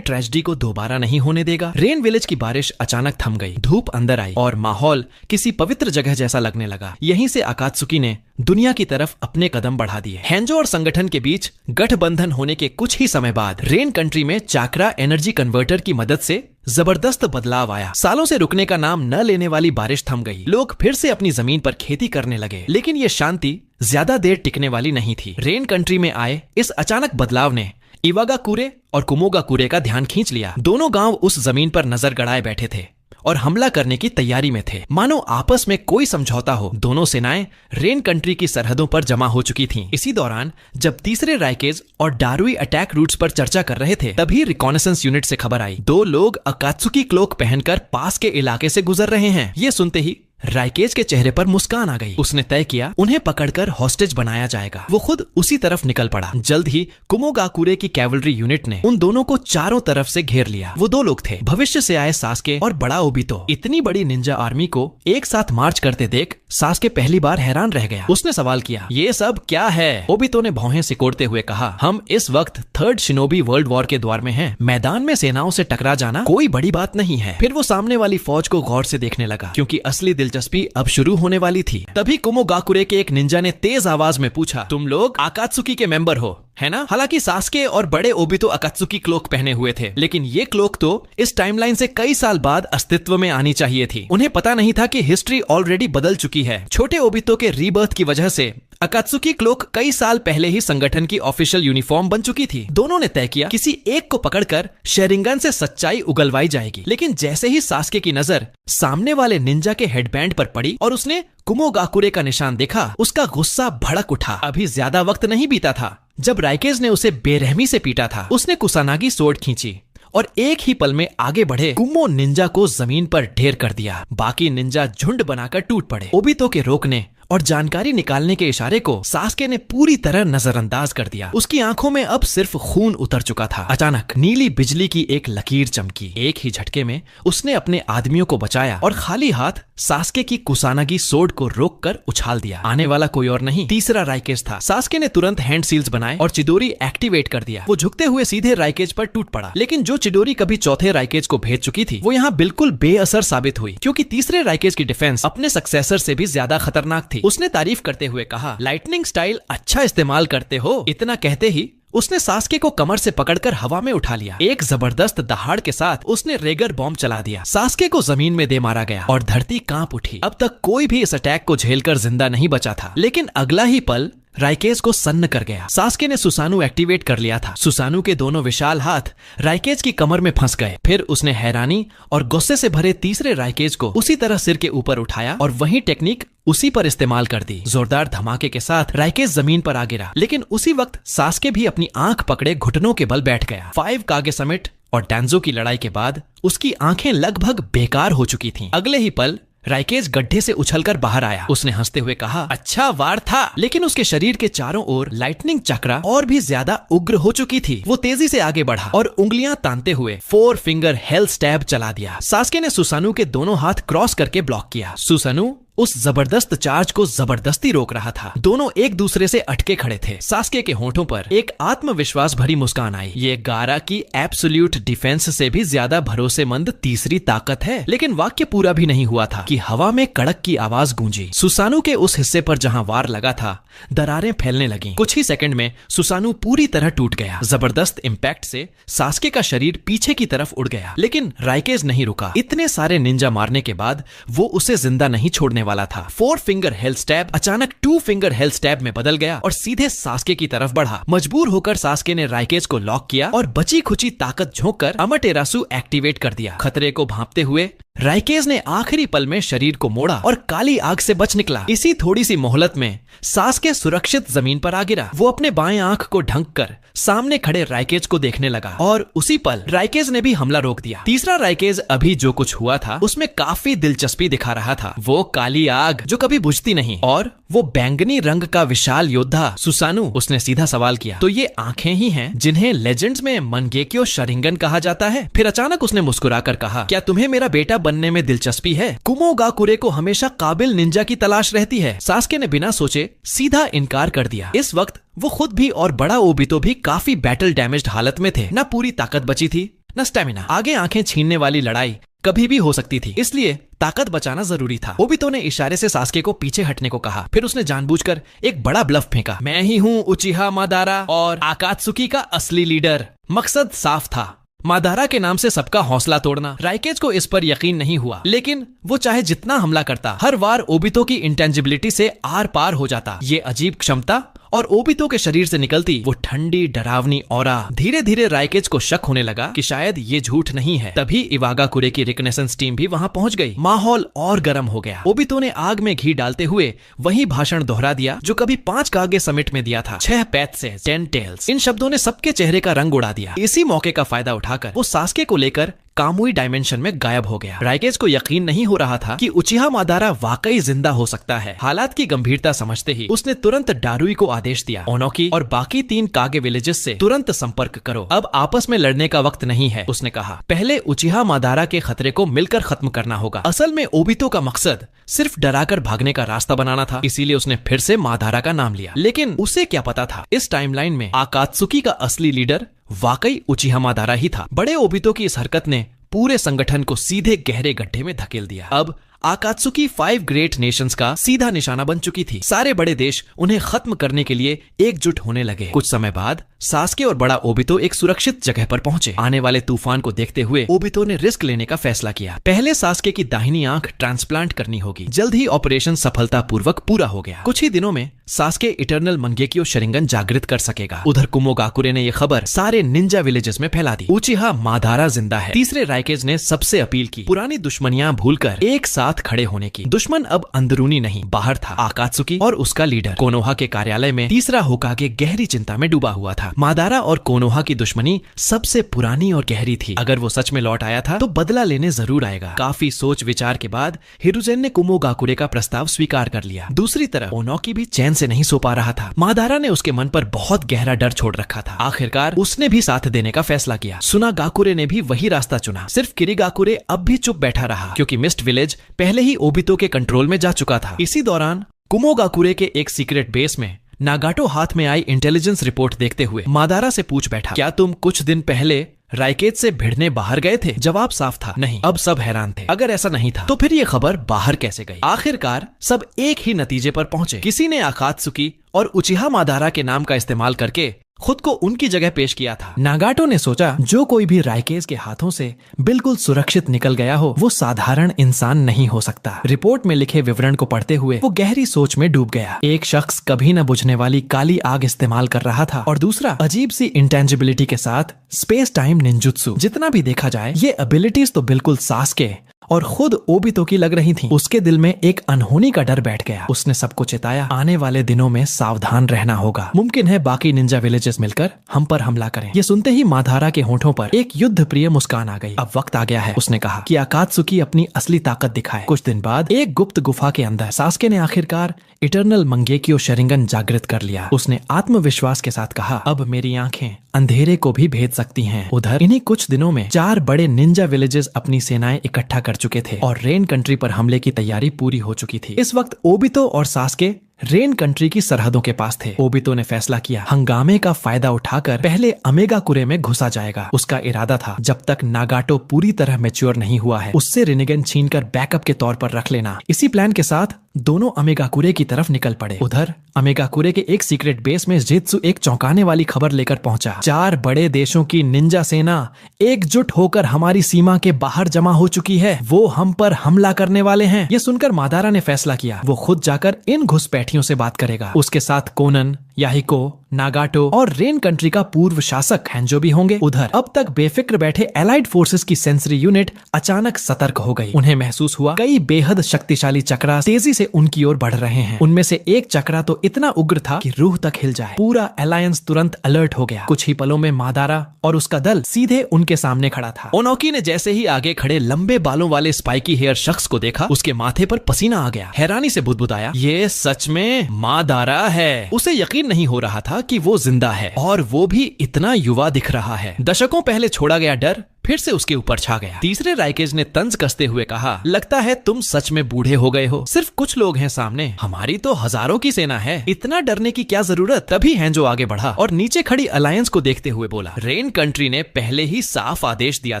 ट्रेजेडी को दोबारा नहीं होने देगा। रेन विलेज की बारिश अचानक थम गई। धूप अंदर आई और माहौल किसी पवित्र जगह जैसा लगने लगा। यहीं से आकात्सुकी ने दुनिया की तरफ अपने कदम बढ़ा दिए। हेंजो और संगठन के बीच गठबंधन होने के कुछ ही समय बाद रेन कंट्री में चाक्रा एनर्जी कन्वर्टर की मदद से जबरदस्त बदलाव आया। सालों से रुकने का नाम न लेने वाली बारिश थम गई। लोग फिर से अपनी जमीन पर खेती करने लगे, लेकिन ये शांति ज्यादा देर टिकने वाली नहीं थी। रेन कंट्री में आए इस अचानक बदलाव ने इवागाकुरे और कुमोगाकुरे का ध्यान खींच लिया। दोनों गांव उस जमीन पर नजर गड़ाए बैठे थे और हमला करने की तैयारी में थे, मानो आपस में कोई समझौता हो। दोनों सेनाएं रेन कंट्री की सरहदों पर जमा हो चुकी थीं। इसी दौरान जब तीसरे राइकेज और डारुई अटैक रूट्स पर चर्चा कर रहे थे, तभी रिकॉनेसेंस यूनिट से खबर आई, 2 लोग अकात्सुकी क्लोक पहनकर पास के इलाके से गुजर रहे हैं। ये सुनते ही राइकेज के चेहरे पर मुस्कान आ गई। उसने तय किया उन्हें पकड़कर हॉस्टेज बनाया जाएगा। वो खुद उसी तरफ निकल पड़ा। जल्द ही कुमोगाकुरे की कैवलरी यूनिट ने उन दोनों को चारों तरफ से घेर लिया। वो 2 लोग थे, भविष्य से आए सास्के और बड़ा ओबितो। इतनी बड़ी निंजा आर्मी को एक साथ मार्च करते देख सास्के पहली बार हैरान रह गया। उसने सवाल किया, ये सब क्या है? ओबितो ने भौहें सिकोड़ते हुए कहा, हम इस वक्त 3rd शिनोबी वर्ल्ड वॉर के द्वार में हैं। मैदान में सेनाओं से टकरा जाना कोई बड़ी बात नहीं है। फिर वो सामने वाली फौज को गौर से देखने लगा, क्योंकि असली दिलचस्पी अब शुरू होने वाली थी। तभी कुमोगाकुरे के एक निंजा ने तेज आवाज में पूछा, तुम लोग आकात्सुकी के मेंबर हो, है ना? हालांकि सास्के और बड़े ओबितो अकात्सुकी क्लोक पहने हुए थे, लेकिन ये क्लोक तो इस टाइमलाइन से कई साल बाद अस्तित्व में आनी चाहिए थी। उन्हें पता नहीं था कि हिस्ट्री ऑलरेडी बदल चुकी है। छोटे ओबितो के रीबर्थ की वजह से अकात्सुकी क्लोक कई साल पहले ही संगठन की ऑफिशियल यूनिफॉर्म बन चुकी थी। दोनों ने तय किया किसी एक को पकड़कर शेरिंगन से सच्चाई उगलवाई जाएगी। लेकिन जैसे ही सास्के की नजर सामने वाले निंजा के हेडबैंड पर पड़ी और उसने कुमोगाकुरे का निशान देखा, उसका गुस्सा भड़क उठा। अभी ज्यादा वक्त नहीं बीता था जब राइकेज ने उसे बेरहमी से पीटा था। उसने कुसानागी सोर्ड खींची और एक ही पल में आगे बढ़े कुमो निंजा को जमीन पर ढेर कर दिया। बाकी निंजा झुंड बनाकर टूट पड़े। ओबितो के रोकने और जानकारी निकालने के इशारे को सास्के ने पूरी तरह नजरअंदाज कर दिया। उसकी आंखों में अब सिर्फ खून उतर चुका था। अचानक नीली बिजली की एक लकीर चमकी। एक ही झटके में उसने अपने आदमियों को बचाया और खाली हाथ सास्के की कुसानागी सोर्ड को रोककर उछाल दिया। आने वाला कोई और नहीं, तीसरा राइकेज था। सास्के ने तुरंत हैंड सील्स बनाए और चिडोरी एक्टिवेट कर दिया। वो झुकते हुए सीधे राइकेज पर टूट पड़ा, लेकिन जो चिडोरी कभी चौथे राइकेज को भेज चुकी थी, वो यहाँ बिल्कुल बेअसर साबित हुई, क्योंकि तीसरे राइकेज की डिफेंस अपने सक्सेसर से भी ज्यादा खतरनाक थी। उसने तारीफ करते हुए कहा, लाइटनिंग स्टाइल अच्छा इस्तेमाल करते हो। इतना कहते ही उसने सास्के को कमर से पकड़कर हवा में उठा लिया। एक जबरदस्त दहाड़ के साथ उसने रेगर बॉम्ब चला दिया। सास्के को जमीन में दे मारा गया और धरती कांप उठी। अब तक कोई भी इस अटैक को झेलकर जिंदा नहीं बचा था, लेकिन अगला ही पल राइकेज को सन्न कर गया। सास्के ने सुसानु एक्टिवेट कर लिया था। सुसानु के दोनों विशाल हाथ राइकेज की कमर में फंस गए। फिर उसने हैरानी और गुस्से से भरे तीसरे राइकेज को उसी तरह सिर के ऊपर उठाया और वही टेक्निक उसी पर इस्तेमाल कर दी। जोरदार धमाके के साथ राइकेज जमीन पर आ गिरा, लेकिन उसी वक्त सास्के भी अपनी आंख पकड़े घुटनों के बल बैठ गया। 5 कागे समिट और डैंजो की लड़ाई के बाद उसकी आंखें लगभग बेकार हो चुकी थीं। अगले ही पल राइकेज गड्ढे से उछलकर बाहर आया। उसने हंसते हुए कहा, अच्छा वार था। लेकिन उसके शरीर के चारों ओर लाइटनिंग चक्रा और भी ज्यादा उग्र हो चुकी थी। वो तेजी से आगे बढ़ा और उंगलियां तानते हुए 4 फिंगर हेल स्टैब चला दिया। सास्के ने सुसानु के दोनों हाथ क्रॉस करके ब्लॉक किया। सुसानु उस जबरदस्त चार्ज को जबरदस्ती रोक रहा था। दोनों एक दूसरे से अटके खड़े थे। सास्के के होठों पर एक आत्मविश्वास भरी मुस्कान आई। ये गारा की एब्सोल्यूट डिफेंस से भी ज्यादा भरोसेमंद तीसरी ताकत है। लेकिन वाक्य पूरा भी नहीं हुआ था कि हवा में कड़क की आवाज गूंजी। सुसानु के उस हिस्से पर जहां वार लगा था, दरारें फैलने लगीं। कुछ ही सेकंड में सुसानु पूरी तरह टूट गया। जबरदस्त इम्पैक्ट से सास्के का शरीर पीछे की तरफ उड़ गया, लेकिन राइकेज नहीं रुका। इतने सारे निंजा मारने के बाद वो उसे जिंदा नहीं छोड़ने वाला था। 4 फिंगर हेल स्टैब अचानक 2 फिंगर हेल स्टैब में बदल गया और सीधे सास्के की तरफ बढ़ा। मजबूर होकर सास्के ने राइकेज को लॉक किया और बची खुची ताकत झोंककर अमाटेरासु एक्टिवेट कर दिया। खतरे को भांपते हुए राइकेज ने आखिरी पल में शरीर को मोड़ा और काली आग से बच निकला। इसी थोड़ी सी मोहलत में सास्के सुरक्षित जमीन पर आ गिरा। वो अपने बाएं आंख को ढंक कर सामने खड़े राइकेज को देखने लगा और उसी पल राइकेज ने भी हमला रोक दिया। तीसरा राइकेज अभी जो कुछ हुआ था उसमें काफी दिलचस्पी दिखा रहा था। वो काली आग जो कभी बुझती नहीं और वो बैंगनी रंग का विशाल योद्धा सुसानु। उसने सीधा सवाल किया, तो ये आंखें ही हैं जिन्हें लेजेंड्स में मनगेक्यो शरिंगन कहा जाता है? फिर अचानक उसने मुस्कुराकर कहा, क्या तुम्हें मेरा बेटा बनने में दिलचस्पी है? कुमोगाकुरे को हमेशा काबिल निंजा की तलाश रहती है। सास्के ने बिना सोचे सीधा इनकार कर दिया। इस वक्त वो खुद भी और बड़ा ओबितो भी काफी बैटल डैमेज्ड हालत में थे। न पूरी ताकत बची थी न स्टेमिना। आगे आंखें छीनने वाली लड़ाई कभी भी हो सकती थी, इसलिए ताकत बचाना जरूरी था। ओबितो ने इशारे से सास्के को पीछे हटने को कहा। फिर उसने जानबूझकर एक बड़ा ब्लफ फेंका, मैं ही हूँ उचिहा मादारा और आकात्सुकी का असली लीडर। मकसद साफ था, मादारा के नाम से सबका हौसला तोड़ना। राइकेज को इस पर यकीन नहीं हुआ, लेकिन वो चाहे जितना हमला करता, हर बार ओबितो की इंटेंजिबिलिटी से आर पार हो जाता। ये अजीब क्षमता और ओबितो के शरीर से निकलती वो ठंडी डरावनी ऑरा। धीरे धीरे राइकेज को शक होने लगा कि शायद ये झूठ नहीं है। तभी इवागाकुरे की रिकनेसेंस टीम भी वहां पहुंच गई। माहौल और गर्म हो गया। ओबितो ने आग में घी डालते हुए वही भाषण दोहरा दिया जो कभी 5 कागे समिट में दिया था, 6 पैथ्सेस 10 टेल्स। इन शब्दों ने सबके चेहरे का रंग उड़ा दिया। इसी मौके का फायदा उठाकर वो सास्के को लेकर कामुई डायमेंशन में गायब हो गया। राइकेज को यकीन नहीं हो रहा था कि उचिहा मादारा वाकई जिंदा हो सकता है। हालात की गंभीरता समझते ही उसने तुरंत डारुई को आदेश दिया, ओनोकी और बाकी 3 कागे विलेजेस से तुरंत संपर्क करो। अब आपस में लड़ने का वक्त नहीं है। उसने कहा, पहले उचिहा मादारा के खतरे को मिलकर खत्म करना होगा। असल में ओबितो का मकसद सिर्फ डराकर भागने का रास्ता बनाना था, इसीलिए उसने फिर से मादारा का नाम लिया। लेकिन उसे क्या पता था, इस टाइमलाइन में आकात्सुकी का असली लीडर वाकई उचिहा मादारा ही था। बड़े ओबितो की इस हरकत ने पूरे संगठन को सीधे गहरे गड्ढे में धकेल दिया। अब आकात्सुकी 5 ग्रेट नेशंस का सीधा निशाना बन चुकी थी। सारे बड़े देश उन्हें खत्म करने के लिए एकजुट होने लगे। कुछ समय बाद सास्के और बड़ा ओबितो एक सुरक्षित जगह पर पहुंचे। आने वाले तूफान को देखते हुए ओबितो ने रिस्क लेने का फैसला किया। पहले सास्के की दाहिनी आंख ट्रांसप्लांट करनी होगी। जल्द ही ऑपरेशन सफलतापूर्वक पूरा हो गया। कुछ ही दिनों में सास्के इटर्नल मंगेक्यो शरिंगन जागृत कर सकेगा। उधर कुमोगाकुरे ने यह खबर सारे निंजा विलेजेस में फैला दी। उचिहा मादारा जिंदा है। तीसरे राइकेज ने सबसे अपील की, पुरानी दुश्मनियां भूलकर एक साथ खड़े होने की। दुश्मन अब अंदरूनी नहीं बाहर था, आकात्सुकी और उसका लीडर। कोनोहा के कार्यालय में तीसरा होकागे गहरी चिंता में डूबा हुआ था। मादारा और कोनोहा की दुश्मनी सबसे पुरानी और गहरी थी। अगर वो सच में लौट आया था तो बदला लेने जरूर आएगा। काफी सोच विचार के बाद हिरुजेन ने कुमोगाकुरे का प्रस्ताव स्वीकार कर लिया। दूसरी तरफ ओनोकी भी चैन से नहीं सो पा रहा था। मादारा ने उसके मन पर बहुत गहरा डर छोड़ रखा था। आखिरकार उसने भी साथ देने का फैसला किया। सुनागाकुरे ने भी वही रास्ता चुना। सिर्फ किरिगाकुरे अब भी चुप बैठा रहा, क्योंकि मिस्ट विलेज पहले ही ओबितो के कंट्रोल में जा चुका था। इसी दौरान कुमोगाकुरे के एक सीक्रेट बेस में नागाटो हाथ में आई इंटेलिजेंस रिपोर्ट देखते हुए मादारा से पूछ बैठा, क्या तुम कुछ दिन पहले राइकेज से भिड़ने बाहर गए थे? जवाब साफ था, नहीं। अब सब हैरान थे। अगर ऐसा नहीं था तो फिर ये खबर बाहर कैसे गई? आखिरकार सब एक ही नतीजे पर पहुंचे। किसी ने आकात्सुकी और उचिहा मादारा के नाम का इस्तेमाल करके खुद को उनकी जगह पेश किया था। नागाटो ने सोचा, जो कोई भी राइकेज के हाथों से बिल्कुल सुरक्षित निकल गया हो वो साधारण इंसान नहीं हो सकता। रिपोर्ट में लिखे विवरण को पढ़ते हुए वो गहरी सोच में डूब गया। एक शख्स कभी न बुझने वाली काली आग इस्तेमाल कर रहा था और दूसरा अजीब सी इंटेंजिबिलिटी के साथ स्पेस टाइम निंजुत्सु। जितना भी देखा जाए ये एबिलिटीज तो बिल्कुल सास्के और खुद ओबितो की लग रही थी। उसके दिल में एक अनहोनी का डर बैठ गया। उसने सबको चेताया, आने वाले दिनों में सावधान रहना होगा। मुमकिन है बाकी निंजा विलेजेस मिलकर हम पर हमला करें। ये सुनते ही मादारा के होठों पर एक युद्ध प्रिय मुस्कान आ गई। अब वक्त आ गया है, उसने कहा, कि आकात्सुकी अपनी असली ताकत दिखाए। कुछ दिन बाद एक गुप्त गुफा के अंदर सास्के ने आखिरकार इटर्नल मंगेक्यो शरिंगन जागृत कर लिया। उसने आत्मविश्वास के साथ कहा, अब मेरी आंखें अंधेरे को भी भेद सकती हैं। उधर इन्हीं कुछ दिनों में 4 बड़े निंजा विलेजेस अपनी सेनाएं इकट्ठा कर चुके थे और रेन कंट्री पर हमले की तैयारी पूरी हो चुकी थी। इस वक्त ओबितो और सास्के रेन कंट्री की सरहदों के पास थे। ओबितो ने फैसला किया, हंगामे का फायदा उठाकर पहले अमेगाकुरे में घुसा जाएगा। उसका इरादा था, जब तक नागाटो पूरी तरह मैच्योर नहीं हुआ है उससे रिनेगन छीनकर बैकअप के तौर पर रख लेना। इसी प्लान के साथ दोनों अमेगाकुरे की तरफ निकल पड़े। उधर अमेगाकुरे के एक सीक्रेट बेस में जित्सु एक चौंकाने वाली खबर लेकर पहुंचा। 4 बड़े देशों की निंजा सेना एकजुट होकर हमारी सीमा के बाहर जमा हो चुकी है। वो हम पर हमला करने वाले हैं। ये सुनकर मादारा ने फैसला किया वो खुद जाकर इन घुसपैठियों से बात करेगा। उसके साथ कोनन, याहिको, नागाटो और रेन कंट्री का पूर्व शासक हैंजो भी होंगे। उधर अब तक बेफिक्र बैठे एलाइड फोर्सेस की सेंसरी यूनिट अचानक सतर्क हो गई। उन्हें महसूस हुआ कई बेहद शक्तिशाली चक्रा तेजी से उनकी ओर बढ़ रहे हैं। उनमें से एक चक्रा तो इतना उग्र था कि रूह तक हिल जाए। पूरा अलायंस तुरंत अलर्ट हो गया। कुछ ही पलों में मादारा और उसका दल सीधे उनके सामने खड़ा था। ओनोकी ने जैसे ही आगे खड़े लंबे बालों वाले स्पाइकी हेयर शख्स को देखा, उसके माथे पर पसीना आ गया। हैरानी से बुदबुदाया, ये सच में मादारा है। उसे यकीन नहीं हो रहा था कि वो जिंदा है और वो भी इतना युवा दिख रहा है। दशकों पहले छोड़ा गया डर फिर से उसके ऊपर छा गया। तीसरे राइकेज ने तंज कसते हुए कहा, लगता है तुम सच में बूढ़े हो गए हो। सिर्फ कुछ लोग हैं सामने, हमारी तो हजारों की सेना है। इतना डरने की क्या जरूरत। तभी हैंजो आगे बढ़ा और नीचे खड़ी अलायंस को देखते हुए बोला, रेन कंट्री ने पहले ही साफ आदेश दिया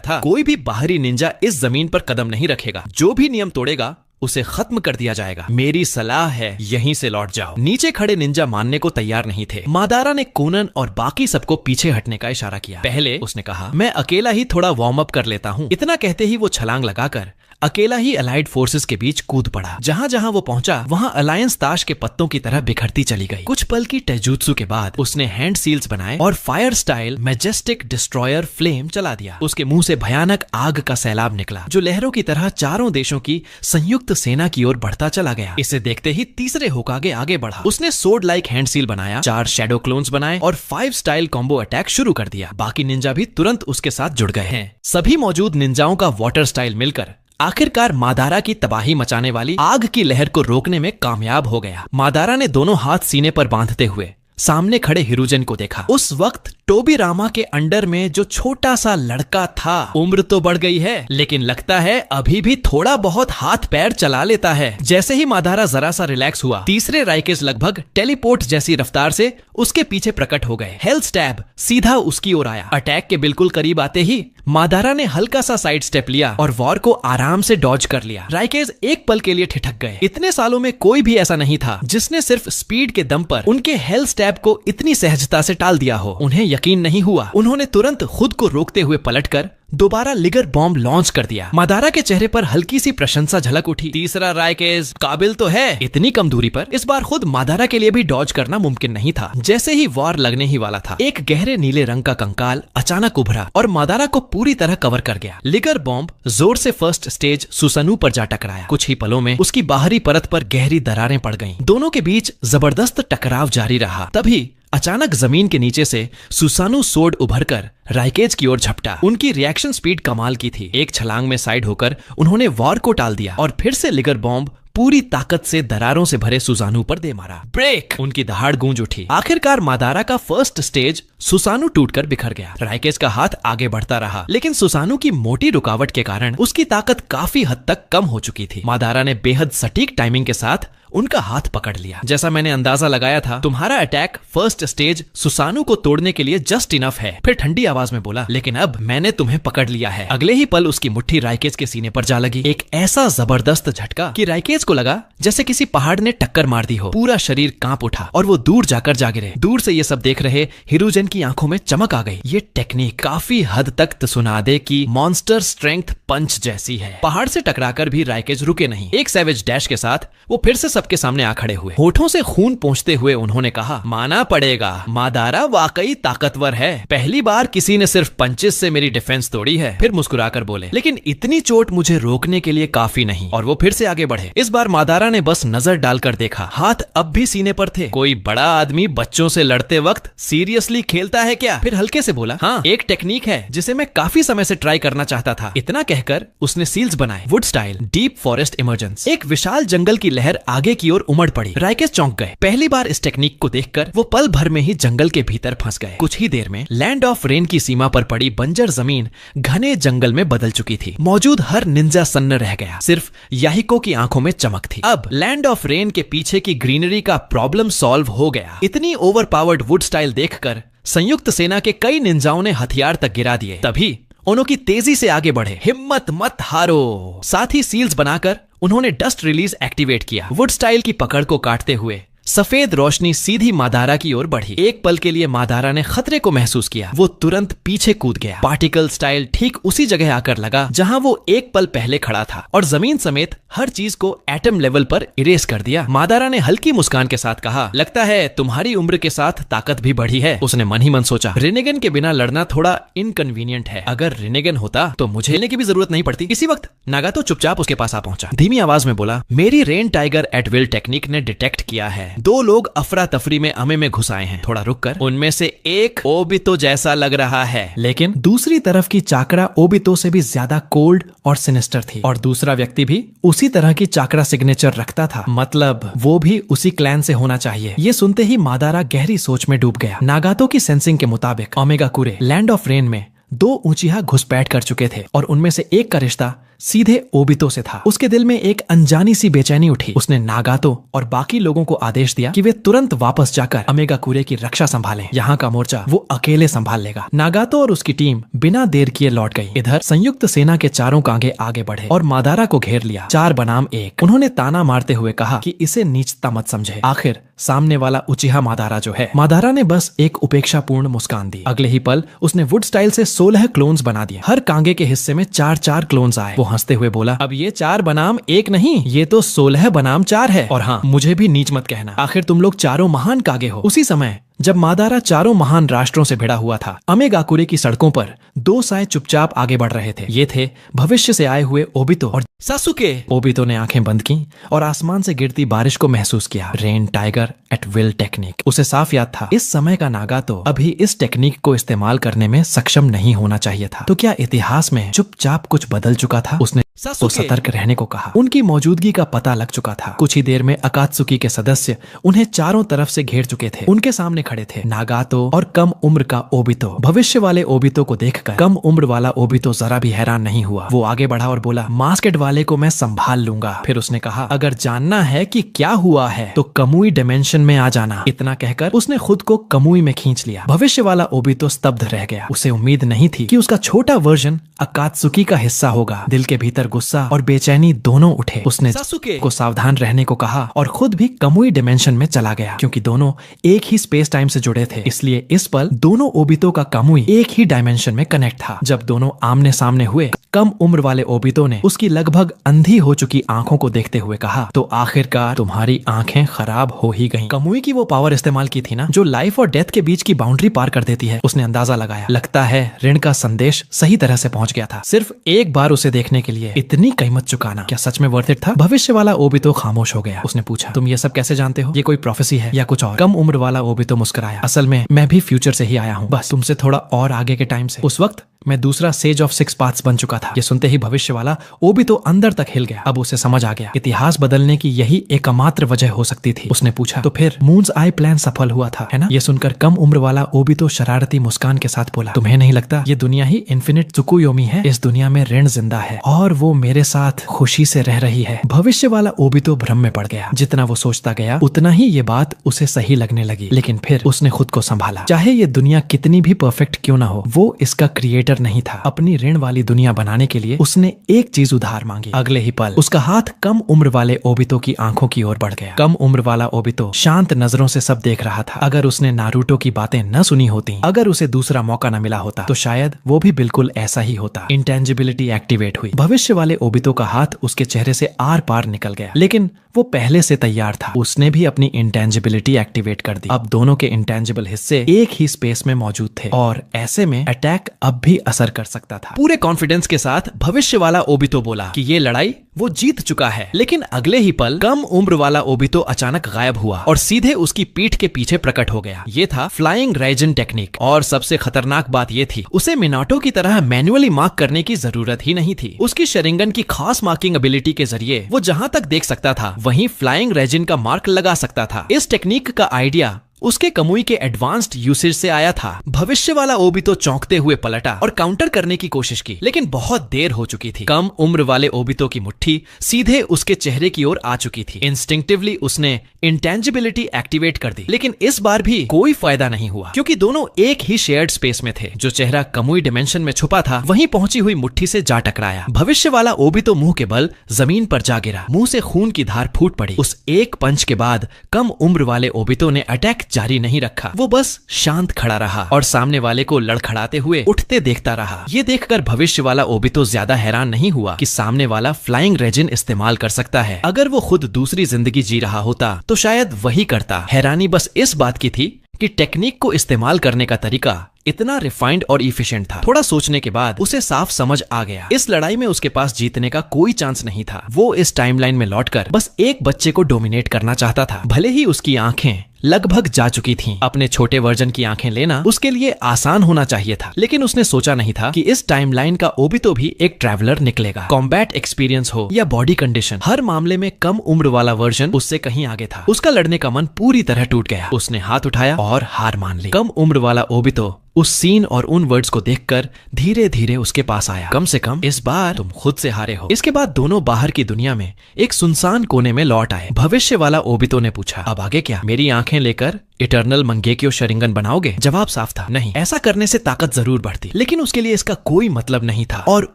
था, कोई भी बाहरी निंजा इस जमीन पर कदम नहीं रखेगा। जो भी नियम तोड़ेगा उसे खत्म कर दिया जाएगा। मेरी सलाह है यहीं से लौट जाओ। नीचे खड़े निंजा मानने को तैयार नहीं थे। मादारा ने कोनन और बाकी सबको पीछे हटने का इशारा किया। पहले उसने कहा, मैं अकेला ही थोड़ा वार्म अप कर लेता हूँ। इतना कहते ही वो छलांग लगाकर अकेला ही अलाइड फोर्सेस के बीच कूद पड़ा। जहां जहां वो पहुंचा वहां अलायंस ताश के पत्तों की तरह बिखरती चली गई। कुछ पल की टैजुत्सु के बाद उसने हैंड सील्स बनाए और fire style majestic destroyer flame चला दिया। उसके मुंह से भयानक आग का सैलाब निकला जो लहरों की तरह चारों देशों की संयुक्त सेना की ओर बढ़ता चला गया। इसे देखते ही तीसरे होकागे आगे बढ़ा। उसने सोर्ड लाइक हैंड सील बनाया, 4 शैडो क्लोन्स बनाए और 5 स्टाइल कॉम्बो अटैक शुरू कर दिया। बाकी निंजा भी तुरंत उसके साथ जुड़ गए हैं। सभी मौजूद निंजाओं का वाटर स्टाइल मिलकर आखिरकार मादारा की तबाही मचाने वाली आग की लहर को रोकने में कामयाब हो गया। मादारा ने दोनों हाथ सीने पर बांधते हुए सामने खड़े हिरुजन को देखा। उस वक्त टोबिरामा के अंडर में जो छोटा सा लड़का था, उम्र तो बढ़ गई है लेकिन लगता है अभी भी थोड़ा बहुत हाथ पैर चला लेता है। जैसे ही मादारा जरा सा रिलैक्स हुआ, तीसरे राइकेज लगभग टेलीपोर्ट जैसी रफ्तार से उसके पीछे प्रकट हो गए। हेल स्टैब सीधा उसकी ओर आया। अटैक के बिल्कुल करीब आते ही मादारा ने हल्का सा साइड स्टेप लिया और वॉर को आराम से डॉज कर लिया। राइकेज एक पल के लिए ठिठक गए। इतने सालों में कोई भी ऐसा नहीं था जिसने सिर्फ स्पीड के दम पर उनके हेल स्टैब को इतनी सहजता से टाल दिया हो। उन्हें यकीन नहीं हुआ। उन्होंने तुरंत खुद को रोकते हुए पलटकर दोबारा लिगर बॉम्ब लॉन्च कर दिया। मादारा के चेहरे पर हल्की सी प्रशंसा झलक उठी। तीसरा राइकेज काबिल तो है। इतनी कम दूरी पर इस बार खुद मादारा के लिए भी डॉज करना मुमकिन नहीं था। जैसे ही वॉर लगने ही वाला था, एक गहरे नीले रंग का कंकाल अचानक उभरा और मादारा को पूरी तरह कवर कर गया। लिगर बॉम्ब जोर से फर्स्ट स्टेज सुसानु पर जा टकराया। कुछ ही पलों में उसकी बाहरी परत पर गहरी दरारें पड़ गईं। दोनों के बीच जबरदस्त टकराव जारी रहा। तभी अचानक जमीन के नीचे से सुसानु सोड उभरकर राइकेज की ओर झपटा। उनकी रिएक्शन स्पीड कमाल की थी। एक छलांग में साइड होकर उन्होंने वॉर को टाल दिया और फिर से लिगर बॉम्ब पूरी ताकत से दरारों से भरे सुसानु पर दे मारा। ब्रेक! उनकी दहाड़ गूंज उठी। आखिरकार मादारा का फर्स्ट स्टेज सुसानु टूटकर बिखर गया। राइकेज का हाथ आगे बढ़ता रहा लेकिन सुसानु की मोटी रुकावट के कारण उसकी ताकत काफी हद तक कम हो चुकी थी। मादारा ने बेहद सटीक टाइमिंग के साथ उनका हाथ पकड़ लिया। जैसा मैंने अंदाजा लगाया था, तुम्हारा अटैक फर्स्ट स्टेज सुसानु को तोड़ने के लिए जस्ट इनफ है। फिर ठंडी आवाज में बोला, लेकिन अब मैंने तुम्हें पकड़ लिया है। अगले ही पल उसकी मुट्ठी राइकेज के सीने पर जा लगी। एक ऐसा जबरदस्त झटका कि राइकेज को लगा जैसे किसी पहाड़ ने टक्कर मार दी हो। पूरा शरीर कांप उठा और वो दूर जाकर जा गिरे। दूर से ये सब देख रहे हिरुजन की आंखों में चमक आ गई। ये टेक्निक काफी हद तक त्सुनादे की मॉन्स्टर स्ट्रेंथ पंच जैसी है। पहाड़ से टकराकर भी राइकेज रुके नहीं। एक सैवेज डैश के साथ वो फिर से सबके सामने आ खड़े हुए। होठों से खून पोंछते हुए उन्होंने कहा, माना पड़ेगा, मादारा वाकई ताकतवर है। पहली बार किसी ने सिर्फ पंचेस से मेरी डिफेंस तोड़ी है। फिर मुस्कुराकर बोले, लेकिन इतनी चोट मुझे रोकने के लिए काफी नहीं। और वो फिर से आगे बढ़े। इस बार मादारा ने बस नजर डालकर देखा। हाथ अब भी सीने पर थे। कोई बड़ा आदमी बच्चों से लड़ते वक्त सीरियसली खेलता है क्या? फिर हल्के से बोला, हाँ, एक टेक्निक है जिसे मैं काफी समय से ट्राई करना चाहता था। इतना कहकर उसने सील्स बनाए, wood style deep forest emergence. एक विशाल जंगल की लहर आगे की ओर उमड़ पड़ी। राइकेज चौंक गए। पहली बार इस टेक्निक को देखकर वो पल भर में ही जंगल के भीतर फंस गए। कुछ ही देर में लैंड ऑफ रेन की सीमा पर पड़ी बंजर जमीन घने जंगल में बदल चुकी थी। मौजूद हर निंजा सन्न रह गया। सिर्फ याहिको की आंखों में चमक थी। अब लैंड ऑफ रेन के पीछे की ग्रीनरी का प्रॉब्लम सॉल्व हो गया। इतनी ओवर पावर्ड वुड स्टाइल देखकर संयुक्त सेना के कई निंजाओं ने हथियार तक गिरा दिए। तभी ओनोकी तेजी से आगे बढ़े। हिम्मत मत हारो। साथ ही सील्स बनाकर उन्होंने डस्ट रिलीज एक्टिवेट किया। वुड स्टाइल की पकड़ को काटते हुए सफेद रोशनी सीधी मादारा की ओर बढ़ी। एक पल के लिए मादारा ने खतरे को महसूस किया। वो तुरंत पीछे कूद गया। पार्टिकल स्टाइल ठीक उसी जगह आकर लगा जहां वो एक पल पहले खड़ा था और जमीन समेत हर चीज को एटम लेवल पर इरेज कर दिया। मादारा ने हल्की मुस्कान के साथ कहा, लगता है तुम्हारी उम्र के साथ ताकत भी बढ़ी है। उसने मन ही मन सोचा, रिनेगन के बिना लड़ना थोड़ा इनकन्वीनियंट है। अगर रिनेगन होता तो मुझे लेने की भी जरूरत नहीं पड़ती। इसी वक्त नागातो चुपचाप उसके पास आ पहुंचा। धीमी आवाज में बोला, मेरी rain tiger at will technique ने डिटेक्ट किया है। 2 लोग अफरा तफरी में अमे में घुस आए हैं। थोड़ा रुक कर, उनमें से एक ओबितो जैसा लग रहा है, लेकिन दूसरी तरफ की चाकरा ओबितो से भी ज्यादा कोल्ड और सिनिस्टर थी। और दूसरा व्यक्ति भी उसी तरह की चाकरा सिग्नेचर रखता था। मतलब वो भी उसी क्लैन से होना चाहिए। ये सुनते ही मादारा गहरी सोच में डूब गया। नागातो की सेंसिंग के मुताबिक ओमेगाकुरे लैंड ऑफ रेन में 2 ऊंचिया घुसपैठ कर चुके थे और उनमें से एक का रिश्ता सीधे ओबितो से था। उसके दिल में एक अनजानी सी बेचैनी उठी। उसने नागातो और बाकी लोगों को आदेश दिया कि वे तुरंत वापस जाकर ओमेगाकुरे की रक्षा संभालें। यहाँ का मोर्चा वो अकेले संभाल लेगा। नागातो और उसकी टीम बिना देर किए लौट गई। इधर संयुक्त सेना के चारों कांगे आगे बढ़े और मादारा को घेर लिया। 4 बनाम 1। उन्होंने ताना मारते हुए कहा कि इसे नीचता मत समझे। आखिर सामने वाला उचिहा मादारा जो है। मादारा ने बस एक उपेक्षापूर्ण मुस्कान दी। अगले ही पल उसने वुड स्टाइल से 16 क्लोन्स बना दिए। हर कांगे के हिस्से में 4-4 क्लोन्स आए। वो हंसते हुए बोला, अब ये 4 बनाम 1 नहीं, ये तो 16 बनाम 4 है। और हाँ, मुझे भी नीच मत कहना। आखिर तुम लोग चारों महान कागे हो। उसी समय जब मादारा चारों महान राष्ट्रों से भिड़ा हुआ था, ओमेगाकुरे की सड़कों पर 2 साए चुपचाप आगे बढ़ रहे थे। ये थे भविष्य से आए हुए ओबितो और सासुके। ओबितो ने आंखें बंद की और आसमान से गिरती बारिश को महसूस किया। Rain tiger at will technique. उसे साफ याद था, इस समय का नागातो अभी इस टेक्निक को इस्तेमाल करने में सक्षम नहीं होना चाहिए था। तो क्या इतिहास में चुपचाप कुछ बदल चुका था? उसने तो सतर्क रहने को कहा। उनकी मौजूदगी का पता लग चुका था। कुछ ही देर में अकात्सुकी के सदस्य उन्हें चारों तरफ से घेर चुके थे। उनके सामने खड़े थे नागातो और कम उम्र का ओबितो। भविष्य वाले ओबितो को देखकर कम उम्र वाला ओबितो जरा भी हैरान नहीं हुआ। वो आगे बढ़ा और बोला, मास्केट वाले को मैं संभाल लूंगा। फिर उसने कहा, अगर जानना है कि क्या हुआ है तो कमुई डिमेंशन में आ जाना। इतना कहकर उसने खुद को कमुई में खींच लिया। भविष्य वाला ओबितो स्तब्ध रह गया। उसे उम्मीद नहीं थी कि उसका छोटा वर्जन अकात्सुकी का हिस्सा होगा। दिल के भीतर गुस्सा और बेचैनी दोनों उठे। उसने सासुके को सावधान रहने को कहा और खुद भी कमुई डिमेंशन में चला गया। क्योंकि दोनों एक ही स्पेस टाइम से जुड़े थे, इसलिए इस पल दोनों ओबितो का कमुई एक ही डायमेंशन में कनेक्ट था। जब दोनों आमने सामने हुए, कम उम्र वाले ओबितो ने उसकी लगभग अंधी हो चुकी आंखों को देखते हुए कहा, तो आखिरकार तुम्हारी आंखें खराब हो ही गईं। कमुई की वो पावर इस्तेमाल की थी ना, जो लाइफ और डेथ के बीच की बाउंड्री पार कर देती है। उसने अंदाजा लगाया। लगता है ऋण का संदेश सही तरह से पहुंच गया था। सिर्फ एक बार उसे देखने के लिए इतनी कीमत चुकाना क्या सच में वर्थ इट था? भविष्य वाला ओबितो खामोश हो गया। उसने पूछा, तुम ये सब कैसे जानते हो? ये कोई प्रोफेसी है या कुछ और? कम उम्र वाला ओबितो मुस्कुराया। असल में मैं भी फ्यूचर से ही आया हूँ, बस तुमसे थोड़ा और आगे के टाइम से। उस वक्त मैं दूसरा सेज ऑफ 6 पाथ्स बन चुका था। ये सुनते ही भविष्य वाला ओबितो अंदर तक हिल गया। अब उसे समझ आ गया, इतिहास बदलने की यही एकमात्र वजह हो सकती थी। उसने पूछा, तो फिर मून्स आई प्लान सफल हुआ था, है ना? ये सुनकर कम उम्र वाला ओबितो शरारती मुस्कान के साथ बोला, तुम्हें नहीं लगता ये दुनिया ही इन्फिनिट त्सुकुयोमी है? इस दुनिया में ऋण जिंदा है और वो मेरे साथ खुशी से रह रही है। भविष्य वाला ओबितो भ्रम में पड़ गया। जितना वो सोचता गया उतना ही ये बात उसे सही लगने लगी। लेकिन फिर उसने खुद को संभाला। चाहे ये दुनिया कितनी भी परफेक्ट क्यों ना हो, वो इसका क्रिएटर नहीं था। अपनी ऋण वाली दुनिया बनाने के लिए उसने एक चीज उधार मांगी। अगले ही पल उसका हाथ कम उम्र वाले ओबितो की आंखों की ओर बढ़ गया। कम उम्र वाला ओबितो शांत नजरों से सब देख रहा था। अगर उसने नारुतो की बातें न सुनी होती, अगर उसे दूसरा मौका न मिला होता, तो शायद वो भी बिल्कुल ऐसा ही होता। इंटेंजिबिलिटी एक्टिवेट हुई। भविष्य वाले ओबितो का हाथ उसके चेहरे से आर पार निकल गया। लेकिन वो पहले से तैयार था। उसने भी अपनी इंटेंजिबिलिटी एक्टिवेट कर दी। अब दोनों के इंटेंजिबल हिस्से एक ही स्पेस में मौजूद थे और ऐसे में अटैक अब भी असर कर सकता था। पूरे कॉन्फिडेंस के साथ भविष्य वाला ओबितो बोला कि ये लड़ाई वो जीत चुका है। लेकिन अगले ही पल कम उम्र वाला ओबितो अचानक गायब हुआ और सीधे उसकी पीठ के पीछे प्रकट हो गया। ये था फ्लाइंग राइजन टेक्निक। और सबसे खतरनाक बात ये थी, उसे मिनाटो की तरह मैन्युअली मार्क करने की जरूरत ही नहीं थी। उसकी शरिंगन की खास मार्किंग एबिलिटी के जरिए वो जहां तक देख सकता था वहीं फ्लाइंग राइजन का मार्क लगा सकता था। इस टेक्निक का आइडिया उसके कमुई के एडवांस्ड यूसेज से आया था। भविष्य वाला ओबितो चौंकते हुए पलटा और काउंटर करने की कोशिश की, लेकिन बहुत देर हो चुकी थी। कम उम्र वाले ओबितो की मुट्ठी सीधे उसके चेहरे की ओर आ चुकी थी। इंस्टिंक्टिवली उसने इंटेंजिबिलिटी एक्टिवेट कर दी, लेकिन इस बार भी कोई फायदा नहीं हुआ, क्योंकि दोनों एक ही शेयर्ड स्पेस में थे। जो चेहरा कमुई डिमेंशन में छुपा था वहीं पहुंची हुई मुट्ठी से जा टकराया। भविष्य वाला ओबितो मुंह के बल जमीन पर जा गिरा। मुंह से खून की धार फूट पड़ी। उस एक पंच के बाद कम उम्र वाले ओबितो ने अटैक जारी नहीं रखा। वो बस शांत खड़ा रहा और सामने वाले को लड़खड़ाते हुए उठते देखता रहा। ये देखकर भविष्य वाला ओबितो ज्यादा हैरान नहीं हुआ कि सामने वाला फ्लाइंग रेजिन इस्तेमाल कर सकता है। अगर वो खुद दूसरी जिंदगी जी रहा होता तो शायद वही करता। हैरानी बस इस बात की थी कि टेक्निक को इस्तेमाल करने का तरीका इतना रिफाइंड और इफिशिएंट था। थोड़ा सोचने के बाद उसे साफ समझ आ गया, इस लड़ाई में उसके पास जीतने का कोई चांस नहीं था। वो इस टाइमलाइन में लौटकर बस एक बच्चे को डोमिनेट करना चाहता था। भले ही उसकी आंखें लगभग जा चुकी थीं। अपने छोटे वर्जन की आंखें लेना उसके लिए आसान होना चाहिए था, लेकिन उसने सोचा नहीं था कि इस टाइमलाइन का ओबितो भी एक ट्रैवलर निकलेगा। कॉम्बैट एक्सपीरियंस हो या बॉडी कंडीशन, हर मामले में कम उम्र वाला वर्जन उससे कहीं आगे था। उसका लड़ने का मन पूरी तरह टूट गया। उसने हाथ उठाया और हार मान ली। कम उम्र वाला ओबितो उस सीन और उन वर्ड्स को देखकर धीरे धीरे उसके पास आया। कम से कम इस बार तुम खुद से हारे हो। इसके बाद दोनों बाहर की दुनिया में एक सुनसान कोने में लौट आए। भविष्य वाला ओबितो ने पूछा, अब आगे क्या? मेरी आंखें लेकर इटर्नल मंगेक्यो शरिंगन बनाओगे? जवाब साफ था, नहीं। ऐसा करने से ताकत जरूर बढ़ती, लेकिन उसके लिए इसका कोई मतलब नहीं था। और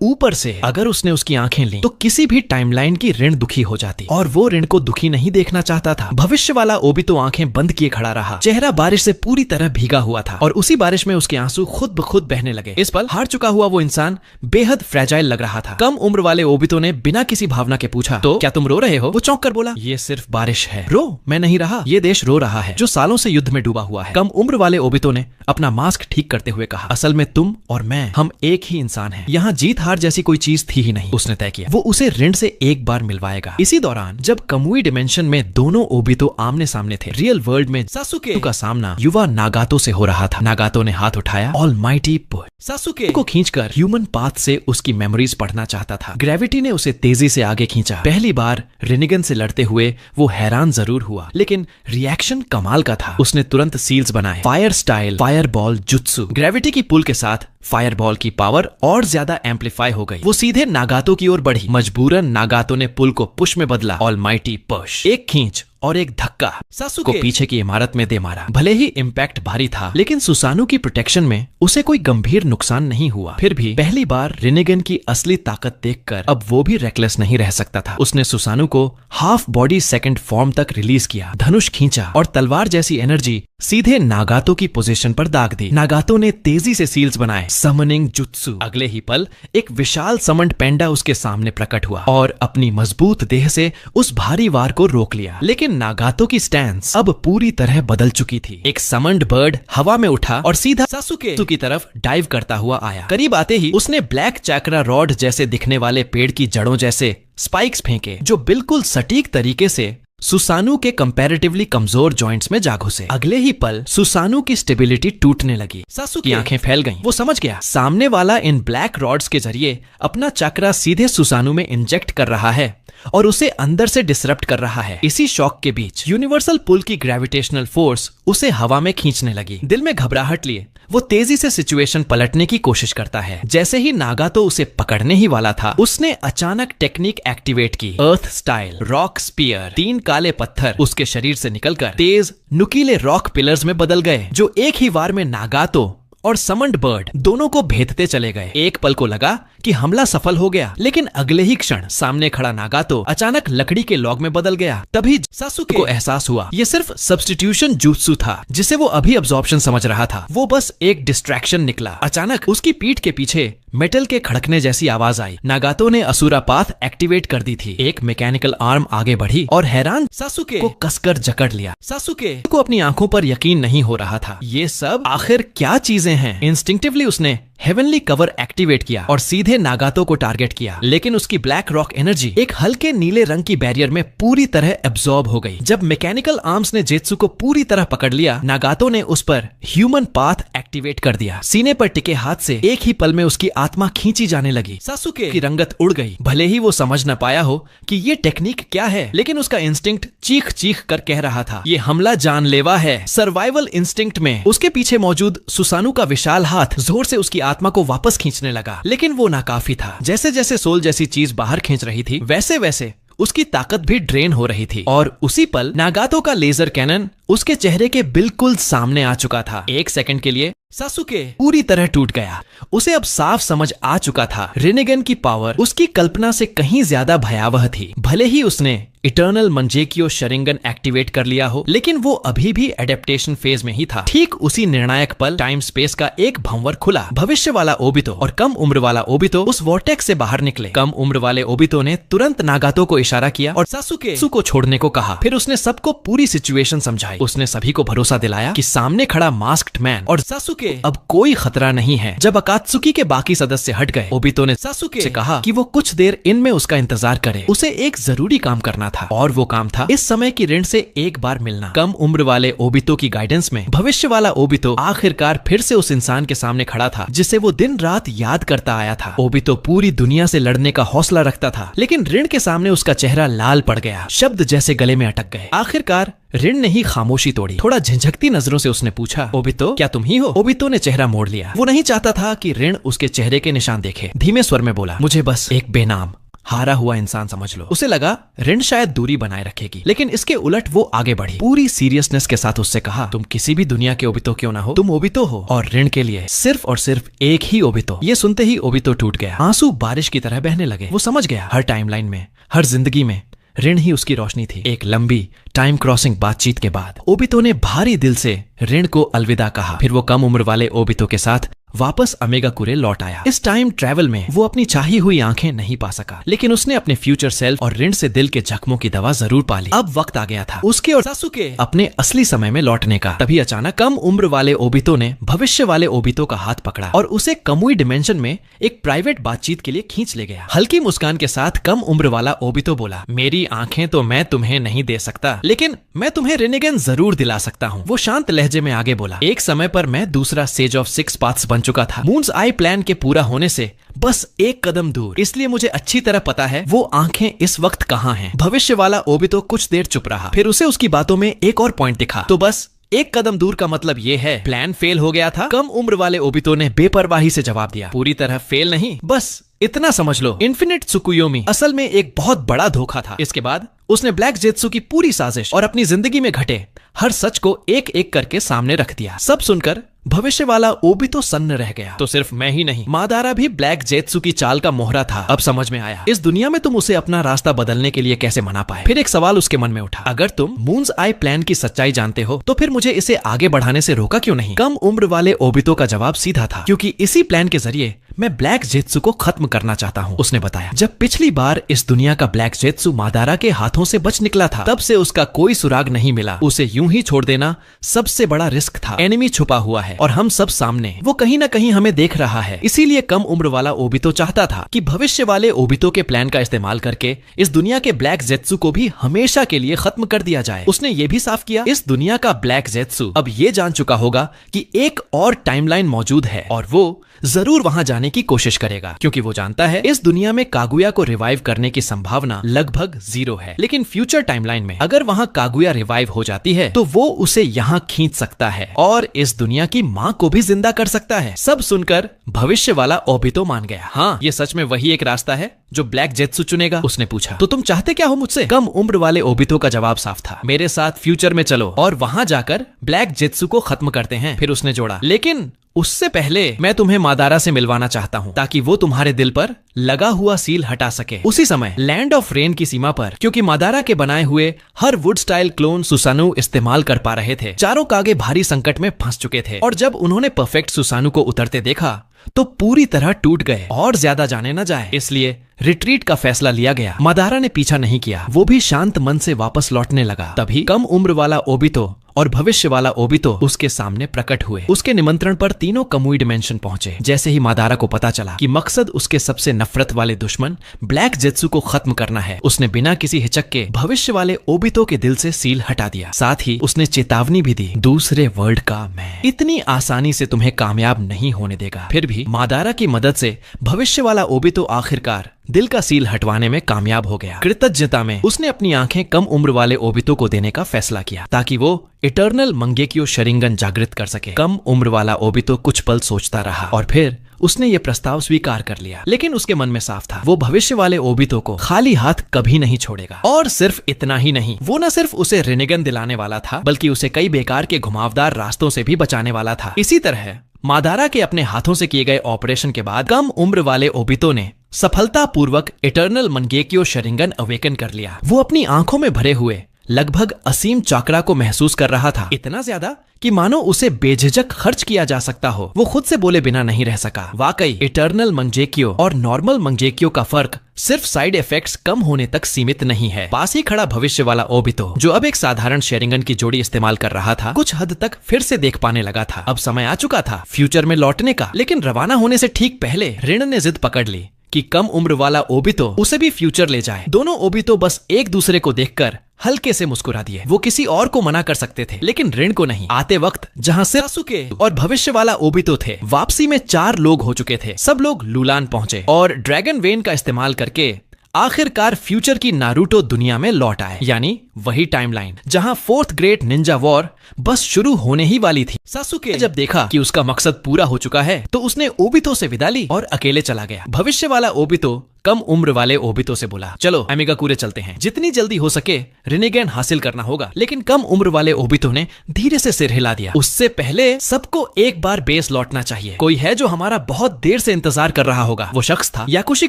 ऊपर से अगर उसने उसकी आंखें ली तो किसी भी टाइमलाइन की ऋण दुखी हो जाती, और वो ऋण को दुखी नहीं देखना चाहता था। भविष्य वाला ओबितो आंखें बंद किए खड़ा रहा। चेहरा बारिश से पूरी तरह भीगा हुआ था और उसी बारिश में उसके आंसू खुद ब खुद बहने लगे। इस पल हार चुका हुआ वो इंसान बेहद फ्रेजाइल लग रहा था। कम उम्र वाले ओबितो ने बिना किसी भावना के पूछा, तो क्या तुम रो रहे हो? वो चौंक कर बोला, ये सिर्फ बारिश है। रो? मैं नहीं रहा। ये देश रो रहा है, जो सालों से युद्ध में डूबा हुआ है। कम उम्र वाले ओबितो ने अपना मास्क ठीक करते हुए कहा, असल में तुम और मैं, हम एक ही इंसान हैं। यहाँ जीत हार जैसी कोई चीज थी ही नहीं। उसने तय किया वो उसे ऋण से एक बार मिलवाएगा। इसी दौरान जब कमुई डिमेंशन में दोनों ओबितो आमने सामने थे, रियल वर्ल्ड में सासुके का सामना युवा नागातो से हो रहा था। नागातो ने हाथ उठाया, ऑलमाइटी पुश। सासुके को खींचकर ह्यूमन पाथ से उसकी मेमोरीज पढ़ना चाहता था। ग्रेविटी ने उसे तेजी से आगे खींचा। पहली बार रिनिगन से लड़ते हुए वो हैरान जरूर हुआ, लेकिन रिएक्शन कमाल का था। उसने तुरंत सील्स बनाए, fire style fire ball jutsu. Gravity की पुल के साथ फायर बॉल की पावर और ज्यादा एम्पलीफाई हो गई। वो सीधे नागातो की ओर बढ़ी। मजबूरन नागातो ने पुल को पुश में बदला, ऑलमाइटी पुश। एक खींच और एक धक्का सासुके को पीछे की इमारत में दे मारा। भले ही इम्पैक्ट भारी था, लेकिन सुसानु की प्रोटेक्शन में उसे कोई गंभीर नुकसान नहीं हुआ। फिर भी पहली बार रिनिगन की असली ताकत देखकर अब वो भी रेकलेस नहीं रह सकता था। उसने सुसानु को हाफ बॉडी सेकंड फॉर्म तक रिलीज किया, धनुष खींचा और तलवार जैसी एनर्जी सीधे नागातो की पोजीशन पर दाग दी। नागातो ने तेजी से सील्स बनाए, समनिंग जुत्सु। अगले ही पल एक विशाल समंड पेंडा उसके सामने प्रकट हुआ और अपनी मजबूत देह से उस भारी वार को रोक लिया। लेकिन नागातो की स्टैंस अब पूरी तरह बदल चुकी थी। एक समंड बर्ड हवा में उठा और सीधा सासुके की तरफ डाइव करता हुआ आया। करीब आते ही उसने ब्लैक चैक्रा रॉड जैसे दिखने वाले पेड़ की जड़ों जैसे स्पाइक्स फेंके, जो बिल्कुल सटीक तरीके से सुसानु के कंपैरेटिवली कमजोर जॉइंट्स में जा घुसे। अगले ही पल सुसानु की स्टेबिलिटी टूटने लगी। सासु की आंखें फैल गईं। वो समझ गया सामने वाला इन ब्लैक रॉड्स के जरिए अपना चक्रा सीधे सुसानु में इंजेक्ट कर रहा है और उसे अंदर से डिसरप्ट कर रहा है। इसी शॉक के बीच यूनिवर्सल पुल की ग्रेविटेशनल फोर्स उसे हवा में खींचने लगी। दिल में घबराहट लिए वो तेजी से सिचुएशन पलटने की कोशिश करता है। जैसे ही नागातो उसे पकड़ने ही वाला था, उसने अचानक टेक्निक एक्टिवेट की, अर्थ स्टाइल रॉक स्पीयर। 3 काले पत्थर उसके शरीर से निकलकर तेज नुकीले रॉक पिलर्स में बदल गए, जो एक ही वार में नागातो और समंड बर्ड दोनों को भेदते चले गए। एक पल को लगा कि हमला सफल हो गया, लेकिन अगले ही क्षण सामने खड़ा नागातो अचानक लकड़ी के लॉग में बदल गया। तभी सासुके को एहसास हुआ ये सिर्फ सब्स्टिट्यूशन जुत्सु था, जिसे वो अभी अब्जॉर्प्शन समझ रहा था। वो बस एक डिस्ट्रैक्शन निकला। अचानक उसकी पीठ के पीछे मेटल के खड़कने जैसी आवाज आई। नागातो ने असुरा पाथ एक्टिवेट कर दी थी। एक मैकेनिकल आर्म आगे बढ़ी और हैरान सासुके को कसकर जकड़ लिया। सासुके को अपनी आंखों पर यकीन नहीं हो रहा था। ये सब आखिर क्या चीजें हैं? इंस्टिंक्टिवली उसने हेवनली कवर एक्टिवेट किया और सीधे नागातो को टारगेट किया, लेकिन उसकी ब्लैक रॉक एनर्जी एक हल्के नीले रंग की बैरियर में पूरी तरह एब्जॉर्ब हो गई। जब मैकेनिकल आर्म्स ने जेत्सु को पूरी तरह पकड़ लिया, नागातो ने उस पर ह्यूमन पाथ एक्टिवेट कर दिया। सीने पर टिके हाथ से एक ही पल में उसकी आत्मा खींची जाने लगी। सासुके की रंगत उड़ गई। भले ही वो समझ न पाया हो कि ये टेक्निक क्या है, लेकिन उसका इंस्टिंक्ट चीख चीख कर कह रहा था, ये हमला जानलेवा है। सर्वाइवल इंस्टिंक्ट में उसके पीछे मौजूद सुसानु का विशाल हाथ जोर से उसकी आत्मा को वापस खींचने लगा, लेकिन वो नाकाफी था। जैसे जैसे सोल जैसी चीज बाहर खींच रही थी, वैसे वैसे उसकी ताकत भी ड्रेन हो रही थी। और उसी पल नागातो का लेजर कैनन उसके चेहरे के बिल्कुल सामने आ चुका था। एक सेकंड के लिए सासुके पूरी तरह टूट गया। उसे अब साफ समझ आ चुका था, रिनेगन की पावर उसकी कल्पना से कहीं ज्यादा भयावह थी। भले ही उसने इटर्नल मंजेकियो शरिंगन एक्टिवेट कर लिया हो, लेकिन वो अभी भी एडेप्टेशन फेज में ही था। ठीक उसी निर्णायक पल टाइम स्पेस का एक भंवर खुला। भविष्य वाला ओबितो और कम उम्र वाला ओबितो उस वॉर्टेक्स से बाहर निकले। कम उम्र वाले ओबितो ने तुरंत नागातो को इशारा किया और सासुके को छोड़ने को कहा। फिर उसने सबको पूरी सिचुएशन समझाई। उसने सभी को भरोसा दिलाया कि सामने खड़ा मास्क्ड मैन और सासुके अब कोई खतरा नहीं है। जब अकात्सुकी के बाकी सदस्य हट गए, ओबितो ने सासुके से कहा कि वो कुछ देर इनमें उसका इंतजार करे। उसे एक जरूरी काम करना था, और वो काम था इस समय की ऋण से एक बार मिलना। कम उम्र वाले ओबितो की गाइडेंस में भविष्य वाला ओबितो आखिरकार फिर से उस इंसान के सामने खड़ा था जिसे वो दिन रात याद करता आया था। ओबितो पूरी दुनिया से लड़ने का हौसला रखता था, लेकिन ऋण के सामने उसका चेहरा लाल पड़ गया। शब्द जैसे गले में अटक गए। आखिरकार ऋण ने ही खामोशी तोड़ी। थोड़ा झिझकती नजरों से उसने पूछा, ओबितो क्या तुम ही हो? ओबितो ने चेहरा मोड़ लिया। वो नहीं चाहता था कि ऋण उसके चेहरे के निशान देखे। धीमे स्वर में बोला, मुझे बस एक बेनाम हारा हुआ इंसान समझ लो। उसे लगा ऋण शायद दूरी बनाए रखेगी, लेकिन इसके उलट वो आगे बढ़ी। पूरी सीरियसनेस के साथ उससे कहा, तुम किसी भी दुनिया के ओबितो क्यों ना हो, तुम ओबितो हो और ऋण के लिए सिर्फ और सिर्फ एक ही ओबितो। ये सुनते ही ओबितो टूट गया। आंसू बारिश की तरह बहने लगे। वो समझ गया, हर टाइमलाइन में, हर जिंदगी में ऋण ही उसकी रोशनी थी। एक लंबी टाइम क्रॉसिंग बातचीत के बाद ओबितो ने भारी दिल से ऋण को अलविदा कहा। फिर वो कम उम्र वाले ओबितो के साथ वापस अमेगाकुरे लौट आया। इस टाइम ट्रैवल में वो अपनी चाही हुई आंखें नहीं पा सका, लेकिन उसने अपने फ्यूचर सेल्फ और ऋण से दिल के जख्मों की दवा जरूर पा ली। अब वक्त आ गया था उसके और सासुके अपने असली समय में लौटने का। तभी अचानक कम उम्र वाले ओबितो ने भविष्य वाले ओबितो का हाथ पकड़ा और उसे कमुई डिमेंशन में एक प्राइवेट बातचीत के लिए खींच ले गया। हल्की मुस्कान के साथ कम उम्र वाला ओबितो बोला, मेरी आंखें तो मैं तुम्हें नहीं दे सकता, लेकिन मैं तुम्हें रिनेगन जरूर दिला सकता हूँ। वो शांत लहजे में आगे बोला, एक समय पर मैं दूसरा सेज ऑफ सिक्स पाथ्स बन चुका था, मून्स आई प्लान के पूरा होने से बस एक कदम दूर। इसलिए मुझे अच्छी तरह पता है वो आंखें इस वक्त कहाँ हैं। भविष्य वाला ओबितो कुछ देर चुप रहा, फिर उसे उसकी बातों में एक और पॉइंट दिखा। तो बस एक कदम दूर का मतलब ये है प्लान फेल हो गया था। कम उम्र वाले ओबितो ने बेपरवाही से जवाब दिया, पूरी तरह फेल नहीं, बस इतना समझ लो, इन्फिनिट त्सुकुयोमी असल में एक बहुत बड़ा धोखा था। इसके बाद उसने ब्लैक जेत्सु की पूरी साजिश और अपनी जिंदगी में घटे हर सच को एक एक करके सामने रख दिया। सब सुनकर भविष्य वाला ओबितो सन्न रह गया। तो सिर्फ मैं ही नहीं, मादारा भी ब्लैक जेत्सु की चाल का मोहरा था। अब समझ में आया इस दुनिया में तुम उसे अपना रास्ता बदलने के लिए कैसे मना पाए। फिर एक सवाल उसके मन में उठा, अगर तुम मून्स आई प्लान की सच्चाई जानते हो तो फिर मुझे इसे आगे बढ़ाने से रोका क्यों नहीं? कम उम्र वाले ओबितो का जवाब सीधा था, क्योंकि इसी प्लान के जरिए मैं ब्लैक जेत्सु को खत्म करना चाहता हूँ। उसने बताया, जब पिछली बार इस दुनिया का ब्लैक जेत्सु मादारा के हाथों से बच निकला था, तब से उसका कोई सुराग नहीं मिला। उसे यूं ही छोड़ देना सबसे बड़ा रिस्क था। एनिमी छुपा हुआ है और हम सब सामने, वो कहीं ना कहीं हमें देख रहा है। इसीलिए कम उम्र वाला ओबितो चाहता था कि भविष्य वाले ओबितो के प्लान का इस्तेमाल करके इस दुनिया के ब्लैक जेत्सु को भी हमेशा के लिए खत्म कर दिया जाए। उसने ये भी साफ किया, इस दुनिया का ब्लैक जेत्सु अब ये जान चुका होगा कि एक और टाइमलाइन मौजूद है और वो जरूर वहां जाने की कोशिश करेगा, क्योंकि वो जानता है इस दुनिया में कागुया को रिवाइव करने की संभावना लगभग 0 है। लेकिन फ्यूचर टाइमलाइन में अगर वहां कागुया रिवाइव हो जाती है तो वो उसे यहां खींच सकता है और इस दुनिया की मां को भी जिंदा कर सकता है। सब सुनकर भविष्य वाला ओबितो मान गया। हाँ, ये सच में वही एक रास्ता है जो ब्लैक जेत्सु चुनेगा। उसने पूछा, तो तुम चाहते क्या हो मुझसे? कम उम्र वाले ओबितो का जवाब साफ था, मेरे साथ फ्यूचर में चलो और वहां जाकर ब्लैक जेत्सु को खत्म करते हैं। फिर उसने जोड़ा, लेकिन उससे पहले मैं तुम्हें मादारा से मिलवाना चाहता हूँ ताकि वो तुम्हारे दिल पर लगा हुआ सील हटा सके। उसी समय लैंड ऑफ रेन की सीमा पर, क्योंकि मादारा के बनाए हुए हर वुड स्टाइल क्लोन सुसानु इस्तेमाल कर पा रहे थे, चारों कागे भारी संकट में फंस चुके थे और जब उन्होंने परफेक्ट सुसानु को उतरते देखा तो पूरी तरह टूट गए और ज्यादा जाने न जाए, इसलिए रिट्रीट का फैसला लिया गया। मादारा ने पीछा नहीं किया, वो भी शांत मन से वापस लौटने लगा। तभी कम उम्र वाला ओबितो और भविष्य वाला ओबितो उसके सामने प्रकट हुए। उसके निमंत्रण पर तीनों कमुई डिमेंशन पहुंचे। जैसे ही मादारा को पता चला कि मकसद उसके सबसे नफरत वाले दुश्मन ब्लैक जेत्सु को खत्म करना है, उसने बिना किसी हिचक के भविष्य वाले ओबितो के दिल से सील हटा दिया। साथ ही उसने चेतावनी भी दी, दूसरे वर्ल्ड का मैं इतनी आसानी से तुम्हें कामयाब नहीं होने देगा। फिर भी मादारा की मदद से भविष्य वाला ओबितो आखिरकार दिल का सील हटवाने में कामयाब हो गया। कृतज्ञता में उसने अपनी आंखें कम उम्र वाले ओबितो को देने का फैसला किया ताकि वो इटर्नल मंगेक्यो शरिंगन जागृत कर सके। कम उम्र वाला ओबितो कुछ पल सोचता रहा और फिर उसने ये प्रस्ताव स्वीकार कर लिया। लेकिन उसके मन में साफ था, वो भविष्य वाले ओबितो को खाली हाथ कभी नहीं छोड़ेगा। और सिर्फ इतना ही नहीं, वो न सिर्फ उसे रिनिगन दिलाने वाला था, बल्कि उसे कई बेकार के घुमावदार रास्तों से भी बचाने वाला था। इसी तरह मादारा के अपने हाथों से किए गए ऑपरेशन के बाद कम उम्र वाले ओबितो ने सफलतापूर्वक इटर्नल मंगेक्यो शरिंगन अवेकन कर लिया। वो अपनी आंखों में भरे हुए लगभग असीम चाकरा को महसूस कर रहा था, इतना ज्यादा कि मानो उसे बेझिझक खर्च किया जा सकता हो। वो खुद से बोले बिना नहीं रह सका। वाकई इटर्नल मंगेक्यो और नॉर्मल मंगेक्यो का फर्क सिर्फ साइड इफेक्ट्स कम होने तक सीमित नहीं है। पास ही खड़ा भविष्य वाला ओबितो, जो अब एक साधारण शेरिंगन की जोड़ी इस्तेमाल कर रहा था, कुछ हद तक फिर से देख पाने लगा था। अब समय आ चुका था फ्यूचर में लौटने का। लेकिन रवाना होने से ठीक पहले ऋण ने जिद पकड़ ली कि कम उम्र वाला ओबितो उसे भी फ्यूचर ले जाए। दोनों ओबितो बस एक दूसरे को देखकर हल्के से मुस्कुरा दिए। वो किसी और को मना कर सकते थे, लेकिन ऋण को नहीं। आते वक्त जहां सिर्फ सासुके और भविष्य वाला ओबितो थे, वापसी में 4 लोग हो चुके थे। सब लोग लुलान पहुंचे और ड्रैगन वेन का इस्तेमाल करके आखिरकार फ्यूचर की नारुतो दुनिया में लौट आए, यानी वही टाइमलाइन जहां 4th ग्रेट निंजा वॉर बस शुरू होने ही वाली थी। सासुके जब देखा कि उसका मकसद पूरा हो चुका है, तो उसने ओबितो से विदा ली और अकेले चला गया। भविष्य वाला ओबितो कम उम्र वाले ओबितो से बोला, चलो अमिगाकुरे चलते हैं, जितनी जल्दी हो सके रिनिगन हासिल करना होगा। लेकिन कम उम्र वाले ओबितो ने धीरे से सिर हिला दिया। उससे पहले सबको एक बार बेस लौटना चाहिए। कोई है जो हमारा बहुत देर से इंतजार कर रहा होगा। वो शख्स था याकुशी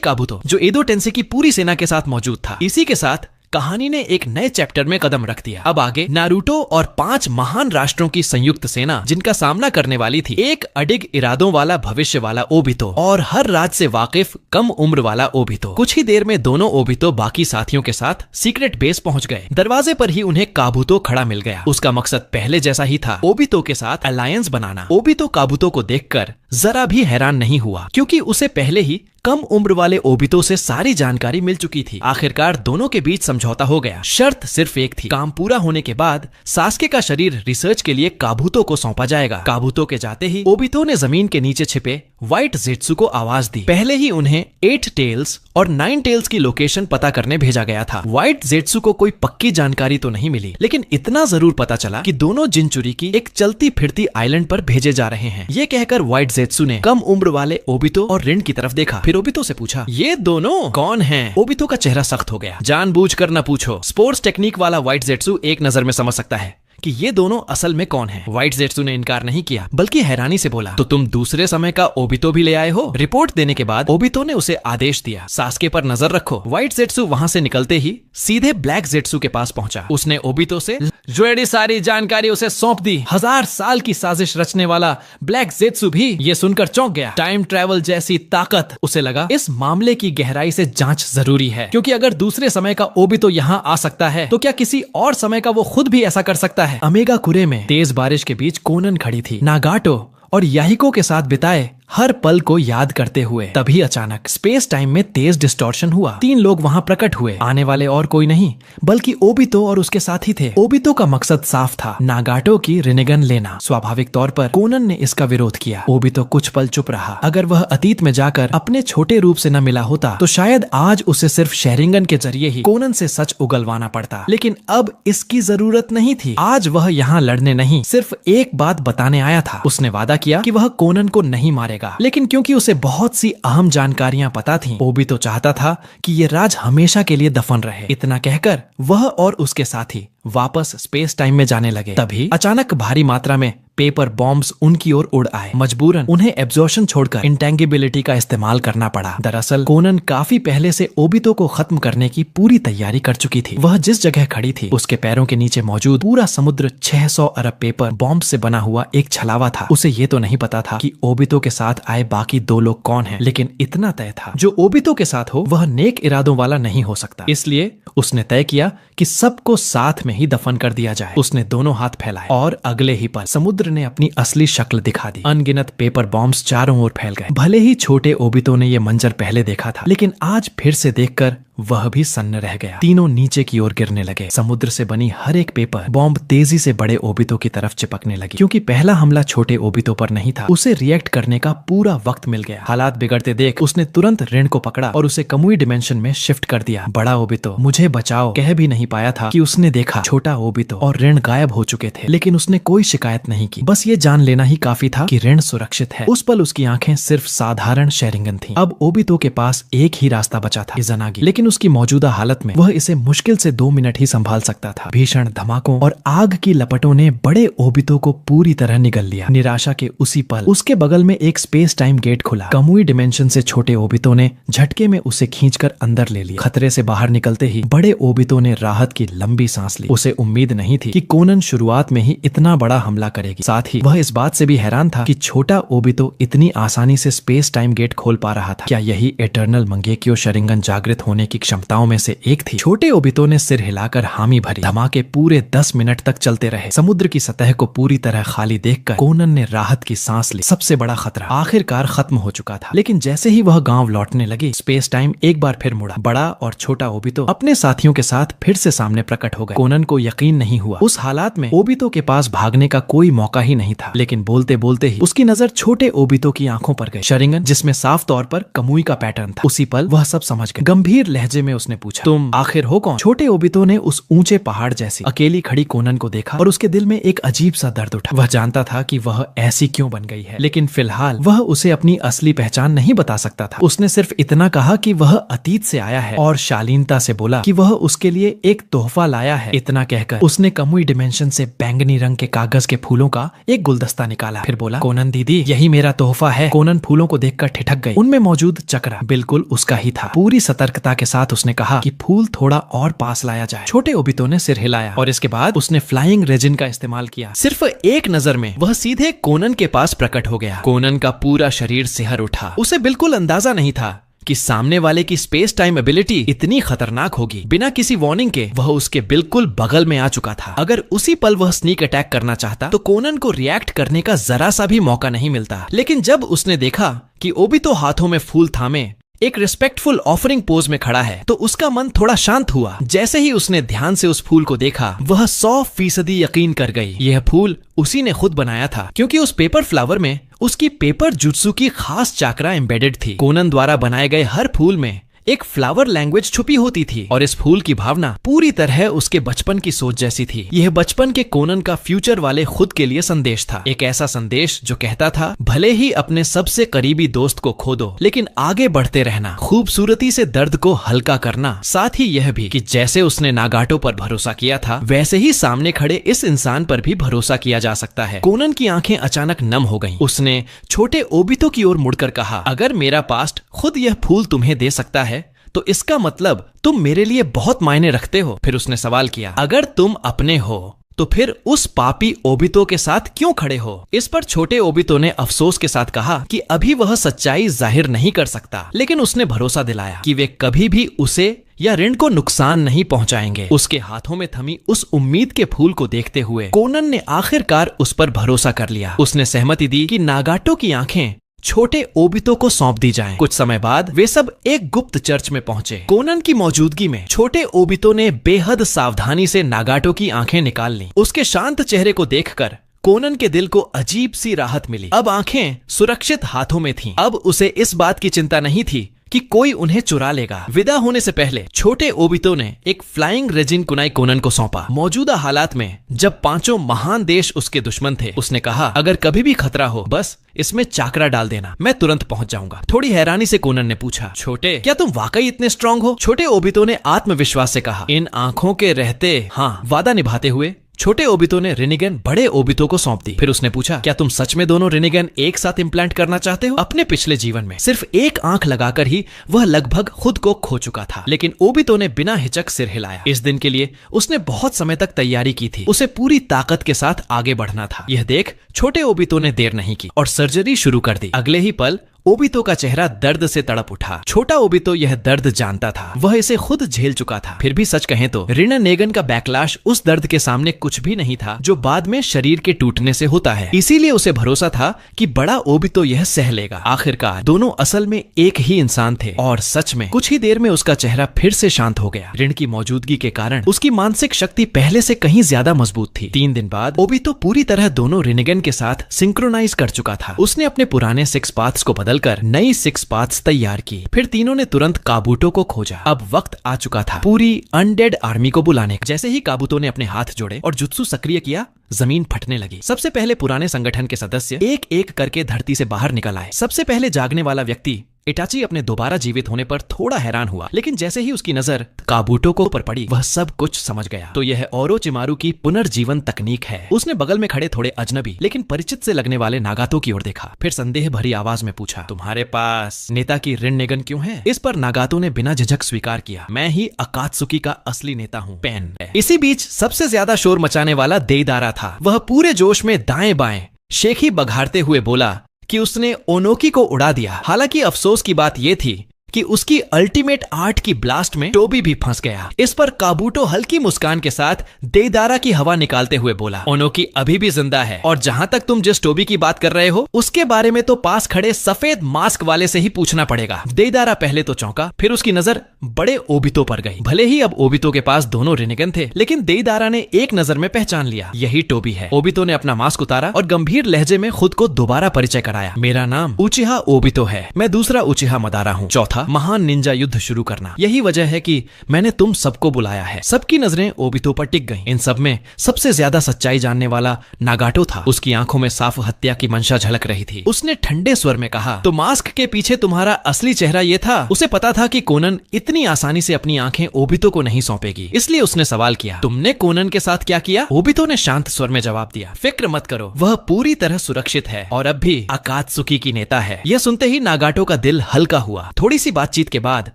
काबुतो, जो एडो टेंसे की पूरी सेना के साथ मौजूद था। इसी के साथ कहानी ने एक नए चैप्टर में कदम रख दिया। अब आगे नारुतो और 5 महान राष्ट्रों की संयुक्त सेना, जिनका सामना करने वाली थी एक अडिग इरादों वाला भविष्य वाला ओबितो और हर राज से वाकिफ कम उम्र वाला ओबितो। कुछ ही देर में दोनों ओबितो बाकी साथियों के साथ सीक्रेट बेस पहुंच गए। दरवाजे पर ही उन्हें काबुतो खड़ा मिल गया। उसका मकसद पहले जैसा ही था, ओबितो के साथ अलायंस बनाना। ओबितो काबुतो को देखकर जरा भी हैरान नहीं हुआ, क्योंकि उसे पहले ही कम उम्र वाले ओबितो से सारी जानकारी मिल चुकी थी। आखिरकार दोनों के बीच समझौता हो गया। शर्त सिर्फ एक थी, काम पूरा होने के बाद सास्के का शरीर रिसर्च के लिए काबुतो को सौंपा जाएगा। काबुतो के जाते ही ओबितो ने जमीन के नीचे छिपे व्हाइट जेत्सु को आवाज दी। पहले ही उन्हें 8 टेल्स और 9 टेल्स की लोकेशन पता करने भेजा गया था। व्हाइट जेत्सु को कोई पक्की जानकारी तो नहीं मिली, लेकिन इतना जरूर पता चला कि दोनों जिनचुरी की एक चलती फिरती आइलैंड पर भेजे जा रहे हैं। ये कहकर व्हाइट जेत्सु ने कम उम्र वाले ओबितो और रिन की तरफ देखा। फिर ओबितो से पूछा, ये दोनों कौन हैं? ओबितो का चेहरा सख्त हो गया। जानबूझकर न पूछो, स्पोर्ट्स टेक्निक वाला व्हाइट जेत्सु एक नजर में समझ सकता है कि ये दोनों असल में कौन हैं। व्हाइट जेत्सु ने इनकार नहीं किया, बल्कि हैरानी से बोला, तो तुम दूसरे समय का ओबितो भी ले आए हो? रिपोर्ट देने के बाद ओबितो ने उसे आदेश दिया, सास्के पर नजर रखो। व्हाइट जेत्सु वहां से निकलते ही सीधे ब्लैक जेत्सु के पास पहुंचा। उसने ओबितो से जुड़ी सारी जानकारी उसे सौंप दी। 1000 साल की साजिश रचने वाला ब्लैक जेत्सु भी ये सुनकर चौंक गया। टाइम ट्रेवल जैसी ताकत, उसे लगा इस मामले की गहराई से जांच जरूरी है, क्योंकि अगर दूसरे समय का ओबितो यहाँ आ सकता है, तो क्या किसी और समय का वो खुद भी ऐसा कर सकता है? अमेगाकुरे में तेज बारिश के बीच कोनन खड़ी थी, नागाटो और याहिको के साथ बिताए हर पल को याद करते हुए। तभी अचानक स्पेस टाइम में तेज डिस्टॉर्शन हुआ। 3 लोग वहां प्रकट हुए। आने वाले और कोई नहीं बल्कि ओबितो और उसके साथी थे। ओबितो का मकसद साफ था, नागाटो की रिनिगन लेना। स्वाभाविक तौर पर कोनन ने इसका विरोध किया। ओबितो कुछ पल चुप रहा। अगर वह अतीत में जाकर अपने छोटे रूप से न मिला होता, तो शायद आज उसे सिर्फ शेरिंगन के जरिए ही कोनन से सच उगलवाना पड़ता। लेकिन अब इसकी जरूरत नहीं थी। आज वह यहाँ लड़ने नहीं, सिर्फ एक बात बताने आया था। उसने वादा किया कि वह कोनन को नहीं मारेगा, लेकिन क्योंकि उसे बहुत सी अहम जानकारियां पता थीं, ओबितो चाहता था कि ये राज हमेशा के लिए दफन रहे। इतना कहकर वह और उसके साथी वापस स्पेस टाइम में जाने लगे। तभी अचानक भारी मात्रा में पेपर बॉम्ब्स उनकी ओर उड़ आए। मजबूरन उन्हें एब्जॉर्शन छोड़कर इंटेंगिबिलिटी का इस्तेमाल करना पड़ा। दरअसल कोनन काफी पहले से ओबितो को खत्म करने की पूरी तैयारी कर चुकी थी। वह जिस जगह खड़ी थी, उसके पैरों के नीचे मौजूद पूरा समुद्र 600 अरब पेपर बॉम्ब से बना हुआ एक छलावा था। उसे ये तो नहीं पता था कि ओबितो के साथ आए बाकी 2 लोग कौन हैं, लेकिन इतना तय था, जो ओबितो के साथ हो वह नेक इरादों वाला नहीं हो सकता। इसलिए उसने तय किया कि सबको साथ में में ही दफन कर दिया जाए। उसने दोनों हाथ फैलाए और अगले ही पल समुद्र ने अपनी असली शक्ल दिखा दी। अनगिनत पेपर बॉम्ब्स चारों ओर फैल गए। भले ही छोटे ओबितो ने यह मंजर पहले देखा था, लेकिन आज फिर से देखकर वह भी सन्न रह गया। तीनों नीचे की ओर गिरने लगे। समुद्र से बनी हर एक पेपर बॉम्ब तेजी से बड़े ओबितो की तरफ चिपकने लगी। क्योंकि पहला हमला छोटे ओबितो पर नहीं था, उसे रिएक्ट करने का पूरा वक्त मिल गया। हालात बिगड़ते देख उसने तुरंत रिन को पकड़ा और उसे कमुई डिमेंशन में शिफ्ट कर दिया। बड़ा ओबितो मुझे बचाओ कह भी नहीं पाया था कि उसने देखा छोटा ओबितो और रिन गायब हो चुके थे। लेकिन उसने कोई शिकायत नहीं की। बस ये जान लेना ही काफी था कि रिन सुरक्षित है। उस पल उसकी आंखें सिर्फ साधारण शेरिंगन थी। अब ओबितो के पास एक ही रास्ता बचा था, इज़नागी। लेकिन उसकी मौजूदा हालत में वह इसे मुश्किल से 2 मिनट ही संभाल सकता था। भीषण धमाकों और आग की लपटों ने बड़े ओबितो को पूरी तरह निगल लिया। निराशा के उसी पल उसके बगल में एक स्पेस टाइम गेट खुला। कमुई डिमेंशन से छोटे ओबितो ने झटके में उसे खींचकर अंदर ले लिया। खतरे से बाहर निकलते ही बड़े ओबितो ने राहत की लंबी सांस ली। उसे उम्मीद नहीं थी कि कोनन शुरुआत में ही इतना बड़ा हमला करेगी। साथ ही वह इस बात से भी हैरान था कि छोटा ओबितो इतनी आसानी से स्पेस टाइम गेट खोल पा रहा था। क्या यही एटर्नल मंगेक्यो शरिंगन जागृत होने की क्षमताओं में से एक थी? छोटे ओबितो ने सिर हिलाकर हामी भरी। धमाके पूरे 10 मिनट तक चलते रहे। समुद्र की सतह को पूरी तरह खाली देखकर कोनन ने राहत की सांस ली। सबसे बड़ा खतरा आखिरकार खत्म हो चुका था। लेकिन जैसे ही वह गांव लौटने लगी, स्पेस टाइम एक बार फिर मुड़ा। बड़ा और छोटा ओबितो अपने साथियों के साथ फिर से सामने प्रकट हो गए। कोनन को यकीन नहीं हुआ। उस हालात में ओबितो के पास भागने का कोई मौका ही नहीं था। लेकिन बोलते बोलते ही उसकी नजर छोटे ओबितो की आंखों पर गई। शरिंगन जिसमें साफ तौर पर कमुई का पैटर्न था। उसी पल वह सब समझ गए। गंभीर लहजे में उसने पूछा, तुम आखिर हो कौन? छोटे ओबितो ने उस ऊंचे पहाड़ जैसी अकेली खड़ी कोनन को देखा और उसके दिल में एक अजीब सा दर्द उठा। वह जानता था कि वह ऐसी क्यों बन गई है, लेकिन फिलहाल वह उसे अपनी असली पहचान नहीं बता सकता था। उसने सिर्फ इतना कहा कि वह अतीत से आया है और शालीनता से बोला कि वह उसके लिए एक तोहफा लाया है। इतना कहकर उसने कमुई डिमेंशन से बैंगनी रंग के कागज के फूलों का एक गुलदस्ता निकाला। फिर बोला, कोनन दीदी, यही मेरा तोहफा है। कोनन फूलों को देखकर ठिठक गई। उनमें मौजूद चक्रा बिल्कुल उसका ही था। पूरी सतर्कता के साथ उसने कहा कि फूल थोड़ा और पास लाया जाए। छोटे ओबितो ने सिर हिलाया और इसके बाद उसने फ्लाइंग रेजिन का इस्तेमाल किया। सिर्फ एक नजर में वह सीधे कोनन के पास प्रकट हो गया। कोनन का पूरा शरीर सिहर उठा। उसे बिल्कुल अंदाजा नहीं था कि सामने वाले की स्पेस टाइम एबिलिटी इतनी खतरनाक होगी। बिना किसी वार्निंग के वह उसके बिल्कुल बगल में आ चुका था। अगर उसी पल वह स्नीक अटैक करना चाहता तो कोनन को रिएक्ट करने का जरा सा भी मौका नहीं मिलता। लेकिन जब उसने देखा कि ओबितो हाथों में फूल थामे एक रिस्पेक्टफुल ऑफरिंग पोज में खड़ा है, तो उसका मन थोड़ा शांत हुआ। जैसे ही उसने ध्यान से उस फूल को देखा, वह 100% यकीन कर गई। यह फूल उसी ने खुद बनाया था, क्योंकि उस पेपर फ्लावर में उसकी पेपर जुत्सु की खास चाकरा एम्बेडेड थी। कोनन द्वारा बनाए गए हर फूल में एक फ्लावर लैंग्वेज छुपी होती थी और इस फूल की भावना पूरी तरह उसके बचपन की सोच जैसी थी। यह बचपन के कोनन का फ्यूचर वाले खुद के लिए संदेश था। एक ऐसा संदेश जो कहता था, भले ही अपने सबसे करीबी दोस्त को खो दो, लेकिन आगे बढ़ते रहना, खूबसूरती से दर्द को हल्का करना। साथ ही यह भी कि जैसे उसने नागाटो पर भरोसा किया था, वैसे ही सामने खड़े इस इंसान पर भी भरोसा किया जा सकता है। कोनन की आंखें अचानक नम हो गईं। उसने छोटे ओबितो की ओर मुड़कर कहा, अगर मेरा पास्ट खुद यह फूल तुम्हें दे सकता है तो इसका मतलब तुम मेरे लिए बहुत मायने रखते हो। फिर उसने सवाल किया, अगर तुम अपने हो तो फिर उस पापी ओबितो के साथ क्यों खड़े हो? इस पर छोटे ओबितो ने अफसोस के साथ कहा कि अभी वह सच्चाई जाहिर नहीं कर सकता, लेकिन उसने भरोसा दिलाया कि वे कभी भी उसे या रिन को नुकसान नहीं पहुंचाएंगे। उसके हाथों में थमी उस उम्मीद के फूल को देखते हुए कोनन ने आखिरकार उस पर भरोसा कर लिया। उसने सहमति दी कि नागाटो की आंखें छोटे ओबितो को सौंप दी जाएं। कुछ समय बाद वे सब एक गुप्त चर्च में पहुंचे। कोनन की मौजूदगी में छोटे ओबितो ने बेहद सावधानी से नागाटो की आंखें निकाल लीं। उसके शांत चेहरे को देखकर कोनन के दिल को अजीब सी राहत मिली। अब आंखें सुरक्षित हाथों में थीं। अब उसे इस बात की चिंता नहीं थी कि कोई उन्हें चुरा लेगा। विदा होने से पहले छोटे ओबितो ने एक फ्लाइंग रेजिन कुनाई कोनन को सौंपा। मौजूदा हालात में जब 5 महान देश उसके दुश्मन थे, उसने कहा, अगर कभी भी खतरा हो बस इसमें चाकरा डाल देना, मैं तुरंत पहुंच जाऊंगा। थोड़ी हैरानी से कोनन ने पूछा, छोटे, क्या तुम वाकई इतने स्ट्रांग हो? छोटे ओबितो ने आत्मविश्वास से कहा, इन आंखों के रहते हाँ। वादा निभाते हुए छोटे ओबितो ने रिनिगन बड़े ओबितो को सौंप दी। फिर उसने पूछा, क्या तुम सच में दोनों रिनिगन एक साथ इम्प्लांट करना चाहते हो? अपने पिछले जीवन में सिर्फ एक आंख लगाकर ही वह लगभग खुद को खो चुका था, लेकिन ओबितो ने बिना हिचक सिर हिलाया। इस दिन के लिए उसने बहुत समय तक तैयारी की थी। उसे पूरी ताकत के साथ आगे बढ़ना था। यह देख छोटे ओबितो ने देर नहीं की और सर्जरी शुरू कर दी। अगले ही पल ओबितो का चेहरा दर्द से तड़प उठा। छोटा ओबितो यह दर्द जानता था, वह इसे खुद झेल चुका था। फिर भी सच कहें तो रिना नेगन का बैकलैश उस दर्द के सामने कुछ भी नहीं था जो बाद में शरीर के टूटने से होता है। इसीलिए उसे भरोसा था कि बड़ा ओबितो यह सह लेगा। आखिरकार दोनों असल में एक ही इंसान थे और सच में कुछ ही देर में उसका चेहरा फिर से शांत हो गया। ऋण की मौजूदगी के कारण उसकी मानसिक शक्ति पहले से कहीं ज्यादा मजबूत थी। 3 दिन बाद ओबितो पूरी तरह दोनों रिनेगन के साथ सिंक्रोनाइज कर चुका था। उसने अपने पुराने 6 पाथ्स को कर नई 6 पाथ्स तैयार की। फिर तीनों ने तुरंत काबूटो को खोजा। अब वक्त आ चुका था पूरी अनडेड आर्मी को बुलाने का। जैसे ही काबूटो ने अपने हाथ जोड़े और जुत्सु सक्रिय किया, जमीन फटने लगी। सबसे पहले पुराने संगठन के सदस्य एक एक करके धरती से बाहर निकल आए। सबसे पहले जागने वाला व्यक्ति इटाची अपने दोबारा जीवित होने पर थोड़ा हैरान हुआ, लेकिन जैसे ही उसकी नजर काबूटो को पर पड़ी, वह सब कुछ समझ गया। तो यह ओरोचिमारू की पुनर्जीवन तकनीक है। उसने बगल में खड़े थोड़े अजनबी लेकिन परिचित से लगने वाले नागातो की ओर देखा। फिर संदेह भरी आवाज में पूछा, तुम्हारे पास नेता की ऋण नेगन क्यों है? इस पर नागातो ने बिना झिझक स्वीकार किया, मैं ही अकात्सुकी का असली नेता हूँ, पेन। इसी बीच सबसे ज्यादा शोर मचाने वाला देइदारा था। वह पूरे जोश में दाएं बाएं शेखी बघाड़ते हुए बोला कि उसने ओनोकी को उड़ा दिया। हालांकि अफसोस की बात यह थी कि उसकी अल्टीमेट आर्ट की ब्लास्ट में टोबी भी फंस गया। इस पर काबूटो हल्की मुस्कान के साथ देइदारा की हवा निकालते हुए बोला, ओनोकी अभी भी जिंदा है और जहां तक तुम जिस टोबी की बात कर रहे हो उसके बारे में तो पास खड़े सफेद मास्क वाले से ही पूछना पड़ेगा। देइदारा पहले तो चौंका, फिर उसकी नजर बड़े ओबितो पर गई। भले ही अब ओबितो के पास दोनों रिनेगन थे, लेकिन देइदारा ने एक नजर में पहचान लिया, यही टोबी है। ओबितो ने अपना मास्क उतारा और गंभीर लहजे में खुद को दोबारा परिचय कराया, मेरा नाम उचिहा ओबितो है, मैं दूसरा उचिहा मदारा हूँ। चौथा, महान निंजा युद्ध शुरू करना। यही वजह है कि मैंने तुम सबको बुलाया है। सबकी नजरें ओबितो पर टिक गईं। इन सब में सबसे ज्यादा सच्चाई जानने वाला नागाटो था। उसकी आंखों में साफ हत्या की मंशा झलक रही थी। उसने ठंडे स्वर में कहा, तो मास्क के पीछे तुम्हारा असली चेहरा ये था? उसे पता था कि कोनन इतनी आसानी से अपनी आंखें ओबितो को नहीं सौंपेगी, इसलिए उसने सवाल किया, तुमने कोनन के साथ क्या किया? ओबितो ने शांत स्वर में जवाब दिया, फिक्र मत करो, वह पूरी तरह सुरक्षित है और अब भी अकात्सुकी की नेता है। यह सुनते ही नागाटो का दिल हल्का हुआ। थोड़ी सी बातचीत के बाद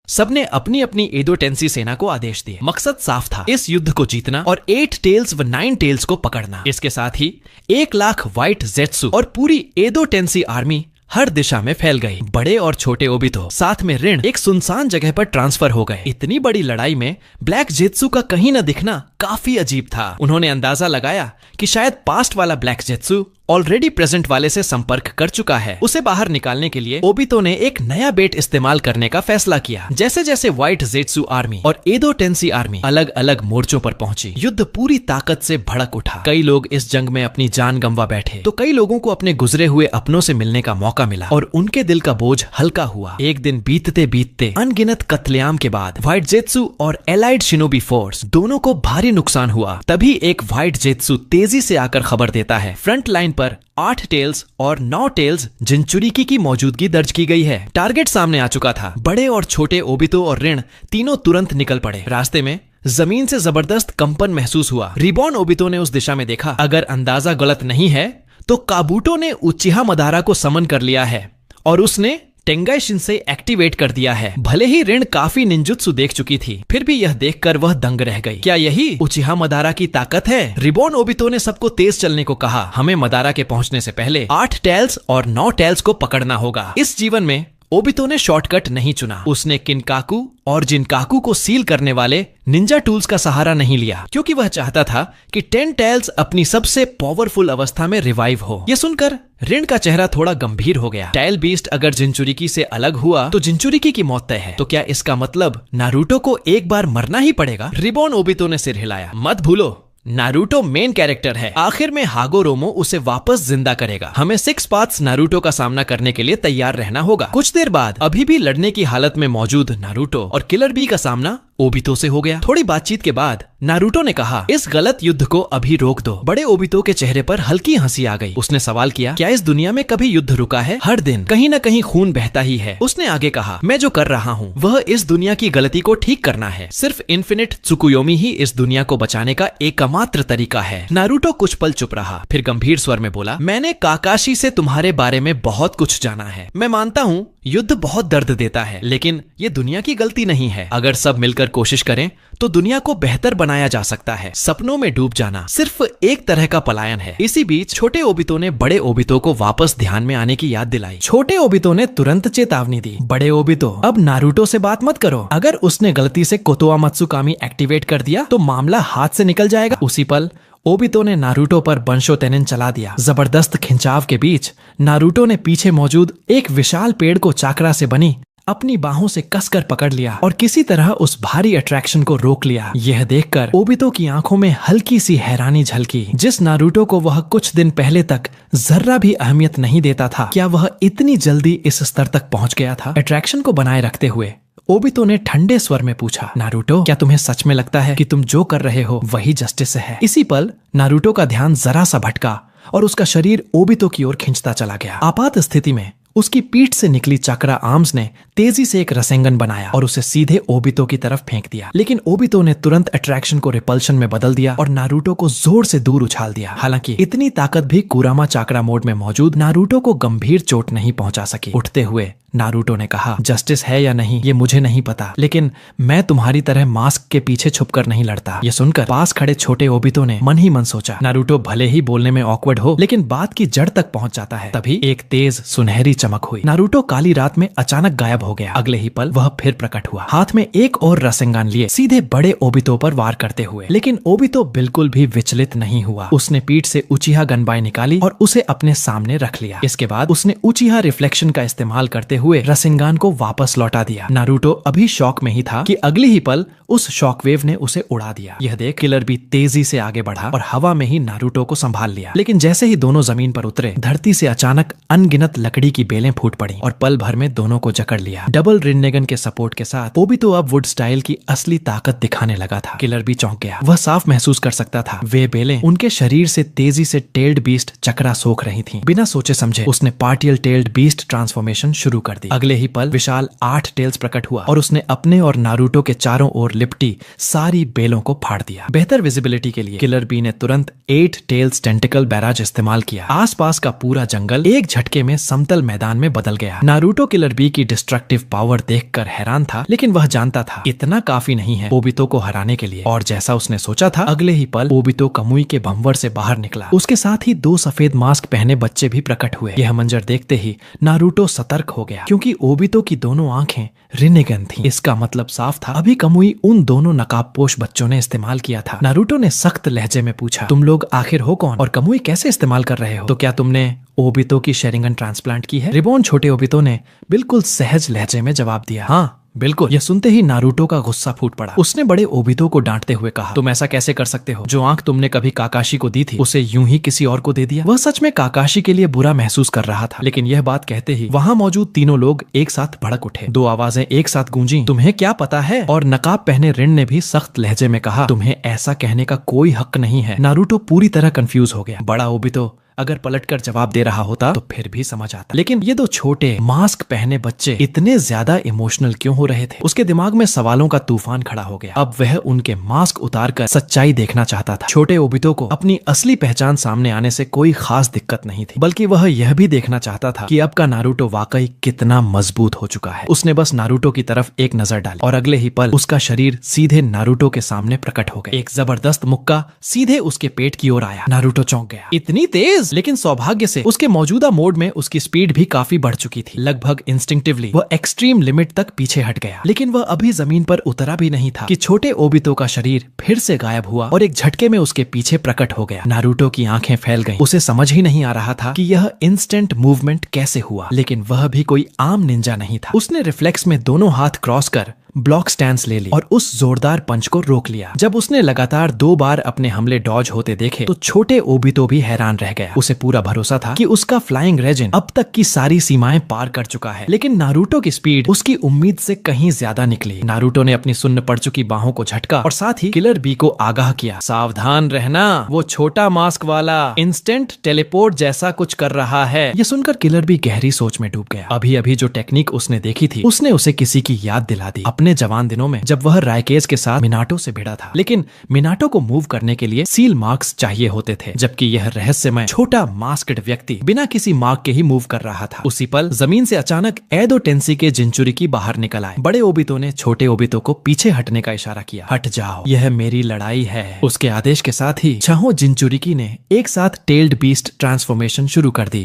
सबने अपनी अपनी एडो टेंसी सेना को आदेश दिए। मकसद साफ था, इस युद्ध को जीतना और 8 टेल्स व 9 टेल्स को पकड़ना। इसके साथ ही 1 लाख व्हाइट जेत्सु और पूरी एडो टेंसी आर्मी हर दिशा में फैल गई। बड़े और छोटे ओबितो साथ में ऋण एक सुनसान जगह पर ट्रांसफर हो गए। इतनी बड़ी लड़ाई में ब्लैक जेत्सु का कहीं न दिखना काफी अजीब था। उन्होंने अंदाजा लगाया कि शायद पास्ट वाला ब्लैक जेत्सु ऑलरेडी प्रेजेंट वाले से संपर्क कर चुका है। उसे बाहर निकालने के लिए ओबितो ने एक नया बेट इस्तेमाल करने का फैसला किया। जैसे जैसे व्हाइट जेत्सु आर्मी और एडो टेंसी आर्मी अलग अलग मोर्चों पर पहुंची, युद्ध पूरी ताकत से भड़क उठा। कई लोग इस जंग में अपनी जान गंवा बैठे, तो कई लोगों को अपने गुजरे हुए अपनों से मिलने का मौका मिला और उनके दिल का बोझ हल्का हुआ। एक दिन बीतते बीतते अनगिनत कत्लेआम के बाद व्हाइट जेत्सु और एलाइड शिनोबी फोर्स दोनों को भारी नुकसान हुआ। तभी एक व्हाइट जेत्सु तेजी से आकर खबर देता है, फ्रंट लाइन पर 8 टेल्स और 9 टेल्स जिनचुरिकी की मौजूदगी दर्ज की गई है। टारगेट सामने आ चुका था। बड़े और छोटे ओबितो और ऋण तीनों तुरंत निकल पड़े। रास्ते में जमीन से जबरदस्त कंपन महसूस हुआ। रिबॉन ओबितो ने उस दिशा में देखा। अगर अंदाजा गलत नहीं है तो काबूटो ने उचिहा मदारा को समन कर लिया है और उसने टेंगाई शिंसे एक्टिवेट कर दिया है। भले ही ऋण काफी निंजुत्सु देख चुकी थी, फिर भी यह देखकर वह दंग रह गई। क्या यही उचिहा मदारा की ताकत है? रिबॉन ओबितो ने सबको तेज चलने को कहा। हमें मदारा के पहुंचने से पहले 8 टेल्स और 9 टेल्स को पकड़ना होगा। इस जीवन में ओबितो ने शॉर्टकट नहीं चुना। उसने किनकाकू और जिनकाकू को सील करने वाले निंजा टूल्स का सहारा नहीं लिया, क्योंकि वह चाहता था कि 10 टेल्स अपनी सबसे पावरफुल अवस्था में रिवाइव हो। यह सुनकर ऋण का चेहरा थोड़ा गंभीर हो गया। टेल बीस्ट अगर जिनचुरिकी से अलग हुआ तो जिनचुरिकी की मौत तय है। तो क्या इसका मतलब नारुतो को एक बार मरना ही पड़ेगा? रिबॉन ओबितो ने सिर हिलाया। मत भूलो, नारुतो मेन कैरेक्टर है। आखिर में हागोरोमो उसे वापस जिंदा करेगा। हमें 6 पाथ्स नारुतो का सामना करने के लिए तैयार रहना होगा। कुछ देर बाद अभी भी लड़ने की हालत में मौजूद नारुतो और किलर बी का सामना ओबितो से हो गया। थोड़ी बातचीत के बाद नारुतो ने कहा, इस गलत युद्ध को अभी रोक दो। बड़े ओबितो के चेहरे पर हल्की हंसी आ गई। उसने सवाल किया, क्या इस दुनिया में कभी युद्ध रुका है? हर दिन कहीं न कहीं खून बहता ही है। उसने आगे कहा, मैं जो कर रहा हूँ वह इस दुनिया की गलती को ठीक करना है। सिर्फ इन्फिनिट त्सुकुयोमी ही इस दुनिया को बचाने का एकमात्र तरीका है। नारुतो कुछ पल चुप रहा, फिर गंभीर स्वर में बोला, मैंने काकाशी से तुम्हारे बारे में बहुत कुछ जाना है। मैं मानता हूँ युद्ध बहुत दर्द देता है, लेकिन ये दुनिया की गलती नहीं है। अगर सब मिलकर कोशिश करें तो दुनिया को बेहतर बनाया जा सकता है। सपनों में डूब जाना सिर्फ एक तरह का पलायन है। इसी बीच छोटे ओबितो ने बड़े ओबितो को वापस ध्यान में आने की याद दिलाई। छोटे ओबितो ने तुरंत चेतावनी दी, बड़े ओबितो अब नारुतो से बात मत करो। अगर उसने गलती से कोतोआ मत्सुकामी एक्टिवेट कर दिया तो मामला हाथ से निकल जाएगा। उसी पल ओबितो ने नारुतो पर बंशो तेनिन चला दिया। जबरदस्त खिंचाव के बीच नारुतो ने पीछे मौजूद एक विशाल पेड़ को चाकरा से बनी अपनी बाहों से कसकर पकड़ लिया और किसी तरह उस भारी अट्रैक्शन को रोक लिया। यह देखकर ओबितो की आंखों में हल्की सी हैरानी झलकी। जिस नारुतो को वह कुछ दिन पहले तक जर्रा भी अहमियत नहीं देता था, क्या वह इतनी जल्दी इस स्तर तक पहुंच गया था? अट्रैक्शन को बनाए रखते हुए ओबितो ने ठंडे स्वर में पूछा, नारुतो क्या तुम्हें सच में लगता है कि तुम जो कर रहे हो वही जस्टिस है? इसी पल नारुतो का ध्यान जरा सा भटका और उसका शरीर ओबितो की ओर खिंचता चला गया। आपात स्थिति में उसकी पीठ से निकली चक्रा आर्म्स ने तेजी से एक रसेंगन बनाया और उसे सीधे ओबितो की तरफ फेंक दिया। लेकिन ओबितो ने तुरंत अट्रैक्शन को रिपल्शन में बदल दिया और नारुतो को जोर से दूर उछाल दिया। हालांकि इतनी ताकत भी कुरामा चाकरा मोड में मौजूद नारुतो को गंभीर चोट नहीं पहुंचा सकी। उठते हुए नारुतो ने कहा, जस्टिस है या नहीं ये मुझे नहीं पता, लेकिन मैं तुम्हारी तरह मास्क के पीछे छुपकर नहीं लड़ता। ये सुनकर पास खड़े छोटे ओबितो ने मन ही मन सोचा, नारुतो भले ही बोलने में ऑकवर्ड हो, लेकिन बात की जड़ तक पहुंच जाता है। तभी एक तेज सुनहरी चमक हुई। नारुतो काली रात में अचानक गायब हो गया। अगले ही पल वह फिर प्रकट हुआ, हाथ में एक और रसेंगान लिए सीधे बड़े ओबितो पर वार करते हुए। लेकिन ओबितो बिल्कुल भी विचलित नहीं हुआ। उसने पीठ से उचिहा गनबाई निकाली और उसे अपने सामने रख लिया। इसके बाद उसने उचिहा रिफ्लेक्शन का इस्तेमाल करते हुए रसेंगान को वापस लौटा दिया। नारुतो अभी शॉक में ही था कि अगली ही पल उस शॉकवेव ने उसे उड़ा दिया। यह देख किलर भी तेजी से आगे बढ़ा और हवा में ही नारुतो को संभाल लिया। लेकिन जैसे ही दोनों जमीन पर उतरे, धरती से अचानक अनगिनत लकड़ी की बेलें फूट पड़ी और पल भर में दोनों को जकड़ लिया। डबल रिन्नेगन के सपोर्ट के साथ ओबितो अब वुड स्टाइल की असली ताकत दिखाने लगा था। किलर भी चौंक गया। वह साफ महसूस कर सकता था वे बेलें उनके शरीर से तेजी से टेल्ड बीस्ट चक्रा सोख रही थीं। बिना सोचे समझे उसने पार्टियल टेल्ड बीस्ट ट्रांसफॉर्मेशन शुरू कर दी। अगले ही पल विशाल 8 टेल्स प्रकट हुआ और उसने अपने और नारुतो के चारों ओर लिपटी सारी बेलों को फाड़ दिया। बेहतर विजिबिलिटी के लिए किलर बी ने तुरंत 8 टेल्स टेंटिकल बैराज इस्तेमाल किया। आसपास का पूरा जंगल एक झटके में समतल मैदान में बदल गया। नारुतो किलर बी की डिस्ट्रक्टिव पावर देखकर हैरान था, लेकिन वह जानता था इतना काफी नहीं है ओबितो को हराने के लिए। और जैसा उसने सोचा था, अगले ही पल ओबितो कमुई के भंवर से बाहर निकला। उसके साथ ही 2 सफेद मास्क पहने बच्चे भी प्रकट हुए। यह मंजर देखते ही नारुतो सतर्क हो गया, क्योंकि ओबितो की दोनों आंखें रिन्नेगन थीं। इसका मतलब साफ था, अभी कमुई उन दोनों नकाबपोश बच्चों ने इस्तेमाल किया था। नारुतो ने सख्त लहजे में पूछा, तुम लोग आखिर हो कौन और कमुई कैसे इस्तेमाल कर रहे हो? तो क्या तुमने ओबितो की शेरिंगन ट्रांसप्लांट की है? रिबॉन छोटे ओबितो ने बिल्कुल सहज लहजे में जवाब दिया, हाँ बिल्कुल। यह सुनते ही नारुतो का गुस्सा फूट पड़ा। उसने बड़े ओबितो को डांटते हुए कहा, तुम ऐसा कैसे कर सकते हो? जो आंख तुमने कभी काकाशी को दी थी उसे यूं ही किसी और को दे दिया। वह सच में काकाशी के लिए बुरा महसूस कर रहा था, लेकिन यह बात कहते ही वहां मौजूद तीनों लोग एक साथ भड़क उठे। 2 आवाजें एक साथ गूंजी, तुम्हें क्या पता है? और नकाब पहने रिन ने भी सख्त लहजे में कहा, तुम्हें ऐसा कहने का कोई हक नहीं है। नारुतो पूरी तरह कंफ्यूज हो गया। बड़ा ओबितो अगर पलटकर जवाब दे रहा होता तो फिर भी समझ आता, लेकिन ये 2 छोटे मास्क पहने बच्चे इतने ज्यादा इमोशनल क्यों हो रहे थे? उसके दिमाग में सवालों का तूफान खड़ा हो गया। अब वह उनके मास्क उतारकर सच्चाई देखना चाहता था। छोटे ओबितो को अपनी असली पहचान सामने आने से कोई खास दिक्कत नहीं थी, बल्कि वह यह भी देखना चाहता था कि अब का नारुतो वाकई कितना मजबूत हो चुका है। उसने बस नारुतो की तरफ एक नजर डाली और अगले ही पल उसका शरीर सीधे नारुतो के सामने प्रकट हो गया। एक जबरदस्त मुक्का सीधे उसके पेट की ओर आया। नारुतो चौंक गया। इतनी तेज! लेकिन सौभाग्य से उसके मौजूदा मोड में उसकी स्पीड भी काफी बढ़ चुकी थी। लगभग इंस्टिंक्टिवली वह एक्सट्रीम लिमिट तक पीछे हट गया। लेकिन वह अभी जमीन पर उतरा भी नहीं था कि छोटे ओबितो का शरीर फिर से गायब हुआ और एक झटके में उसके पीछे प्रकट हो गया। नारुतो की आंखें फैल गईं। उसे समझ ही नहीं आ रहा था कि यह इंस्टेंट मूवमेंट कैसे हुआ, लेकिन वह भी कोई आम निंजा नहीं था। उसने रिफ्लेक्स में दोनों हाथ क्रॉस कर ब्लॉक स्टैंस ले ली और उस जोरदार पंच को रोक लिया। जब उसने लगातार 2 बार अपने हमले डॉज होते देखे तो छोटे ओबितो भी हैरान रह गया। उसे पूरा भरोसा था कि उसका फ्लाइंग रेजिन अब तक की सारी सीमाएं पार कर चुका है, लेकिन नारुतो की स्पीड उसकी उम्मीद से कहीं ज्यादा निकली। नारुतो ने अपनी सुन्न पड़ चुकी बाहों को झटका और साथ ही किलर बी को आगाह किया, सावधान रहना, वो छोटा मास्क वाला इंस्टेंट टेलीपोर्ट जैसा कुछ कर रहा है। ये सुनकर किलर बी गहरी सोच में डूब गया। अभी अभी जो टेक्निक उसने देखी थी उसने उसे किसी की याद दिला दी। अपने जवान दिनों में जब वह राइकेज के साथ मिनाटो से भिड़ा था, लेकिन मिनाटो को मूव करने के लिए सील मार्क्स चाहिए होते थे, जबकि यह रहस्यमय छोटा मास्क्ड व्यक्ति बिना किसी मार्क के ही मूव कर रहा था। उसी पल जमीन से अचानक एडो टेंसी के जिंचुरिकी बाहर निकल आए। बड़े ओबितो ने छोटे ओबितो को पीछे हटने का इशारा किया। हट जाओ, यह मेरी लड़ाई है। उसके आदेश के साथ ही छहों जिंचुरिकी ने एक साथ टेल्ड बीस्ट ट्रांसफॉर्मेशन शुरू कर दी।